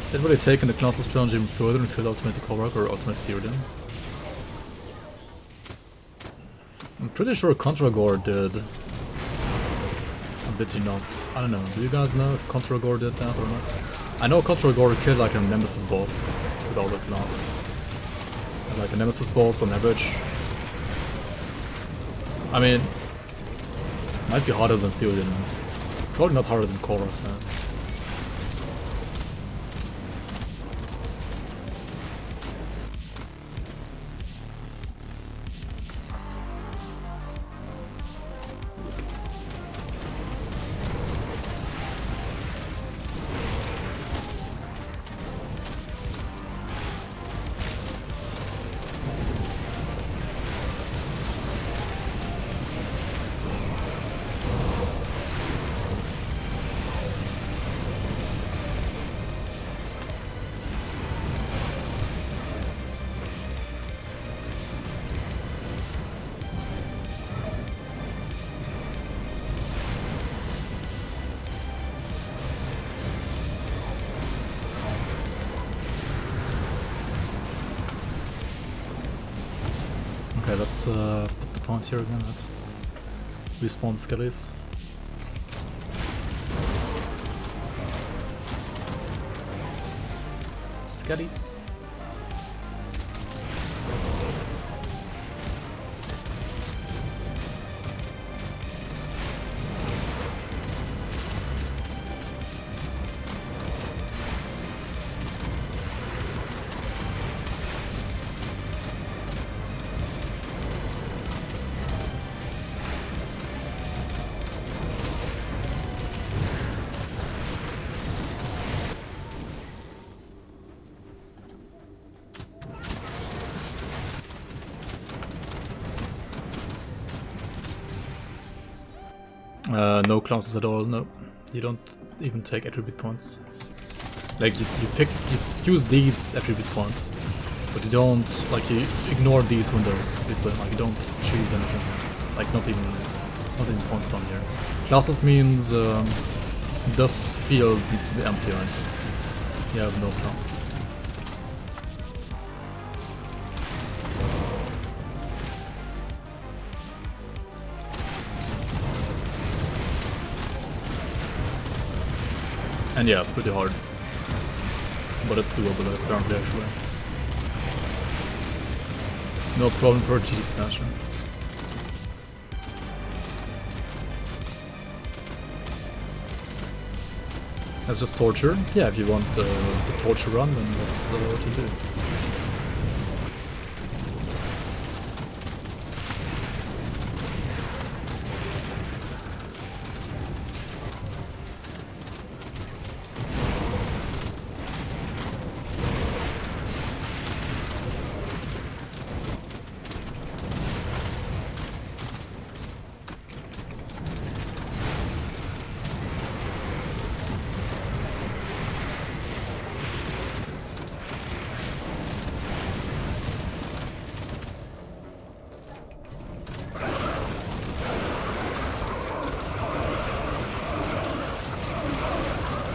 Has anybody taken the classes challenge even further and killed Ultimate Korok or Ultimate Theodin? I'm pretty sure Contragore did. Or did he not? I don't know. Do you guys know if Contragore did that or not? I know Contragore killed like a Nemesis boss with all the class. Like a Nemesis boss on average. I mean, might be harder than Theodin. Probably not harder than Korok. Okay, let's put the point here again that respawn skellies. Skellies. No classes at all, no. You don't even take attribute points. Like, you use these attribute points, but you don't, like, you ignore these windows. Like, you don't choose anything. Like, not even points down here. Classes means, this field needs to be empty, right? You have no class. And yeah, it's pretty hard. But it's doable apparently, actually. No problem for a G stasher. That's just torture. Yeah, if you want the torture run, then that's what you do.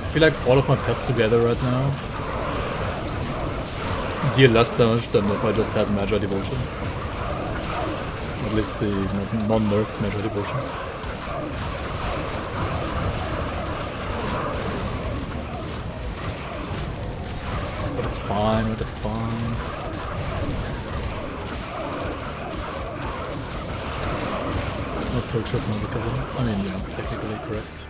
I feel like all of my pets together right now deal less damage than if I just had Magi Devotion. At least the non-nerfed Magi Devotion. But it's fine, but it's fine. Not torturous because I mean, yeah, technically correct.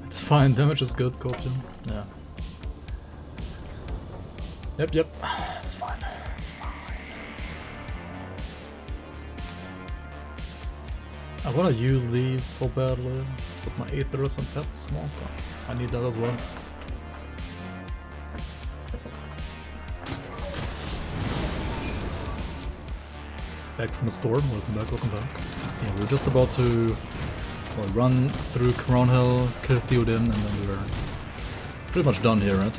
It's fine, damage is good, Goblin. Yeah. Yep, it's fine. It's fine. I wanna use these so badly, but my Aethers and Pet Smoke, I need that as well. Back from the storm, welcome back, welcome back. Yeah, we were just about to run through Crown Hill, kill Theodin, and then we were pretty much done here, right?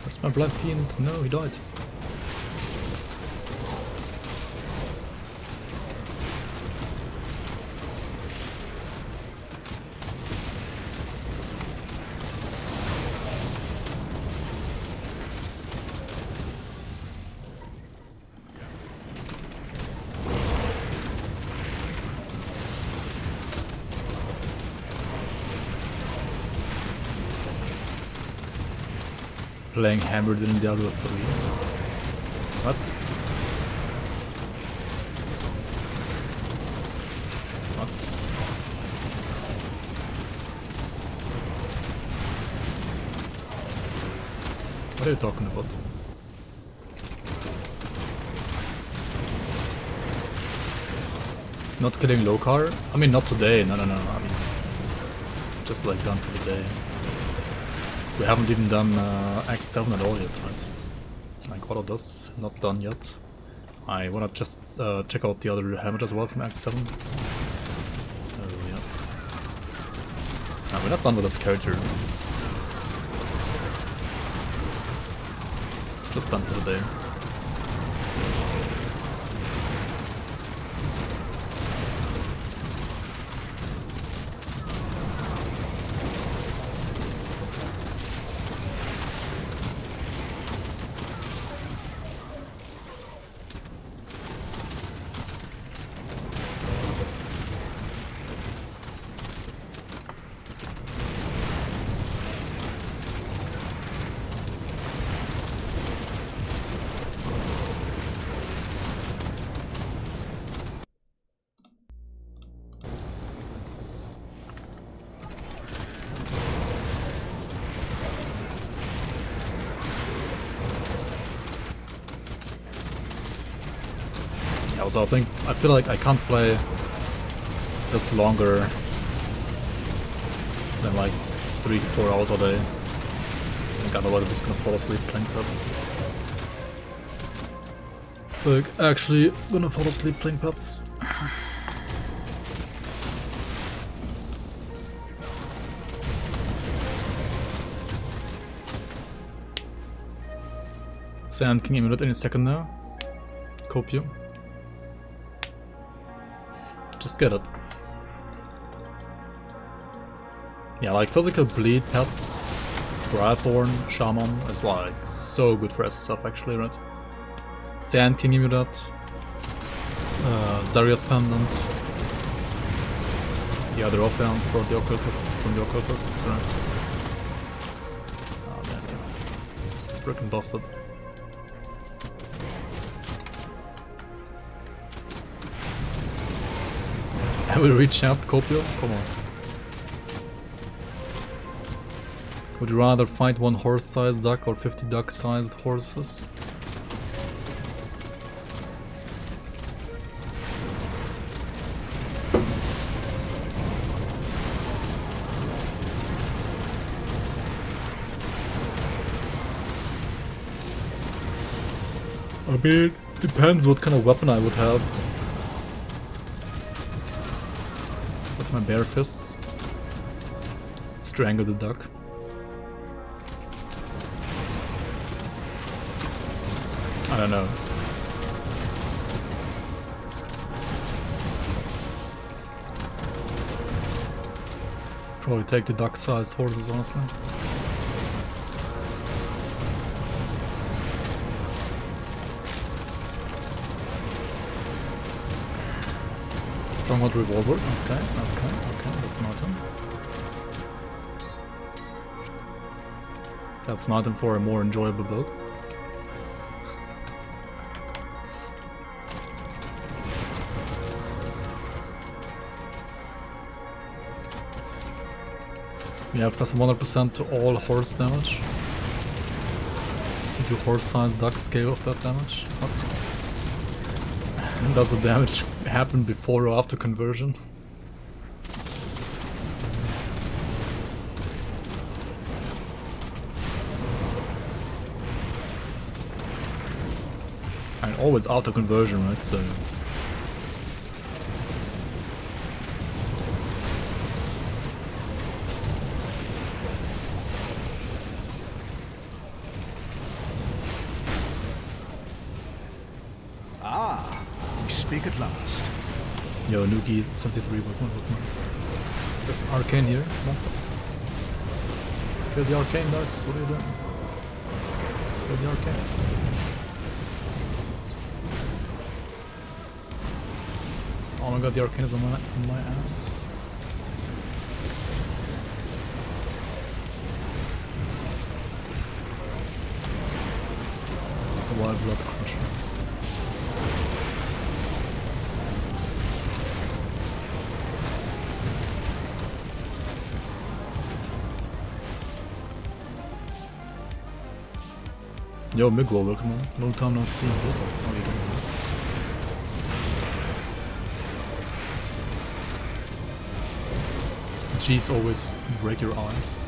Where's my Blood Fiend? No, he died. Playing hammered in Diablo 3. What? What? What are you talking about? Not killing Lokar? I mean, not today, no. I mean, just like done for the day. We haven't even done Act 7 at all yet, right? Like all of this, not done yet. I wanna just check out the other helmet as well from Act 7. So yeah. No, we're not done with this character. Just done for the day. Also, I feel like I can't play this longer than like 3 to 4 hours a day. I think otherwise I'm just gonna fall asleep playing pets. Like, actually gonna fall asleep playing pets. Sand King Emulet any second now. Copium. Just get it. Yeah, like physical bleed pets, Briarthorn, Shaman is like so good for SSF actually, right? Sand King Emulet, Zaria's Pendant, the other offhand for the occultists from the occultists, right? Oh man, yeah. It's freaking busted. I will reach out, Copio? Come on. Would you rather fight one horse-sized duck or 50 duck-sized horses? I mean, Depends what kind of weapon I would have. With my bare fists. Strangle the duck. I don't know. Probably take the duck-sized horses, honestly. Stronghold revolver. Okay, that's not him. That's not him for a more enjoyable build. We have plus 100% to all horse damage. Do horse-sized duck scale of that damage? What? Does the damage happen before or after conversion? And always after conversion, right? So. Speak at last. Yo, Nuki 73, what? There's an arcane here. Come on. Kill the arcane, guys. What are you doing? Kill the arcane. Oh my god, the arcane is on my ass. Wild blood crusher. Yo, Miguel, welcome on. Long time no see. How are you doing? G's always break your arms.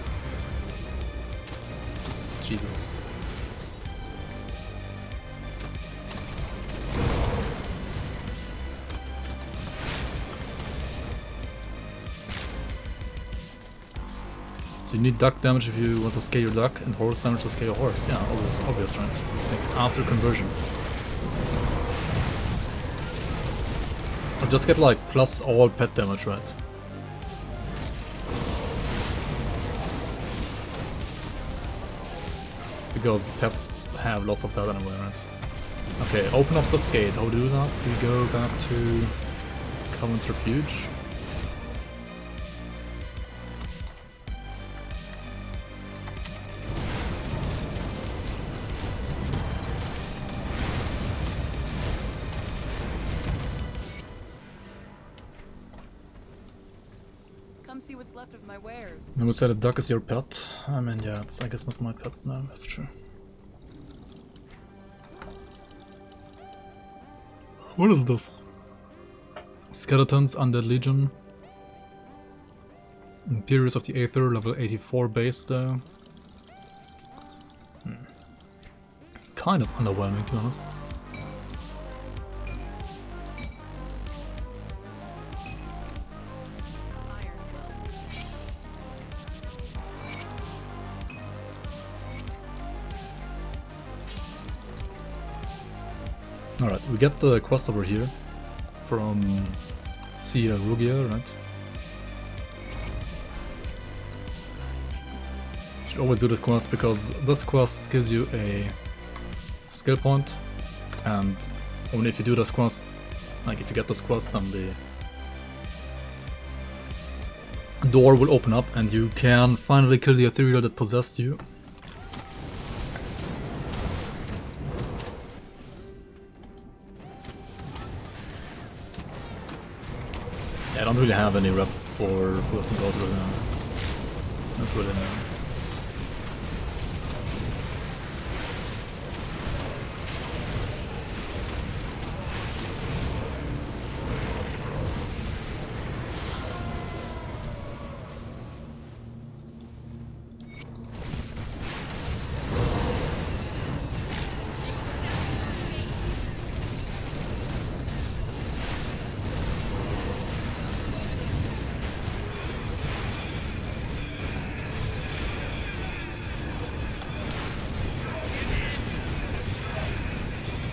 Jesus. So you need duck damage if you want to scale your duck, and horse damage to scale your horse. Yeah, obvious, right? Like after conversion. Or just get like plus all pet damage, right? Because pets have lots of that anyway, right? Okay, open up the skate. How do we do that? We go back to Covenant's Refuge. See what's left of my wares. And we said a duck is your pet. I mean, yeah, it's I guess not my pet. No, that's true. What is this? Skeletons, Undead Legion. Imperials of the Aether, level 84 base though. Kind of underwhelming, to be honest. Alright, we get the quest over here from Sia Rugia, right? Should always do this quest because this quest gives you a skill point, and only if you do this quest, like if you get this quest, then the door will open up and you can finally kill the ethereal that possessed you. I don't really have any rep for the goals right now. Not really, no.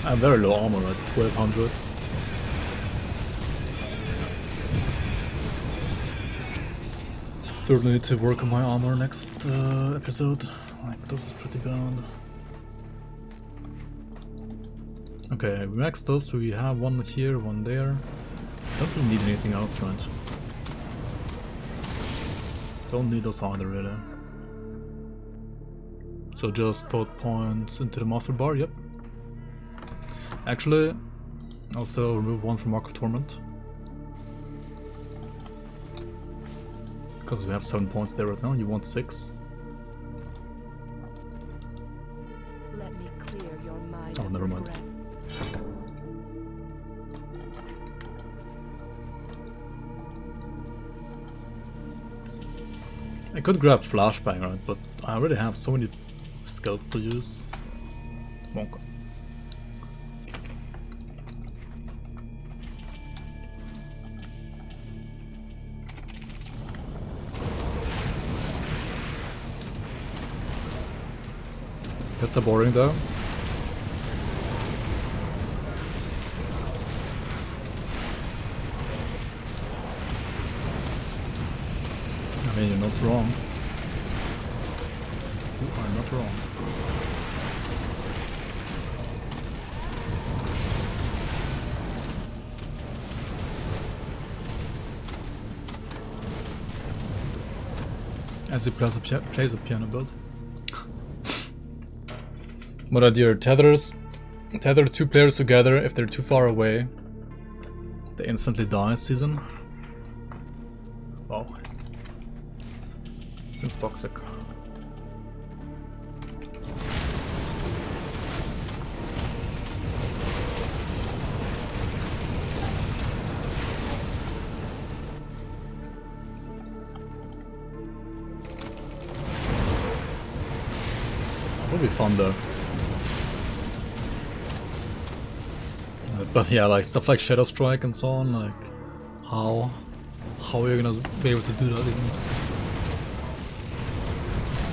I have very low armor, right? 1200. Certainly need to work on my armor next episode. Like, this is pretty bad. Okay, we maxed those, so we have one here, one there. Don't really need anything else, right? Don't need those either, really. So just put points into the master bar, yep. Actually, also remove one from Mark of Torment. Because we have 7 points there right now, you want 6. Let me clear your mind. Oh, never mind. I could grab Flashbang, right, but I already have so many skills to use. Won't. That's so boring though. I mean, you're not wrong. You are not wrong. As he plays a piano build. What idea? Tether 2 players together. If they're too far away, they instantly die. Season. Wow. Seems toxic. That'll be fun though. But yeah, like stuff like Shadow Strike and so on, like how are you gonna be able to do that even?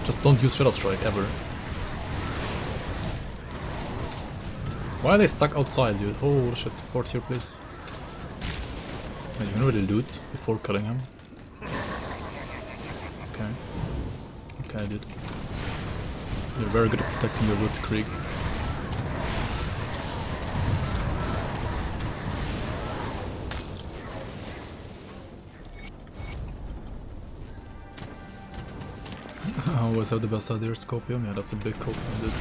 Just don't use Shadow Strike ever. Why are they stuck outside, dude? Oh shit, port here please. Yeah, you can really loot before killing him. Okay. Okay, dude. You're very good at protecting your loot, Krieg. I always have the best idea, Scopium. Yeah, that's a big cult, dude.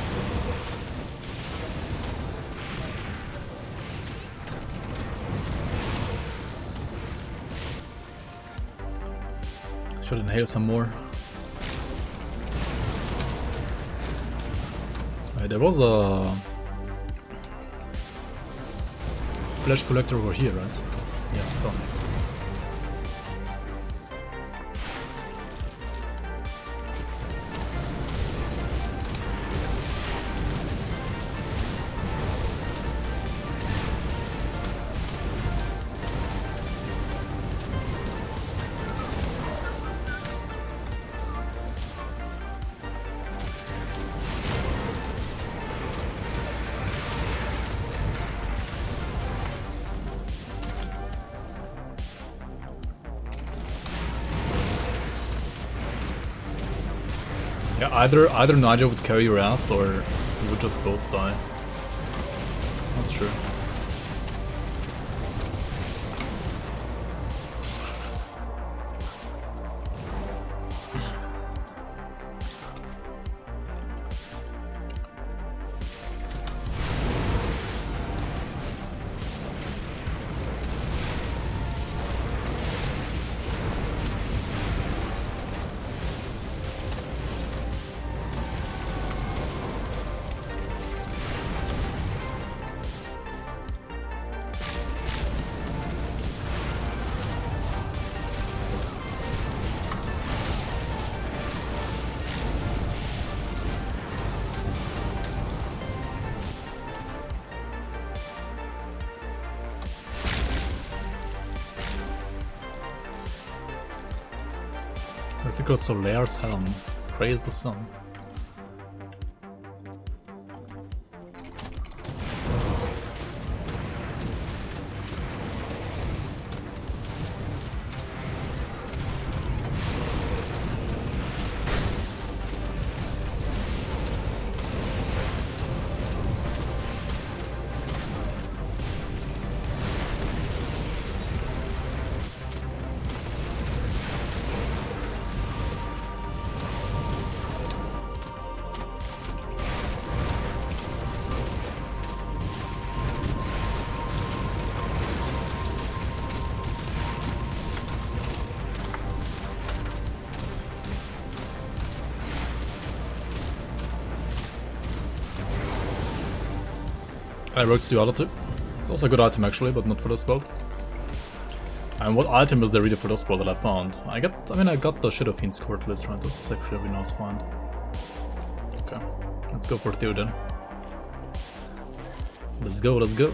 Should inhale some more. Right, there was a flash collector over here, right? Yeah, done. Yeah, either Nigel would carry your ass or you would just both die. That's true. Mythical Solair's helm. Praise the sun. I works duality. It's also a good item actually, but not for this build. And what item is there really for this build that I found? I got the Shadow Fiend's Court list, right? This is actually a really nice find. Okay, let's go for Theodin. Let's go, let's go.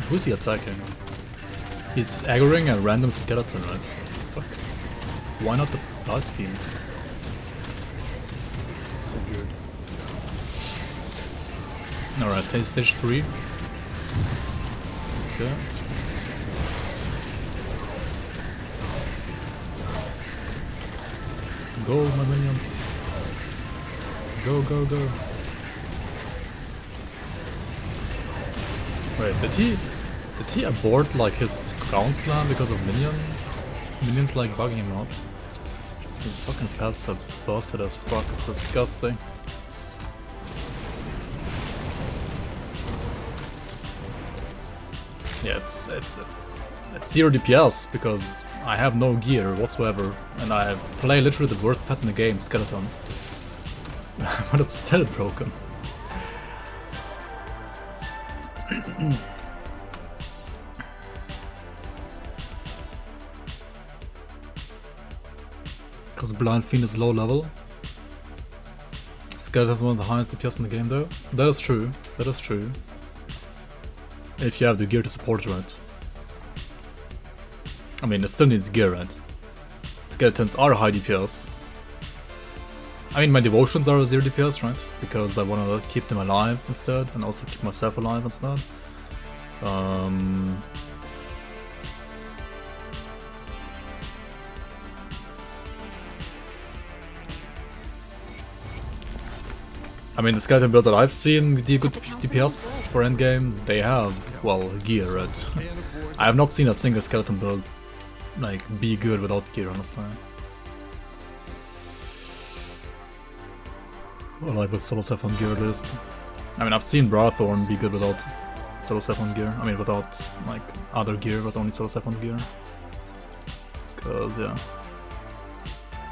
Who's he attacking? He's aggroing a random skeleton, right? Fuck. Why not the Blood Fiend? It's so weird. Alright, stage 3. Let's go. Go, my minions. Go, go, go. Wait, did he abort like his ground slam because of minions like bugging him out? His fucking pets are busted as fuck, it's disgusting. Yeah, it's 0 DPS because I have no gear whatsoever and I play literally the worst pet in the game, skeletons. But it's still broken. Because Blind Fiend is low level. Skeleton is one of the highest DPS in the game though. That is true, that is true. If you have the gear to support it, right? I mean, it still needs gear, right? Skeletons are high DPS. I mean, my devotions are 0 DPS, right? Because I want to keep them alive instead, and also keep myself alive instead. I mean, the skeleton builds that I've seen the good DPS for endgame, they have, well, gear, right? I have not seen a single skeleton build, like, be good without gear, honestly. Or like with Solo Seth on gear at least. I mean, I've seen Brarthorn be good without Solo Seth on gear. I mean, without, like, other gear, but only Solo Seth on gear. Cause, yeah.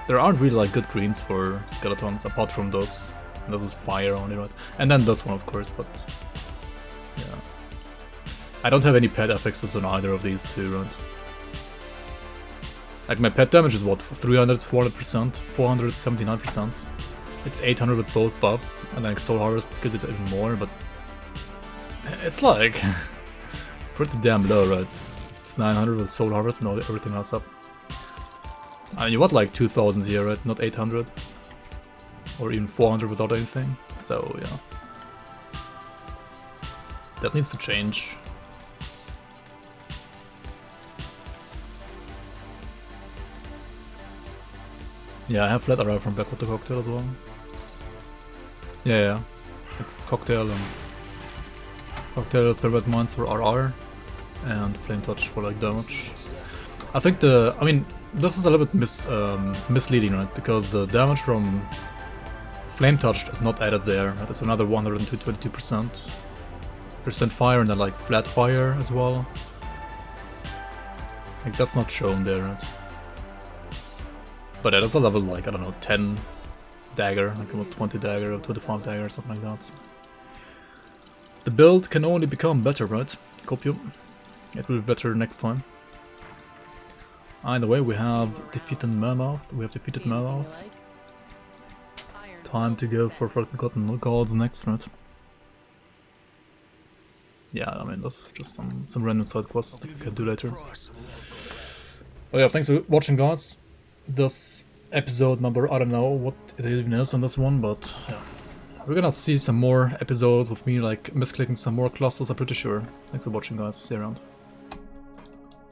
There aren't really, like, good greens for skeletons, apart from this. This is fire only, right? And then this one, of course, but... yeah. I don't have any pet affixes on either of these two, right? Like, my pet damage is what? 300, 400%, 479%. It's 800 with both buffs, and then Soul Harvest gives it even more, but... it's like... pretty damn low, right? It's 900 with Soul Harvest and everything else up. I mean, you want like 2000 here, right? Not 800. Or even 400 without anything, so yeah. That needs to change. Yeah, I have Flat Arrive from Backwater Cocktail as well. Yeah. It's Cocktail and... Cocktail, Thermite Mines for RR, and Flame Touch for like damage. I think I mean, this is a little bit misleading, right? Because the damage from Flame Touch is not added there. Right? It's another 122%. Fire and then like Flat Fire as well. Like that's not shown there, right? But that is a level like, I don't know, 10 dagger, like a 20 dagger or 25 dagger or something like that. The build can only become better, right? Copio. It will be better next time. Either way, we have defeated Mammoth. We have defeated Mammoth. Time to go for Forgotten Gods next, right? Yeah, I mean, that's just some random side quests that we can do later. Well, yeah, thanks for watching, guys. This episode number, I don't know what it even is on this one, but yeah. We're gonna see some more episodes with me, like, misclicking some more clusters, I'm pretty sure. Thanks for watching, guys. See you around.